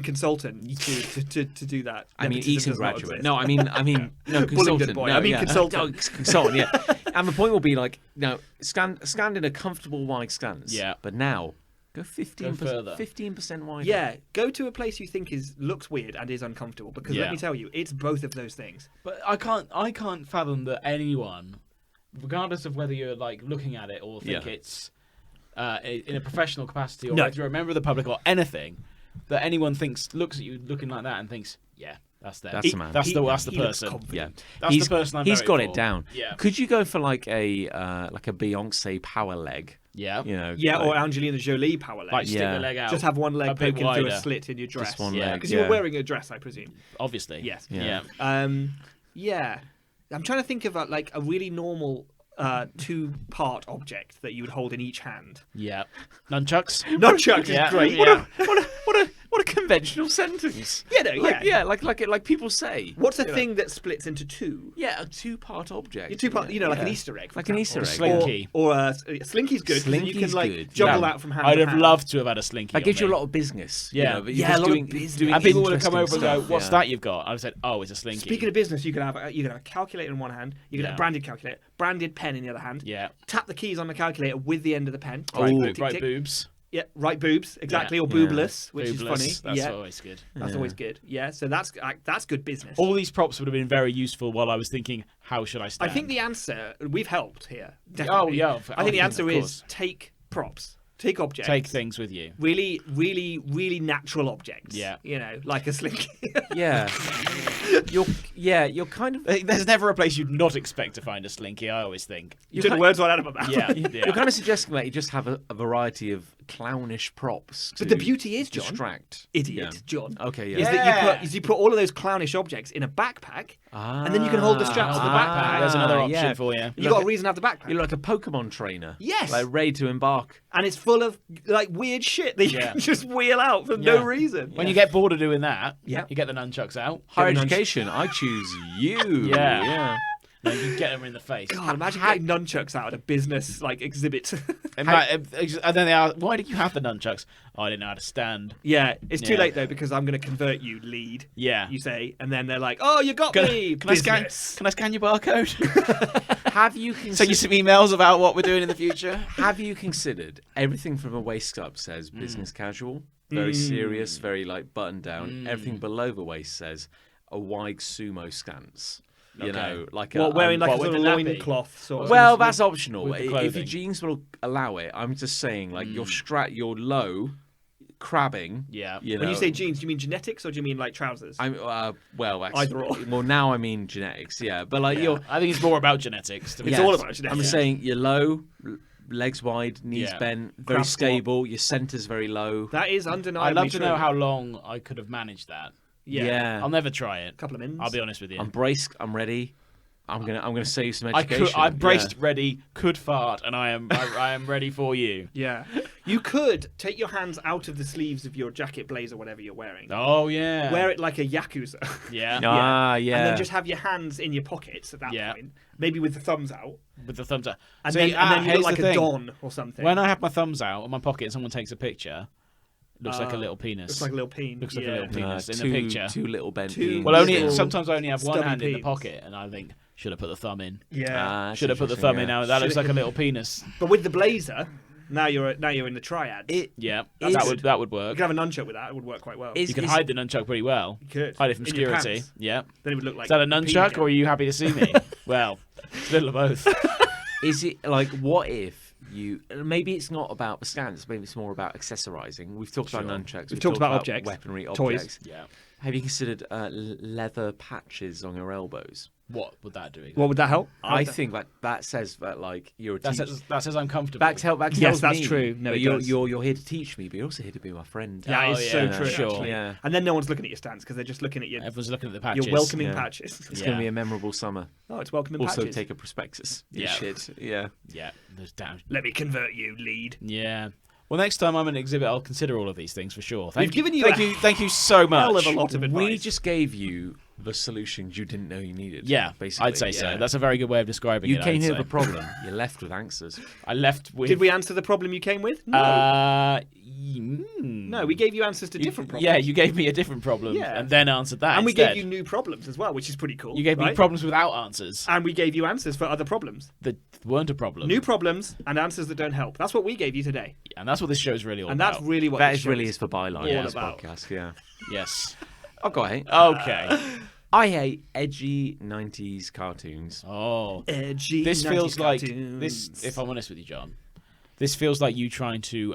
consultant to do that. I mean, Nepotism Eton does not graduate. exist. No, I mean, no consultant. boy. No, I mean yeah. consultant. Oh, consultant. Yeah. And the point will be like, no, stand in a comfortable wide stance. Yeah. But now, go 15%. further. 15% wider. Yeah, go to a place you think looks weird and is uncomfortable because Yeah. let me tell you, it's both of those things. But I can't fathom that anyone, regardless of whether you're like looking at it or think Yeah. it's in a professional capacity or No. whether you're a member of the public or anything, that anyone looks at you looking like that and thinks, yeah, that's them. That's the man. That's the He looks person. confident. Yeah, That's the person I'm He's voting got for. it down. Yeah. Could you go for like a Beyonce power leg? Yeah. You know. Yeah, like, or Angelina Jolie power leg. Like stick Yeah. the leg out. Just have one a leg bit poking through a wider. slit in your dress. Just one Yeah. leg. Because yeah. you're wearing a dress, I presume. Obviously. Yes. Yeah. Yeah. I'm trying to think of like a really normal two-part object that you would hold in each hand. Yeah. Nunchucks. Nunchucks Yeah. is great. Yeah. What a conventional sentence. Yeah, no, Like, yeah. like people say. What's a You know. thing that splits into two? Yeah, a two-part object. Your two-part, like an Yeah. Easter egg. for Like an example. Easter egg. Slinky. Or Slinky's good. 'Cause then you can Slinky's like good. juggle Yeah. out from hand I'd to have hand. loved to have had a slinky. That gives on you a me. lot of business. Yeah. You know, but you're Yeah, just a lot of doing, business. doing And people would have come interesting over and go, stuff, "What's yeah. that you've got?" I'd have said, "Oh, it's a slinky." Speaking of business, you could have a calculator in one hand. You could Yeah. have a branded calculator, branded pen in the other hand. Yeah. Tap the keys on the calculator with the end of the pen. Right, Ooh. Tick, right tick. boobs. Yeah, right boobs, exactly, Yeah. or boobless, which Boobless. is funny. That's Yeah, always good. that's Yeah. always good. Yeah, so that's good business. All these props would have been very useful while I was thinking, how should I I stand? think the answer we've helped here. Oh, Definitely. yeah. I think the of answer is course. take props, take objects, Take things with you. really, really, really natural objects. Yeah. Like a slinky. Yeah. You're kind of There's never a place you'd not expect to find a slinky, I always think. You took the words right out of my mouth. Yeah. you're kind of suggesting that you just have a variety of clownish props. But to the beauty is, John, distract. idiot, Yeah. John. Okay. Is Yeah. that you put all of those clownish objects in a backpack, and then you can hold the straps of the backpack. There's another option yeah. for you. You got a reason to have the backpack. You're like a Pokemon trainer. Yes. Like ready to embark. And it's full of like weird shit that you Yeah. can just wheel out for Yeah. no reason. When you get bored of doing that, Yeah. you get the nunchucks out. Higher nunch- education. I choose you. Yeah. Yeah. No, you get them in the face. God, imagine getting nunchucks out at a business like exhibit. And then they ask, why did you have the nunchucks? Oh, I didn't know how to stand. Yeah, it's too Yeah. late though because I'm going to convert you, lead. Yeah. You say, and then they're like, "Oh, you got Can, me." can I scan? business. Can I scan your barcode? Have you Send you some emails about what we're doing in the future. Have you considered everything from a waist up says business casual, very serious, very like buttoned down. Everything below the waist says a wide sumo stance. You know, like wearing like a with sort of the nappy? loincloth sort of. well, that's optional. with the If your clothing. genes will allow it, I'm just saying, like you're low, crabbing. Yeah. You know, When you say genes, do you mean genetics or do you mean like trousers? I'm well, actually, Either or. well, now I mean genetics. Yeah, but like Yeah. I think it's more about genetics. To be It's yes, all about genetics. I'm saying you're low, legs wide, knees Yeah. bent, very Crab squat. stable. Your center's very low. That is undeniably I'd love to true. know how long I could have managed that. Yeah. I'll never try it. Couple of minutes. I'll be honest with you. I'm braced. I'm ready. I'm gonna save some I education. could. I'm braced, ready, could fart, and I am ready for you. Yeah. You could take your hands out of the sleeves of your jacket, blazer, whatever you're wearing. Oh yeah. Wear it like a yakuza. Yeah. Ah, yeah. And then just have your hands in your pockets at that Yeah. point. Maybe with the thumbs out. With the thumbs up. And See, then you here's look like the a thing. don or something. When I have my thumbs out in my pocket and someone takes a picture, looks like a little penis. Looks like a little peen. Looks like a yeah. little penis in two, the picture. Two little bent Two beans. Well, only little sometimes I only have one stubby hand in the peens. pocket, and I think should have put the thumb in. Yeah. Ah, Should have put the interesting, thumb in. yeah. Now that looks Should've- like a little penis. But with the blazer, now you're in the triad. Yeah, Is- that would You work. could have a nunchuck with that. It would work quite well. Is- You can hide the nunchuck pretty well. You could. Hide it from In your security. pants. Yeah. Then it would look like Is that a peen nunchuck, again. or are you happy to see me? Well, it's a little of both. Is it like what if you? Maybe it's not about the stance. Maybe it's more about accessorizing. We've talked about nunchucks. We've talked about objects, weaponry, toys. objects. Yeah. Have you considered leather patches on your elbows? What would that do? What would that help? I think that says that like you're a That teacher. says I'm comfortable. That tells Yes, that's me true. No, that it you're, does. you're here to teach me, but you're also here to be my friend. That Oh, is yeah, so no, true. sure. Actually. Yeah. And then no one's looking at your stance because they're just looking at your Everyone's looking at the patches. welcoming Yeah. patches. It's Yeah. going to be a memorable summer. Oh, it's welcoming Also, patches. take a prospectus. You Yeah. shit. Yeah. Yeah. There's down. Let me convert you, lead. Yeah. Well, next time I'm at an exhibit, I'll consider all of these things for sure. We've given you thank you so much. hell of a lot of advice. We just gave you the solutions you didn't know you needed. Yeah, basically. I'd say so. yeah. That's a very good way of describing You it. came I'd here say. with a problem. You left with answers. I left with. Did we answer the problem you came with? No. No, we gave you answers to different problems. Yeah, you gave me a different problem Yeah. and then answered that. And we instead. gave you new problems as well, which is pretty cool. You gave me right? problems without answers And we gave you answers for other problems. that weren't a problem. New problems and answers that don't help. That's what we gave you today. And that's what this show's really all And about. that's really what That this is show really is for byline Yeah. of this All about. podcast. Yeah. Yes. Okay. Okay. I hate edgy 90s cartoons. Oh. Edgy This 90s feels like cartoons. this. If I'm honest with you, John, this feels like you trying to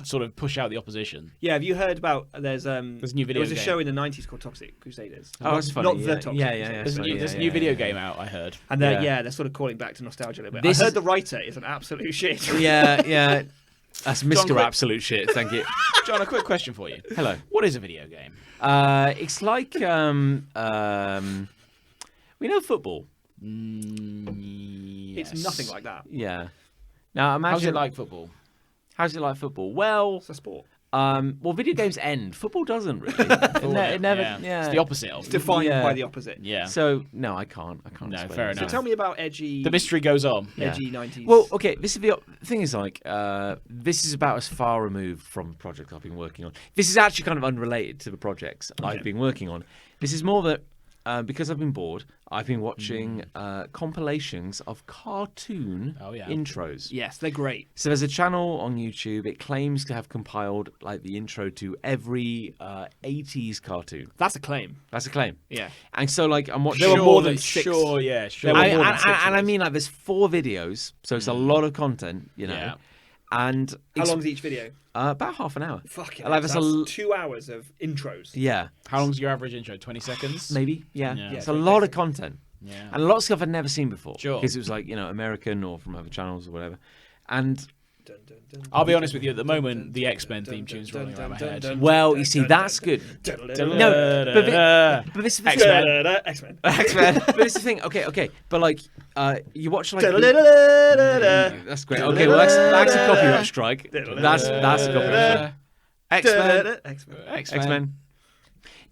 sort of push out the opposition. Yeah, have you heard about there's a new video there was a game. show in the 90s called Toxic Crusaders. Oh, that's funny. Not yeah. the Toxic Yeah, Crusaders. There's a new video game out. I heard. And they're, Yeah. they're sort of calling back to nostalgia a little bit. This I heard is- the writer is an absolute shit. Yeah, yeah. That's Mr. Quick. Absolute Shit. Thank you. John, a quick question for you. Hello. What is a video game? It's like we know football. It's nothing like that. Yeah. Now imagine How's it like football? How's it like football? Well, It's a sport. well, video games end. Football doesn't really. it never. Yeah. It's the opposite of. It's defined Yeah. by the opposite. Yeah. So no, I can't. No, explain fair it. So enough. tell me about edgy, The mystery goes on. Yeah. edgy 90s. Well, okay. This is the thing. Is like this is about as far removed from the project I've been working on. This is actually kind of unrelated to the projects I've been working on. This is more that because I've been bored, I've been watching compilations of cartoon Oh, yeah. intros. yes, they're great. So there's a channel on YouTube. It claims to have compiled like the intro to every 80s cartoon. That's a claim. That's a claim. Yeah. And so like I'm watching. There were more than six. Sure, yeah, sure. There were I, more than and, six and of I those. mean like there's 4 videos, so it's a lot of content, you know. Yeah. And How it's long's each video? about half an hour. Fucking Like, that's that's a l- 2 hours of intros. Yeah, How long's your average intro? 20 seconds? maybe. Yeah, Yeah. it's Yeah, a very lot of basic. content. Yeah. And a lot of stuff I'd never seen before. Sure. Because it was like, you know, American or from other channels or whatever. And, Dun, dun, dun, I'll be honest with you, at the moment, the X-Men theme tune's running around my head. well, you see, that's good. dun, No, but this is the X-Men. thing. X-Men. X-Men. But it's the thing, okay. But like, you watch like... That's great. Okay, well, that's a copyright strike. That's a copyright strike. X-Men. X-Men. X-Men.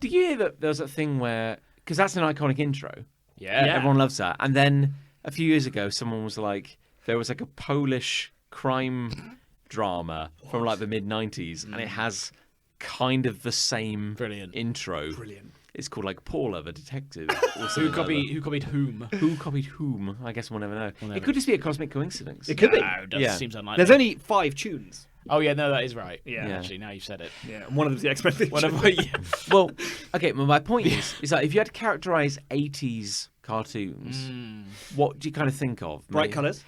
Did you hear that there was a thing where... Because that's an iconic intro. Yeah. Everyone loves that. And then a few years ago, someone was like, there was like a Polish crime drama from like the mid-90s, and it has kind of the same Brilliant. intro. Brilliant. It's called like Paula the Detective. Or Who something like copied whom? that. Who copied whom? I guess we'll never know. It could just be a cosmic coincidence. It could be. No, Yeah. seems unlikely. There's only 5 tunes. Oh yeah, no, that is right. Yeah. Actually, now you've said it. Yeah, and one of them's the X-Men theme One tune. of yeah. Well, okay, well, my point is that if you had to characterize 80s cartoons, what do you kind of think of? Bright colours.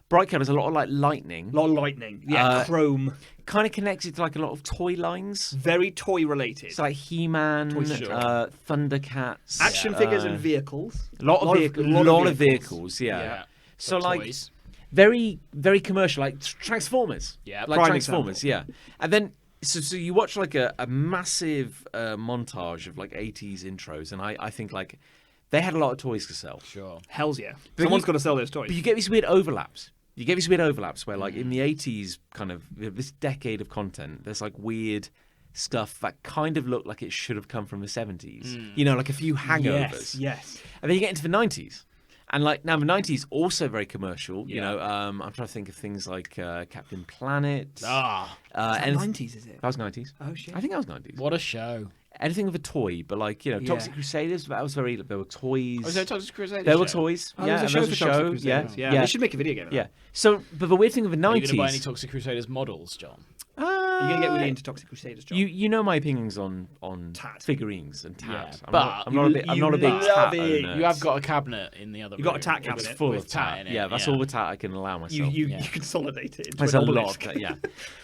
Bright colours, a lot of like lightning. A lot of lightning. Yeah, chrome. Kind of connected to like a lot of toy lines. Very toy related. It's like He-Man, Thundercats. Action figures and vehicles. A lot of vehicles, yeah. So like toys. very, very commercial, like Transformers. Yeah, like prime Transformers, yeah. And then so you watch like a massive montage of like 80s intros, and I think like they had a lot of toys to sell. Sure. Hells yeah. Someone's got to sell those toys. But you get these weird overlaps. Where like in the 80s kind of this decade of content, there's like weird stuff that kind of looked like it should have come from the 70s. You know, like a few hangovers. Yes. And then you get into the 90s. And like now the 90s also very commercial. You know, I'm trying to think of things like Captain Planet. Is that 90s, is it? That was 90s. Oh shit. I think that was 90s. What a show. Anything with a toy, but like, you know, Toxic Crusaders, that was very, there were toys. Was there a Toxic Crusaders There were show? toys. Oh, yeah, there was a show for Toxic Crusaders. Yeah. They should make a video game of that. Yeah. So, but the weird thing with the 90s... Are you going to buy any Toxic Crusaders models, John? You're going to get really into Toxic Crusaders, John. You know my opinions on Tat. figurines and tat. Yeah, I'm not a big tat owner. You have got a cabinet in the other You room. got a tat It's cabinet. full with of tat. in it, Yeah, that's all the tat I can allow myself. You consolidate it into There's an a lot of obelisk. tat, yeah.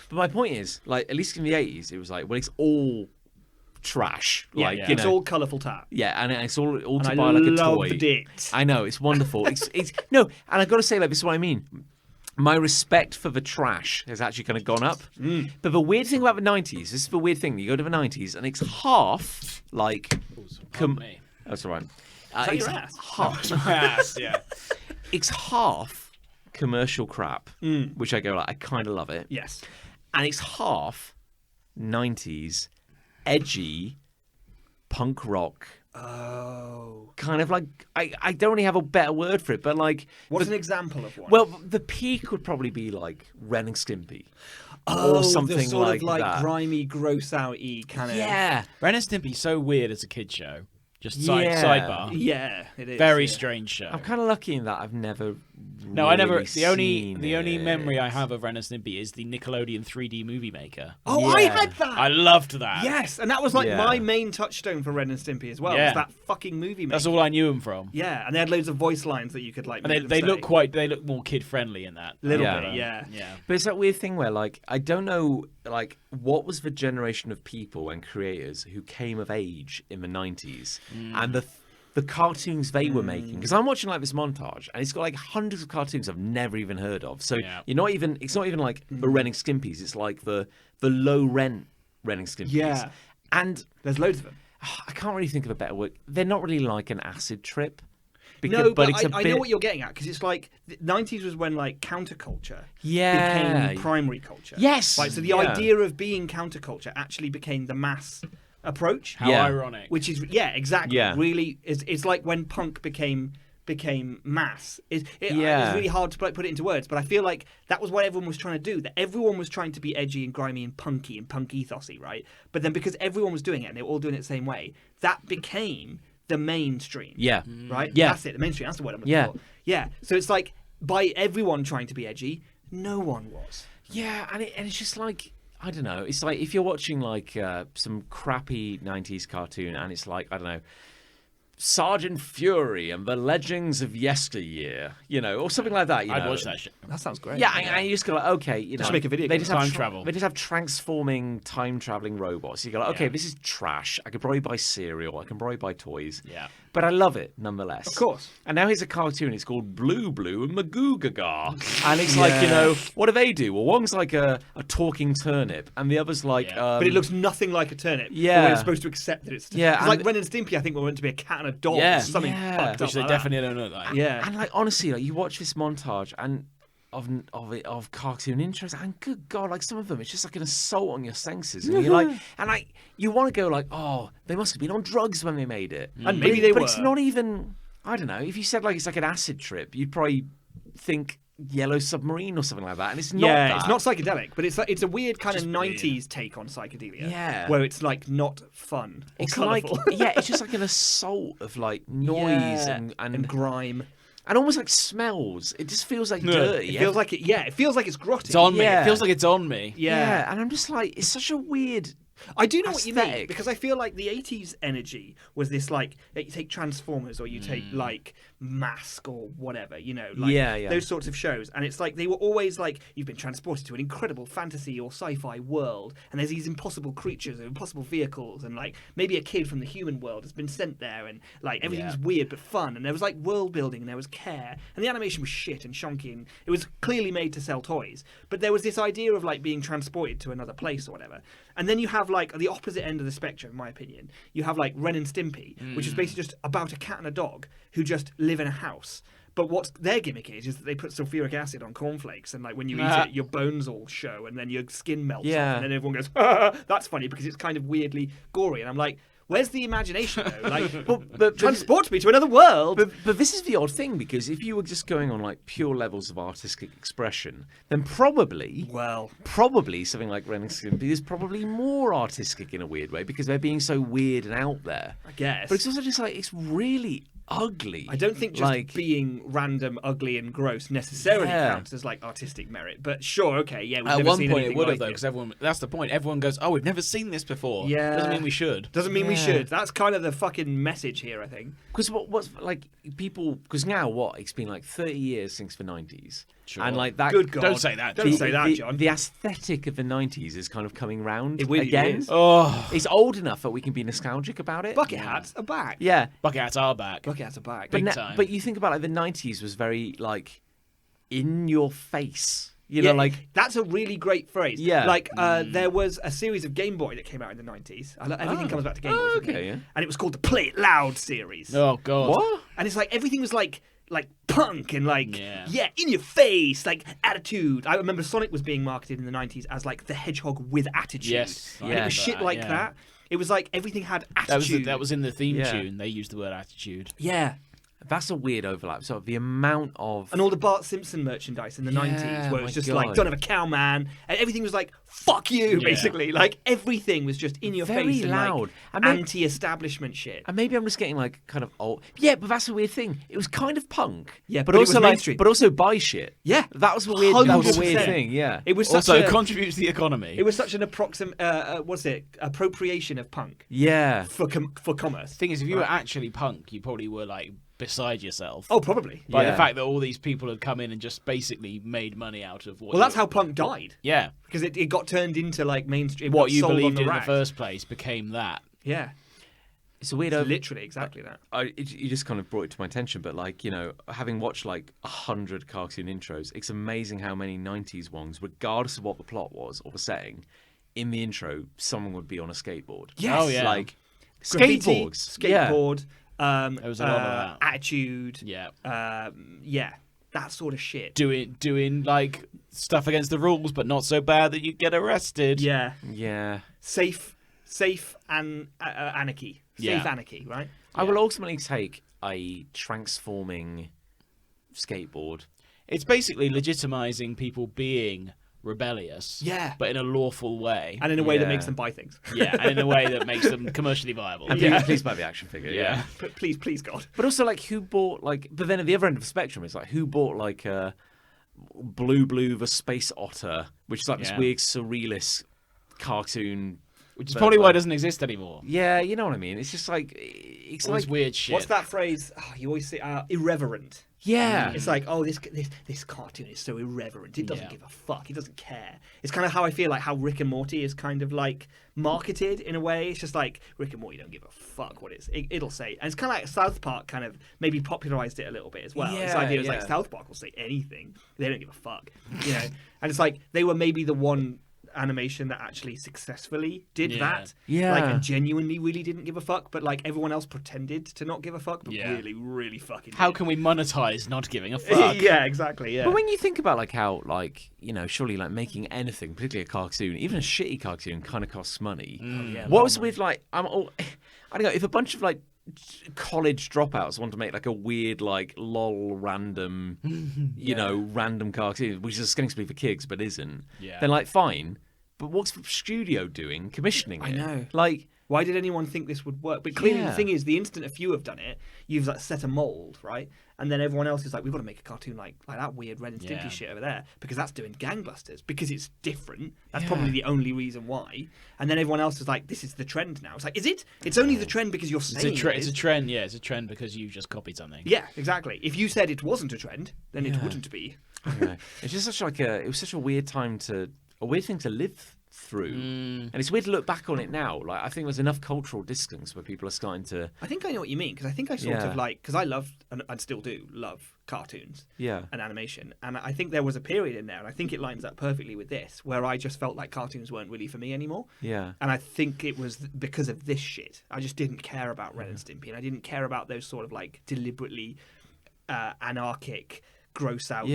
But my point is, like, at least in the 80s, it was like, well, it's all trash. Yeah, Like, yeah. you It's know, all colourful tat. yeah, and it's all to And buy I like a loved toy. it. I know, it's wonderful. it's no, and I've got to say, like, this is what I mean. My respect for the trash has actually kind of gone up. But the weird thing about the 90s, this is the weird thing. You go to the 90s, and it's half like. Me. That's all right. that It's your ass? half. Yes, yeah. It's half commercial crap, which I go like, I kind of love it, Yes. and it's half 90s edgy punk rock. Oh. Kind of like I don't really have a better word for it, but like What's an example of one? well, the peak would probably be like Ren and Stimpy, oh, or something the sort like of like that. grimy, gross out-y kind of. Yeah, Ren and Stimpy so weird as a kid show. Just Yeah. sidebar. Yeah, it is. Very yeah. strange show. I'm kind of lucky in that I've never. No, I never. really The only seen memory it. I have of Ren and Stimpy is the Nickelodeon 3D movie maker. Oh, I Yeah. had that. I loved that. Yes, and that was like Yeah. my main touchstone for Ren and Stimpy as well. Yeah. Was that fucking movie? That's making. all I knew him from. Yeah, and they had loads of voice lines that you could like. And make them they say. look more kid friendly in that. Little Yeah. bit, yeah. Yeah. But it's that weird thing where, like, I don't know, like, what was the generation of people and creators who came of age in the 90s and the cartoons they were making? Because I'm watching, like, this montage, and it's got, like, hundreds of cartoons I've never even heard of. So Yeah. it's not even, like, the Ren and Stimpy's. It's, like, the low-rent Ren and Stimpy's. Yeah. And There's loads of them. I can't really think of a better word. They're not really like an acid trip. No, but it's a I bit... know what you're getting at because it's like the 90s was when like counterculture Yeah. became primary culture. Yes. Right, so the Yeah. idea of being counterculture actually became the mass approach. How Yeah. ironic. Which is exactly. Yeah. Really, it's like when punk became mass. It's really hard to put it into words, but I feel like that was what everyone was trying to do. That everyone was trying to be edgy and grimy and punk ethosy, right? But then because everyone was doing it and they were all doing it the same way, that became the mainstream. Yeah. Right? Yeah. That's it. The mainstream. That's the word I'm looking Yeah. for. Yeah. So it's like by everyone trying to be edgy, no one was. Yeah, and it's just like, I don't know. It's like if you're watching like some crappy 90s cartoon and it's like, I don't know, Sergeant Fury and the Legends of Yesteryear, you know, or something like that. You I'd know? watch that shit. That sounds great. Yeah, and you just go like, okay, you know, Just make a video They game. just have Time travel. They just have transforming, time-traveling robots. You go like, okay, Yeah. this is trash. I could probably buy cereal. I can probably buy toys. Yeah. But I love it nonetheless. Of course. And now here's a cartoon. It's called Blue Blue and Magoo Gaga. And it's like, you know, what do they do? Well, one's like a talking turnip, and the other's like. Yeah. But it looks nothing like a turnip. Yeah. But we're supposed to accept that it's. Yeah, It's and- like Ren and Stimpy. I think we're meant to be a cat and a dog. Yeah. Or something Yeah. fucked Which up they like that. definitely don't look like. Yeah. And like honestly, like you watch this montage and of cartoon intros, and good God, like some of them, it's just like an assault on your senses, and you're like, and like you want to go like, oh, they must have been on drugs when they made it, And maybe they but were. it's not even. I don't know. If you said like it's like an acid trip, you'd probably think Yellow Submarine or something like that, and it's not. Yeah, that. it's not psychedelic, but it's like it's a weird kind of Just weird. 90s take on psychedelia. Yeah. Where it's like not fun or It's colourful. like it's just like an assault of like noise Yeah. and grime. almost like smells. It just feels like dirty. It feels like it. Yeah, it feels like it's grotty. It's on me. Yeah. It feels like it's on me. Yeah. And I'm just like, it's such a weird I do know what you mean, aesthetic. because I feel like the 80s energy was this, like, you take Transformers or you take, like, Mask or whatever, you know, like Yeah. those sorts of shows. And it's like they were always like, you've been transported to an incredible fantasy or sci-fi world, and there's these impossible creatures and impossible vehicles, and like maybe a kid from the human world has been sent there, and like everything's weird but fun, and there was like world building and there was care, and the animation was shit and shonky, and it was clearly made to sell toys. But there was this idea of like being transported to another place or whatever. And then you have like the opposite end of the spectrum, in my opinion. You have like Ren and Stimpy, which is basically just about a cat and a dog who just live in a house. But what their gimmick is that they put sulfuric acid on cornflakes, and like when you eat it, your bones all show, and then your skin melts off, and then everyone goes, "That's funny," because it's kind of weirdly gory. And I'm like, where's the imagination though? Like, but transport me to another world. But this is the odd thing, because if you were just going on like pure levels of artistic expression, then probably something like Ren and Stimpy is probably more artistic in a weird way, because they're being so weird and out there. I guess. But it's also just like, it's really ugly. I don't think just like, being random, ugly, and gross necessarily counts as like artistic merit. But sure, okay, yeah. We've At never one seen point it anything would have like though, it. because everyone—that's the point. Everyone goes, "Oh, we've never seen this before." Yeah. Doesn't mean we should. Doesn't mean we should. That's kind of the fucking message here, I think. Because what's like people? Because now it's been like 30 years since the 90s, Sure. and like that. Good God. Don't say that. Don't say that, John. The aesthetic of the 90s is kind of coming round It really again. is. Oh, It's old enough that we can be nostalgic about it. Bucket hats are back. Yeah, bucket hats are back. Bucket hats are back. Big but, time. but you think about like the 90s was very like in your face. You know, Yeah, like that's a really great phrase. Yeah. Like there was a series of Game Boy that came out in the 90s. Everything comes back to Game Boy. okay, yeah. And it was called the Play It Loud series. Oh God. what? And it's like everything was like punk and like Yeah. in your face, like attitude. I remember Sonic was being marketed in the 90s as like the hedgehog with attitude. Yes, I And it was remember shit that, like yeah. that. It was like everything had attitude. That was in the theme Yeah. tune. They used the word attitude. yeah. That's a weird overlap. So the amount of And all the Bart Simpson merchandise in the 90s, where it was my just God. like, don't have a cow, man. And everything was like, fuck you, Yeah. basically. Like, everything was just in your Very face and loud. like I mean- anti-establishment shit. and maybe I'm just getting like kind of old. Yeah, but that's a weird thing. It was kind of punk. Yeah, but but it also was like, mainstream. but also buy shit. Yeah. that was a weird. That was a weird 100%. thing. Yeah, It was such Also, a, contributes to the economy. it was such an appropriation of punk yeah. for commerce. thing is, if you were actually punk, you probably were like beside yourself. Oh, probably. By Yeah. the fact that all these people had come in and just basically made money out of what. Well, that's how punk died. Yeah. Because it got turned into like mainstream. What got you sold on believed in the rack. first place became that. Yeah. It's a weird. It's literally exactly that. You just kind of brought it to my attention, but like, you know, having watched like 100 cartoon intros, it's amazing how many 90s ones, regardless of what the plot was or the setting, in the intro, someone would be on a skateboard. Yes. Oh, yeah. Like Graffiti, skateboards. Yeah. skateboard, There was a lot of that. attitude, Yeah. that sort of shit. Doing like stuff against the rules, but not so bad that you get arrested. Yeah, Yeah. safe and anarchy, safe Yeah. anarchy, right? I will ultimately take a transforming skateboard. It's basically legitimizing people being rebellious. Yeah. But in a lawful way. And in a way that Yeah. makes them buy things. Yeah, and in a way that makes them commovally viable. And please buy the action figure. Yeah. But please, God. But also, like, who bought, like... But then at the other end of the spectrum, it's like, who bought, like, Blue the Space Otter, which is like this Yeah. weird surrealist cartoon... Which is probably why it doesn't exist anymore. Yeah, you know what I mean? It's just like... It's All like... this weird shit. What's that phrase? Oh, you always say irreverent. Yeah. It's like, oh, this cartoon is so irreverent. It doesn't Yeah. give a fuck. It doesn't care. It's kind of how I feel like how Rick and Morty is kind of like marketed in a way. It's just like Rick and Morty don't give a fuck what it'll say. And it's kind of like South Park kind of maybe popularized it a little bit as well. This Yeah, idea is like yeah. South Park will say anything. They don't give a fuck, you know. And it's like they were maybe the one animation that actually successfully did Yeah. that. Yeah. Like, and genuinely really didn't give a fuck, but like everyone else pretended to not give a fuck, but Yeah. really, really fucking How did. can we monetize not giving a fuck? Yeah, exactly. Yeah. But when you think about, like, how, like, you know, surely, like, making anything, particularly a cartoon, even a shitty cartoon, kind of costs money. yeah, What was with, like... I don't know, if a bunch of, like, college dropouts want to make, like, a weird, like, lol random, you know, random cartoon, which is ostensibly for kids, but isn't, Yeah. then, like, fine. But what's the studio doing, commissioning it? I know. Like, Why did anyone think this would work? But clearly, Yeah. the thing is, the instant a few have done it, you've like set a mold, right? And then everyone else is like, we've got to make a cartoon like that weird Ren and Stimpy Yeah. shit over there because that's doing gangbusters because it's different. That's probably the only reason why. And then everyone else is like, this is the trend now. It's like, is it? It's only the trend because you're saying It's it is. a trend. Yeah, it's a trend because you just copied something. Yeah, exactly. If you said it wasn't a trend, then it wouldn't be. Anyway, it's just it was such a weird time a weird thing to live through, and it's weird to look back on it now. Like, I think there's enough cultural distance where people are starting to, I think I know what you mean because I think I sort of like, because I love, and I still do love cartoons and animation. And I think there was a period in there, and I think it lines up perfectly with this, where I just felt like cartoons weren't really for me anymore. Yeah. And I think it was because of this shit. I just didn't care about Ren and Stimpy, and I didn't care about those sort of like deliberately anarchic, gross out,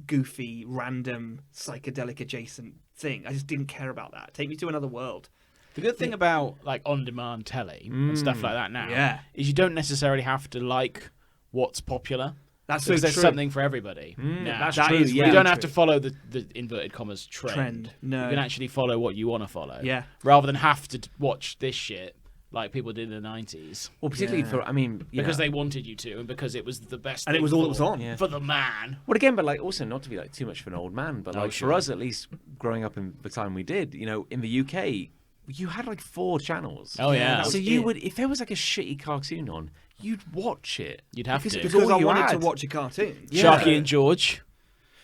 goofy, random, psychedelic adjacent thing. I just didn't care about that. Take me to another world. The good thing about like on-demand telly and stuff like that now is you don't necessarily have to like what's popular. That's because so there's true. something for everybody. Now. That is You really don't have true. to follow the inverted commas trend. No. You can actually follow what you want to follow. Yeah. Rather than have to watch this shit like people did in the 90s. well, particularly for, I mean, Because they wanted you to and because it was the best And thing it was all that was on. Yeah. for the man. Well, again, but like also not to be like too much of an old man, but like sure. for us at least, growing up in the time we did, you know, in the UK, you had like 4 channels. Oh, yeah. that So was you it. would, if there was like a shitty cartoon on, you'd watch it. You'd have because to. it was Because all I you wanted had. to watch a cartoon. Sharky and George.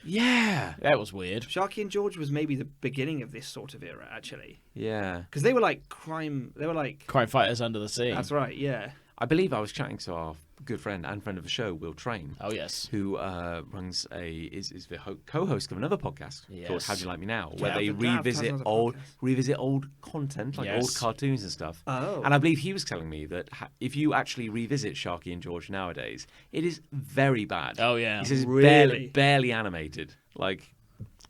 Yeah. That was weird. Sharky and George was maybe the beginning of this sort of era, actually. Yeah. Because they were like crime. They were like. Crime Fighters Under the Sea. That's right, yeah. I believe I was chatting to our good friend and friend of the show, Will Train. Oh, yes. Who runs is the co-host of another podcast called Yes. How Do You Like Me Now, Yeah, where they I've heard revisit of that old old content, like old Yes. cartoons and stuff. Oh. And I believe he was telling me that if you actually revisit Sharky and George nowadays, it is very bad. Oh, yeah. He says it's Really? barely animated. Like,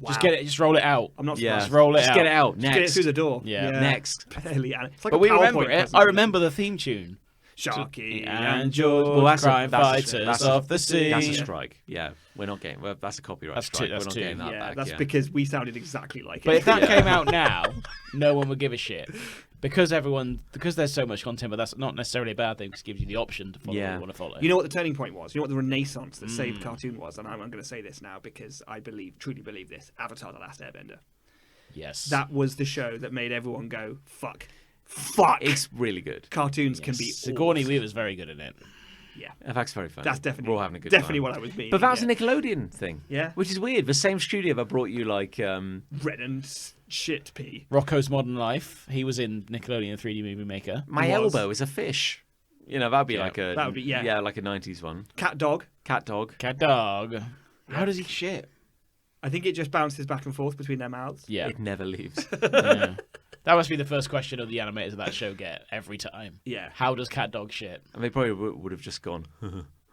Just get it. Just roll it out. I'm not yeah, surprised. Just roll it just out. get it out. Just get it Next, through the door. Yeah. next. Barely. It's like But a we PowerPoint remember it. I presentation. remember the theme tune. Sharky And George, Well, that's Crime that's Fighters of the Sea. That's a strike. Yeah, we're not getting. Well, that's a copyright That's strike. two- that's we're not two. getting that Yeah, back. that's yeah. because we sounded exactly like But it. if that Yeah. came out now, no one would give a shit. Because there's so much content, but that's not necessarily a bad thing because it gives you the option to follow what Yeah. you want to follow. You know what the turning point was? You know what the renaissance that saved cartoon was? And I'm going to say this now because I truly believe this. Avatar: The Last Airbender. Yes. That was the show that made everyone go, fuck. Fuck. It's really good. Cartoons can be Sigourney awesome. Weaver's very good in it. Yeah. In fact, it's very funny. That's definitely We're all having a good definitely time. what I was meaning. But that was yeah. a Nickelodeon thing. Yeah. Which is weird. The same studio that brought you like Red and shit pee. Rocco's Modern Life. He was in Nickelodeon 3D Movie Maker. My It was. Elbow is a fish. You know, that'd be like a That would be- yeah. like a 90s one. Cat Dog. Cat Dog. Cat Dog. How does he shit? I think it just bounces back and forth between their mouths. Yeah. It never leaves. Yeah. That must be the first question of the animators of that show get every time. Yeah. How does Cat Dog shit? And they probably would have just gone.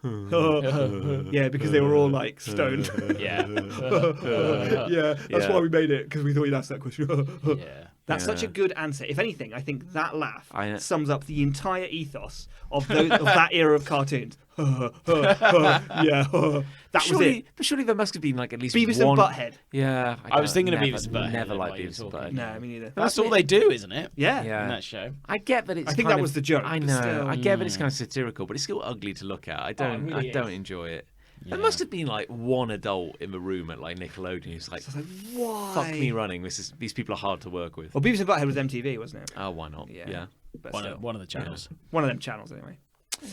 Yeah, because they were all like stoned. Yeah. Yeah, that's Yeah. why we made it, because we thought you'd ask that question. Yeah. That's such a Yeah. good answer. If anything, I think that laugh I know. sums up the entire ethos of that era of cartoons. Yeah, that was it. But surely there must have been like at least Beavis one. and Butthead. Yeah. I was thinking of never, Beavis and Butthead Never then liked while you were Beavis and talking. Butthead. No, me neither. That's all they do, isn't it? Yeah. Yeah. In that show. I get that it's. I think kind that of- was the joke, I but know. still. I get that it's kind of satirical, but it's still ugly to look at. I don't. really I don't is. enjoy it. There must have been like one adult in the room at like Nickelodeon who's like, I was like, why? "Fuck me running. These people are hard to work with." Well, Beavis and Butthead was MTV, wasn't it? Oh, why not? Yeah. But One still. of the channels. One of them channels, anyway.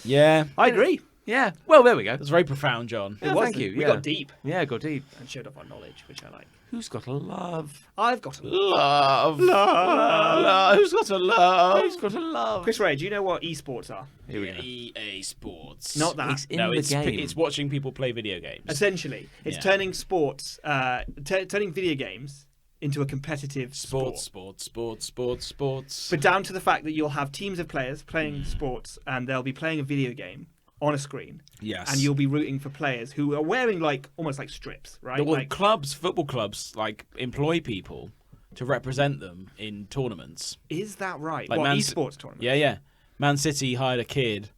Yeah. I agree. Yeah. Well, there we go. That's very profound, John. Yeah, It was. thank you. We yeah. got deep Yeah, got deep. and showed off our knowledge, which I like. Who's got a love? I've got a Love. Love. Who's got a love? Who's got a love? Chris Ray, do you know what esports are? Here we go. EA Sports. Not that. It's in No, the it's game. it's watching people play video games. Essentially, it's Yeah. turning sports, turning video games into a competitive sport. Sports. But down to the fact that you'll have teams of players playing sports, and they'll be playing a video game on a screen, Yes. and you'll be rooting for players who are wearing like almost like strips, right? Well, Like, football clubs, like employ people to represent them in tournaments. is that right? Like What, Man- esports tournament? Yeah. Man City hired a kid,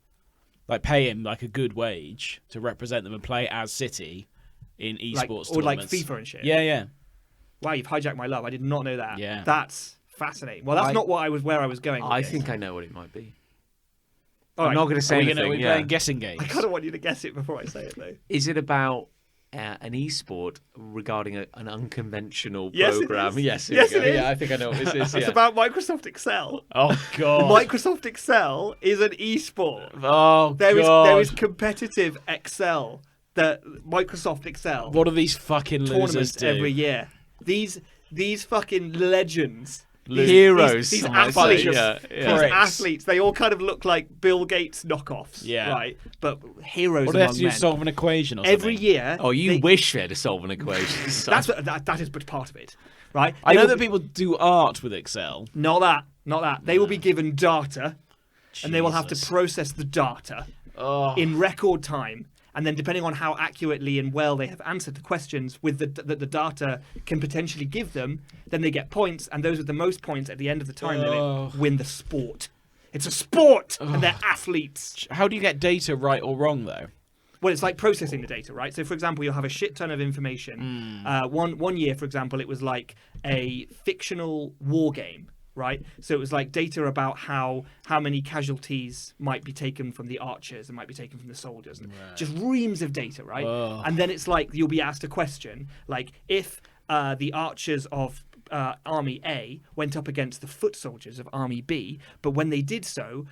like pay him like a good wage to represent them and play as City in esports or like tournaments. FIFA and shit. Yeah. Wow, you've hijacked my love. I did not know that. Yeah. That's Fascinating. Well, that's not where I was going. With I this. think I know what it might be. All I'm right. not going to say anything. We're playing guessing games. I kind of want you to guess it before I say it, though. Is it about an e-sport regarding an unconventional Yes, it program? is. Yes, Yes, here we it go. is. Yeah, I think I know what this is. It's Yeah. about Microsoft Excel. Oh god. Microsoft Excel is an e-sport. Oh There god. is competitive Excel. The Microsoft Excel What are these fucking losers tournaments do? every year. These fucking legends. Heroes, These some might say, athletes, yeah, yeah. these Pricks. athletes, they all kind of look like Bill Gates knockoffs, Yeah. right? But heroes What do they have among to do? men. Solve an equation or something? Every year. Oh, you wish they had to solve an equation. So. That is but part of it, right? I They know will that be- people do art with Excel. Not that. They will be given data, and they will have to Jesus. process the data Oh. in record time. And then, depending on how accurately and well they have answered the questions with the data can potentially give them, then they get points. And those with the most points at the end of the time limit win the sport. It's a sport, and they're athletes. How do you get data right or wrong though? Well, it's like processing the data, right? So, for example, you'll have a shit ton of information. One year, for example, it was like a fictional war game, right? So it was like data about how many casualties might be taken from the archers and might be taken from the soldiers. And just reams of data, right? Oh. And then it's like you'll be asked a question, like if the archers of Army A went up against the foot soldiers of Army B, but when they did so,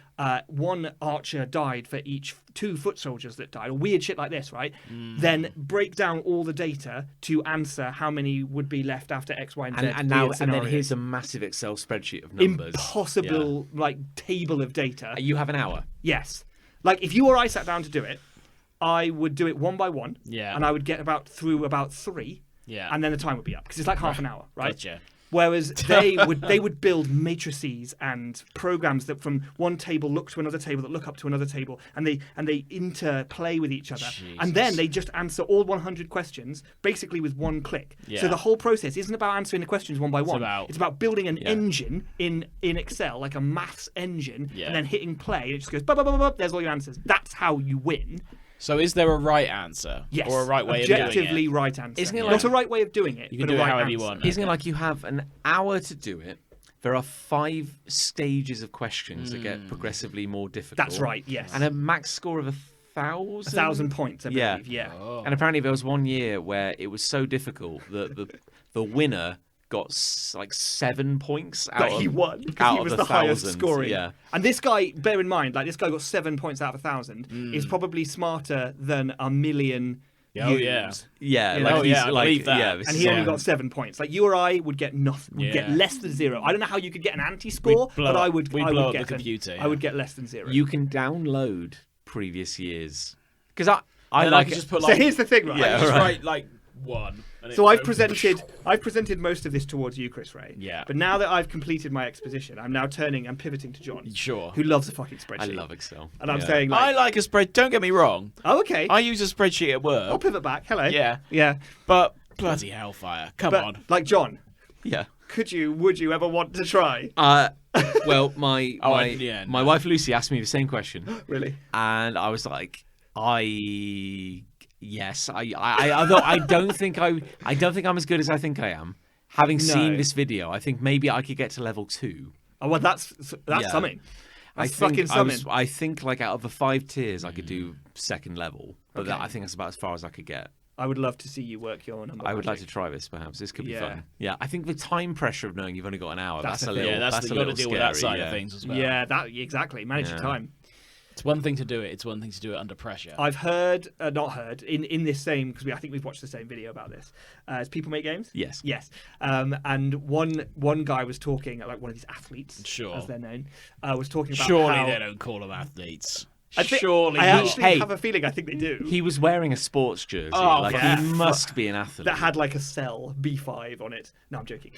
one archer died for each 2 foot soldiers that died, or weird shit like this, right? Then break down all the data to answer how many would be left after X, Y, and Z. and now weird and then scenarios. here's a massive Excel spreadsheet of numbers. Impossible like table of data. Yeah. You have an hour. Yes. Like if you or I sat down to do it, I would do it one by one. Yeah. And I would get through about 3. Yeah. And then the time would be up because it's like half an hour, right? Gotcha. Whereas they would build matrices and programs that from one table look to another table that look up to another table, and they interplay with each other. And then they just answer all 100 questions basically with one click. Yeah. So the whole process isn't about answering the questions one by one. about- It's about building an engine in Excel, like a maths engine, Yeah. and then hitting play. And it just goes, bup, bup, bup, bup, there's all your answers. That's how you win. So is there a right answer? Yes. Or a right way of doing objectively it? right answer. Isn't it Not like- a right way of doing it, You but can do a it right however you answer. want. Isn't it like you have an hour to do it? There are 5 stages of questions that get progressively more difficult. That's right, yes. And a max score of 1,000. 1,000 points, I Yeah. believe. Yeah. And apparently there was one year where it was so difficult that the winner got like 7 points out But of he won because out he of was the the highest 1,000. scoring. Yeah. And this guy, bear in mind, like this guy got 7 points out of 1,000. Is probably smarter than a million. Oh, yous. yeah. Yeah, You like know? he's I like believe that. yeah, this And is he only like- got 7 points. Like you or I would get nothing. Would get Yeah. less than 0. I don't know how you could get an anti-score, We'd blow but I up- would. we'd I blow would up get the computer, I would get less than 0. you can download previous years because I And like just put so like here's the thing, right? Yeah, just right. write like 1. and So it I've goes- presented most of this towards you, Chris Ray. Yeah. But now that I've completed my exposition, I'm now pivoting to John. Sure. Who loves a fucking spreadsheet. I love Excel. And I'm Yeah. saying I like, like a spread. Don't get me wrong. oh okay, I use a spreadsheet at work. I'll pivot back. Hello. Yeah. Yeah. But bloody hellfire! Come But on. like John, Yeah. would you ever want to try? Well, my Oh, my, yeah, my no. wife Lucy asked me the same question, Really? and I was like, yes, although I don't think I'm as good as I think I am. Having seen No. this video, I think maybe I could get to level 2. Oh well, that's Yeah. something. I That's think fucking something. I think like out of the 5 tiers, I could do second level, but Okay. I think that's about as far as I could get. I would love to see you work your number. I would like to magic. try this, perhaps. This could be Yeah. fun. Yeah, I think the time pressure of knowing you've only got an hour, That's that's the a thing. little, Yeah, that's that's the, a you got to little deal with that scary, side yeah. of things as well. Yeah, that exactly. Manage your Yeah. time. It's one thing to do it. It's one thing to do it under pressure. I've not heard in this same because I think we've watched the same video about this. As people make games. Yes. Yes. And one guy was talking like one of these athletes, Sure. as they're known, was talking about Surely how, they don't call them athletes. I Surely not. actually Hey. have a feeling I think they do. He was wearing a sports jersey. Oh, like yeah. he must be an athlete. that had like a cell B5 on it. No, I'm joking.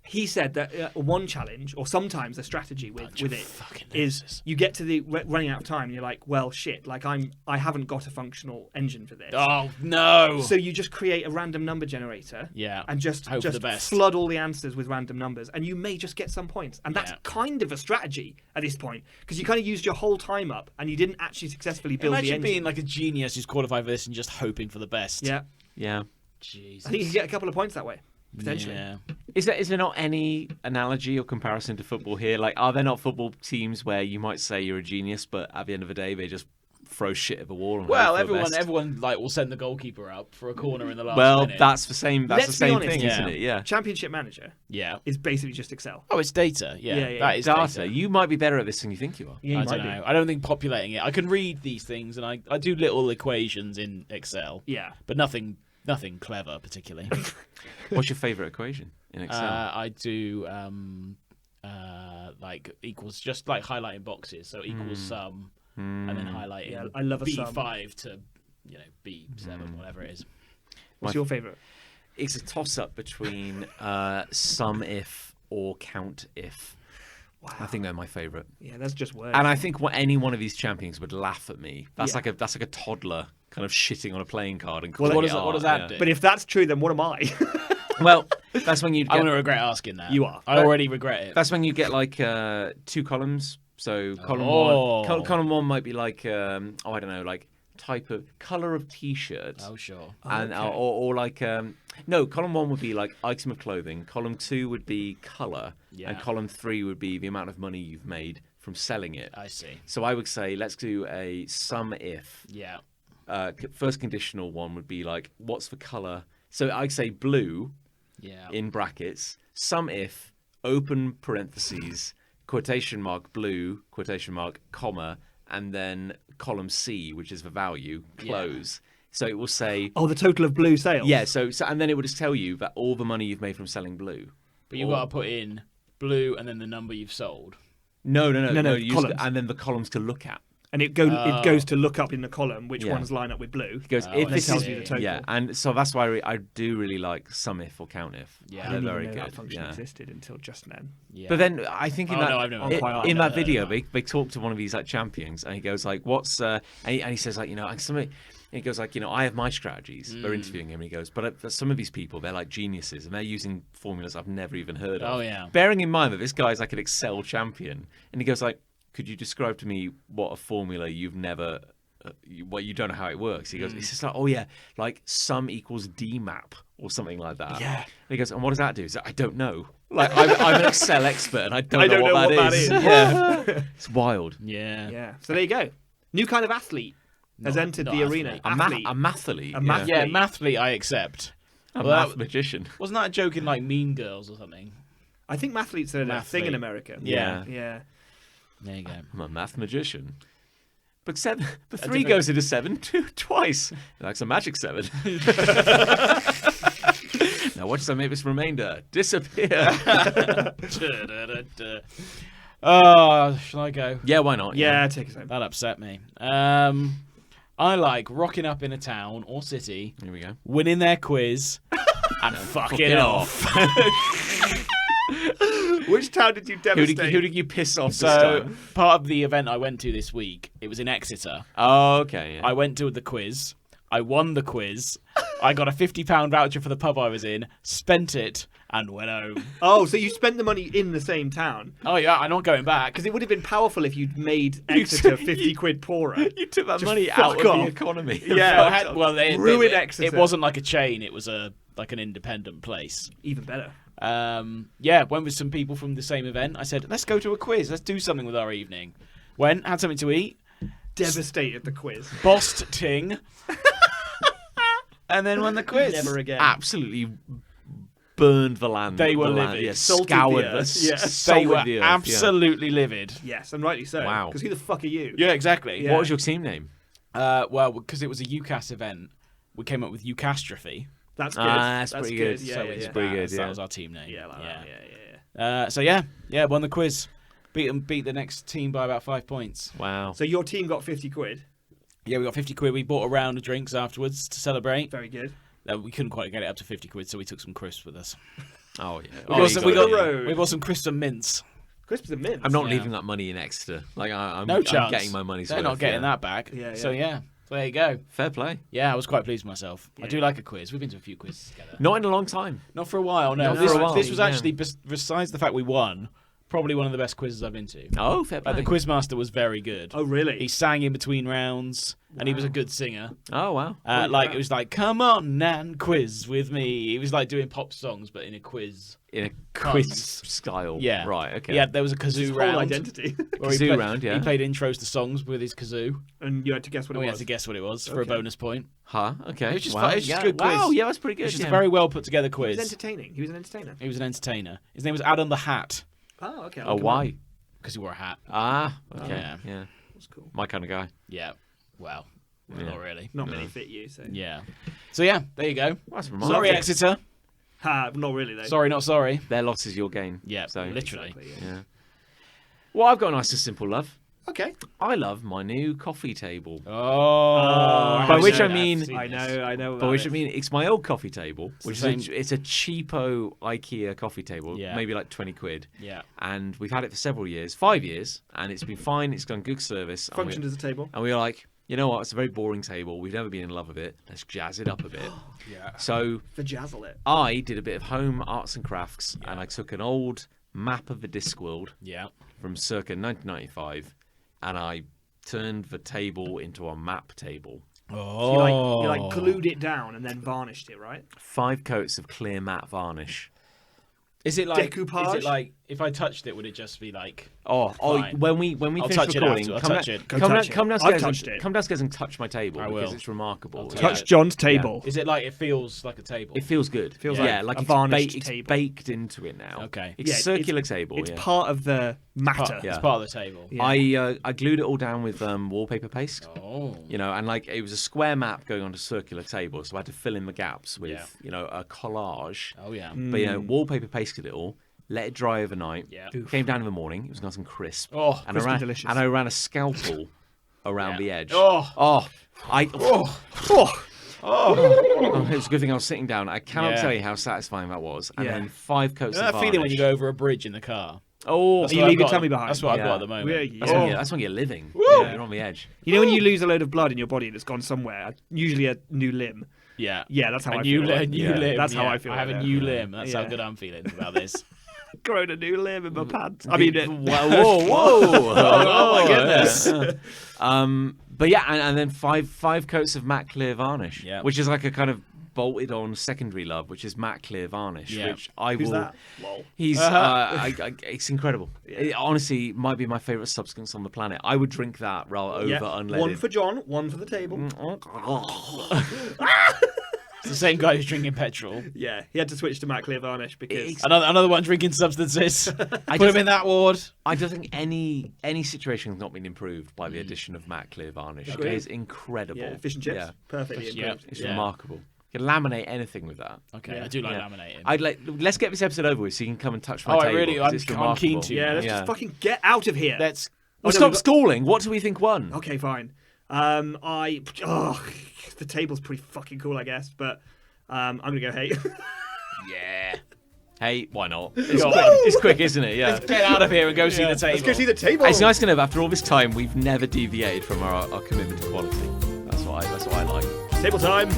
He said that one challenge, or sometimes a strategy with it, fucking is losers. you get to the running out of time, and you're like, well, shit, like I haven't got a functional engine for this. Oh no! So you just create a random number generator, Yeah. and just Hope for the best. flood all the answers with random numbers, and you may just get some points. And that's Yeah. kind of a strategy at this point, because you kind of used your whole time up, and you didn't actually successfully build the Imagine engine. being like a genius who's qualified for this and just hoping for the best. Yeah, Yeah. Jesus. I think you can get a couple of points that way, potentially. Yeah. Is there not any analogy or comparison to football here? Like, are there not football teams where you might say you're a genius, but at the end of the day, they just throw shit at the wall? And Well, hope for the best? everyone like will send the goalkeeper up for a corner in the last Well, minute. that's the same. That's Let's the be same honest, thing, yeah. isn't it? Yeah. Championship Manager yeah. is basically just Excel. Oh, it's data. Yeah, Yeah, yeah. that is Data. You might be better at this than you think you are. Yeah, I you don't might know. be. I don't think populating it. I can read these things, and I do little equations in Excel, Yeah. but nothing clever particularly. What's your favourite equation in Excel? I do like equals, just like highlighting boxes. So equals sum, and then highlighting. Yeah, I love a sum. B5 to B7, whatever it is. What's your favourite? It's a toss-up between sum if or count if. Wow. I think they're my favourite. Yeah, that's just words. And I think any one of these champions would laugh at me. That's Yeah. like a toddler kind of shitting on a playing card and Well, calling what it does art, that do? But if that's true, then what am I? Well, that's when you I'm get gonna regret asking that. You are. I already regret it. that's when you get like 2 columns. So column Oh. one, column one might be like I don't know, like type of color of t-shirt. Oh sure. And Okay. or like no, column 1 would be like item of clothing, column 2 would be color, Yeah. and column 3 would be the amount of money you've made from selling it. I see. So I would say let's do a sum if. Yeah. First conditional one would be like, what's the color? So I'd say blue Yeah. in brackets, sum if, open parentheses, quotation mark blue, quotation mark, comma, and then column C, which is the value, close. So it will say, Oh, the total of blue sales. yeah, so and then it will just tell you that all the money you've made from selling blue. But you've got to put in blue and then the number you've sold. No, No, columns. and then the columns to look at. And it goes to look up in the column which Yeah. ones line up with blue. It goes, Oh, if I this tells is, you the total. yeah, and so that's why I do really like sum if or count if. Yeah. I they're didn't very even know good. that function Yeah. existed until just then. Yeah. But then I think in Oh, no, I've never- I'm quite in like that that. video they talk to one of these like champions and he goes like, what's and he says like, somebody. And he goes like, I have my strategies. They're interviewing him, and he goes, but some of these people, they're like geniuses, and they're using formulas I've never even heard of. Oh, yeah. Bearing in mind that this guy's like an Excel champion, and he goes like, could you describe to me what a formula you've never, what you don't know how it works? He goes, it's just like, oh yeah, like sum equals DMAP or something like that. Yeah. And he goes, and what does that do? He's like, I don't know. Like I'm an Excel expert, and I don't know know what what that is. is. Yeah, it's wild. Yeah. Yeah. So there you go. New kind of athlete has Not- entered not the athlete. arena. A mathlete. A mathlete. Yeah, mathlete I accept. A Well, that- math magician. Wasn't that a joke in like Mean Girls or something? I think mathletes are a thing in Mathlete. America. Yeah. Yeah. There you go. I'm a math magician. But 3 different- goes into 7 twice. That's a magic 7. Now watch as I make this remainder disappear. Oh, shall I go? Yeah, why not? Yeah, take us home. That upset me. I like rocking up in a town or city, Here we go. winning their quiz, and fucking off. Which town did you Who devastate? did you piss off this So, time? part of the event I went to this week, it was in Exeter. Oh, okay. Yeah. I went to the quiz. I won the quiz. I got a £50 voucher for the pub I was in, spent it, and went home. Oh, so you spent the money in the same town? Oh, yeah, I'm not going back. Because it would have been powerful if you'd made Exeter 50 quid poorer. You took that Just money fuck out of off. the economy. Yeah. Ruin it Exeter. wasn't like a chain. It was like an independent place. Even better. Went with some people from the same event. I said, let's go to a quiz. Let's do something with our evening. Went, had something to eat, Devastated the quiz. bossed ting, and then won the quiz. Never again. Absolutely burned the land. They were the land, livid. Yeah, Salted the scoured earth. Yeah. They were the earth, absolutely livid. Yes, and rightly so. Wow. Because who the fuck are you? Yeah, exactly. Yeah. What was your team name? Well, because it was a UCAS event, we came up with UCastrophe. That's good. That's pretty good. Yeah, So yeah, it's yeah. pretty good. So Yeah. that was our team name. Yeah, like that. Yeah. So won the quiz. Beat the next team by about 5 points. Wow. So your team got 50 quid. Yeah, we got 50 quid. We bought a round of drinks afterwards to celebrate. Very good. We couldn't quite get it up to 50 quid, so we took some crisps with us. Oh yeah. We Oh, got you some- got we it, got yeah. road. We bought some crisps and mints. Crisps and mints. I'm not Yeah. leaving that money in Exeter. Like I'm No chance. I'm getting my money's They're worth. not getting yeah. that back. Yeah, So yeah. there you go. Fair play. Yeah, I was quite pleased with myself. I Yeah. do like a quiz. We've been to a few quizzes together. Not in a long time. Not for a while, no. Not This, for a while, this was yeah. actually, besides the fact we won, probably one of the best quizzes I've been to. Oh, fair play. Like, the quizmaster was very good. Oh, really? He sang in between rounds. and he was a good singer. Oh wow. It was like, come on and quiz with me. He was like doing pop songs, but in a quiz. In a quiz style. Yeah. Right. Okay. Yeah, there was a kazoo His round. whole identity. where Kazoo round, yeah. He played intros to songs with his kazoo. And you had to guess what And we it had was. to guess what it was for a Okay. bonus point. Huh. Okay. It was just wow. fun. It was just a good quiz. Wow. Yeah, that's pretty good. It was just yeah. a very well put together He quiz. was entertaining. He was an entertainer. He was an entertainer. His name was Adam the Hat Oh, okay. Oh, why? because he wore a hat. Ah. Okay. Yeah. Yeah. That's cool. My kind of guy. Yeah. Well, Yeah. not really. Not many fit you, so. Yeah. So yeah, there you go. That's remarkable. Sorry, Exeter. Ha, not really, though. Sorry, not sorry. Their loss is your gain. Yeah, So. literally. Exactly, yeah. Yeah. Well, I've got a nice and simple love. Okay. I love my new coffee table. Oh, By I've which seen I that. mean- I've seen I this. know. By about which I it. mean, it's my old coffee table, which the is it's a cheapo IKEA coffee table, Yeah. maybe like 20 quid. Yeah. And we've had it for several years, 5 years, and it's been fine. It's done good service. and Functioned as a table. And we were like, you know what? It's a very boring table. We've never been in love with it. Let's jazz it up a bit. Yeah. So Vajazzle it. I did a bit of home arts and crafts, and I took an old map of the Discworld Yeah. from circa 1995, and I turned the table into a map table. Oh. You like glued it down and then varnished it, right? 5 coats of clear matte varnish. Is it like? Decoupage? Is it like? If I touched it, would it just be like? Oh, Fine. when we I'll finish touch it recording, after. I'll come, touch it. Go come, touch down, it. come I've downstairs. touched And, it. come downstairs and touch my table I because will. it's remarkable. I'll Yeah. Touch John's table. Is it like it feels like a table? It feels good. Feels yeah, like a it's varnished it's table. baked into it now. Okay. It's Yeah, a circular table. It's yeah. part of the matter. Yeah. It's part of the table. Yeah. I glued it all down with wallpaper paste. Oh. You know, and like it was a square map going onto a circular table, so I had to fill in the gaps with Yeah. you know a collage. Oh yeah. But you know, wallpaper pasted it all, let it dry overnight. Yeah. Came down in the morning. It was nice and crisp. Oh, and crisp I and ran, delicious. and I ran a scalpel around Yeah. the edge. Oh. Oh, it was a good thing I was sitting down. I cannot Yeah. tell you how satisfying that was. And Yeah. then 5 coats You know of that varnish. feeling when you go over a bridge in the car? Oh, That's You what leave I've your got- tummy behind. That's what I've got Yeah. at the moment. that's when you're living. Woo! Yeah, you're on the edge. You know when you lose a load of blood in your body that's gone somewhere, usually a new limb. Yeah. Yeah, that's how a I new, feel. a Right? new Yeah. limb. That's how yeah. I feel I have right a now. new limb. That's how Yeah. good I'm feeling about this. Grown a new limb in my pants. I mean, whoa. Oh, my goodness. But yeah, and then five coats of matte clear varnish, Yeah. which is like a kind of bolted on secondary love, which is matte clear varnish, Yeah. which I who's will. that? Lol. He's it's incredible. It honestly might be my favorite substance on the planet. I would drink that rather Yeah. over unleaded. One for John, one for the table. It's the same guy who's drinking petrol. Yeah, he had to switch to matte clear varnish because It's- Another one drinking substances. Put him just- in that ward. I don't think any situation has not been improved by the addition of matte clear varnish. Agreed. It is incredible. yeah, fish and chips, Yeah, perfectly Yeah. improved. it's Yeah. remarkable. You can laminate anything with that. Okay, Yeah. I do like Yeah. laminating. I'd like. Let's get this episode over with so you can come and touch my Oh, I table. really- 'cause I'm- it's I'm remarkable. keen to. Yeah, let's Yeah. just fucking get out of here. Let's. Well, no, stop we've stalling. What do we think won? Okay, fine. The table's pretty fucking cool, I guess, but I'm gonna go hate. Yeah. Hey, why not? It's quick, isn't it? Yeah. Get out of here and go see the table. Let's go see the table. It's nice to know that after all this time, we've never deviated from our commitment to quality. That's what I like. Table time.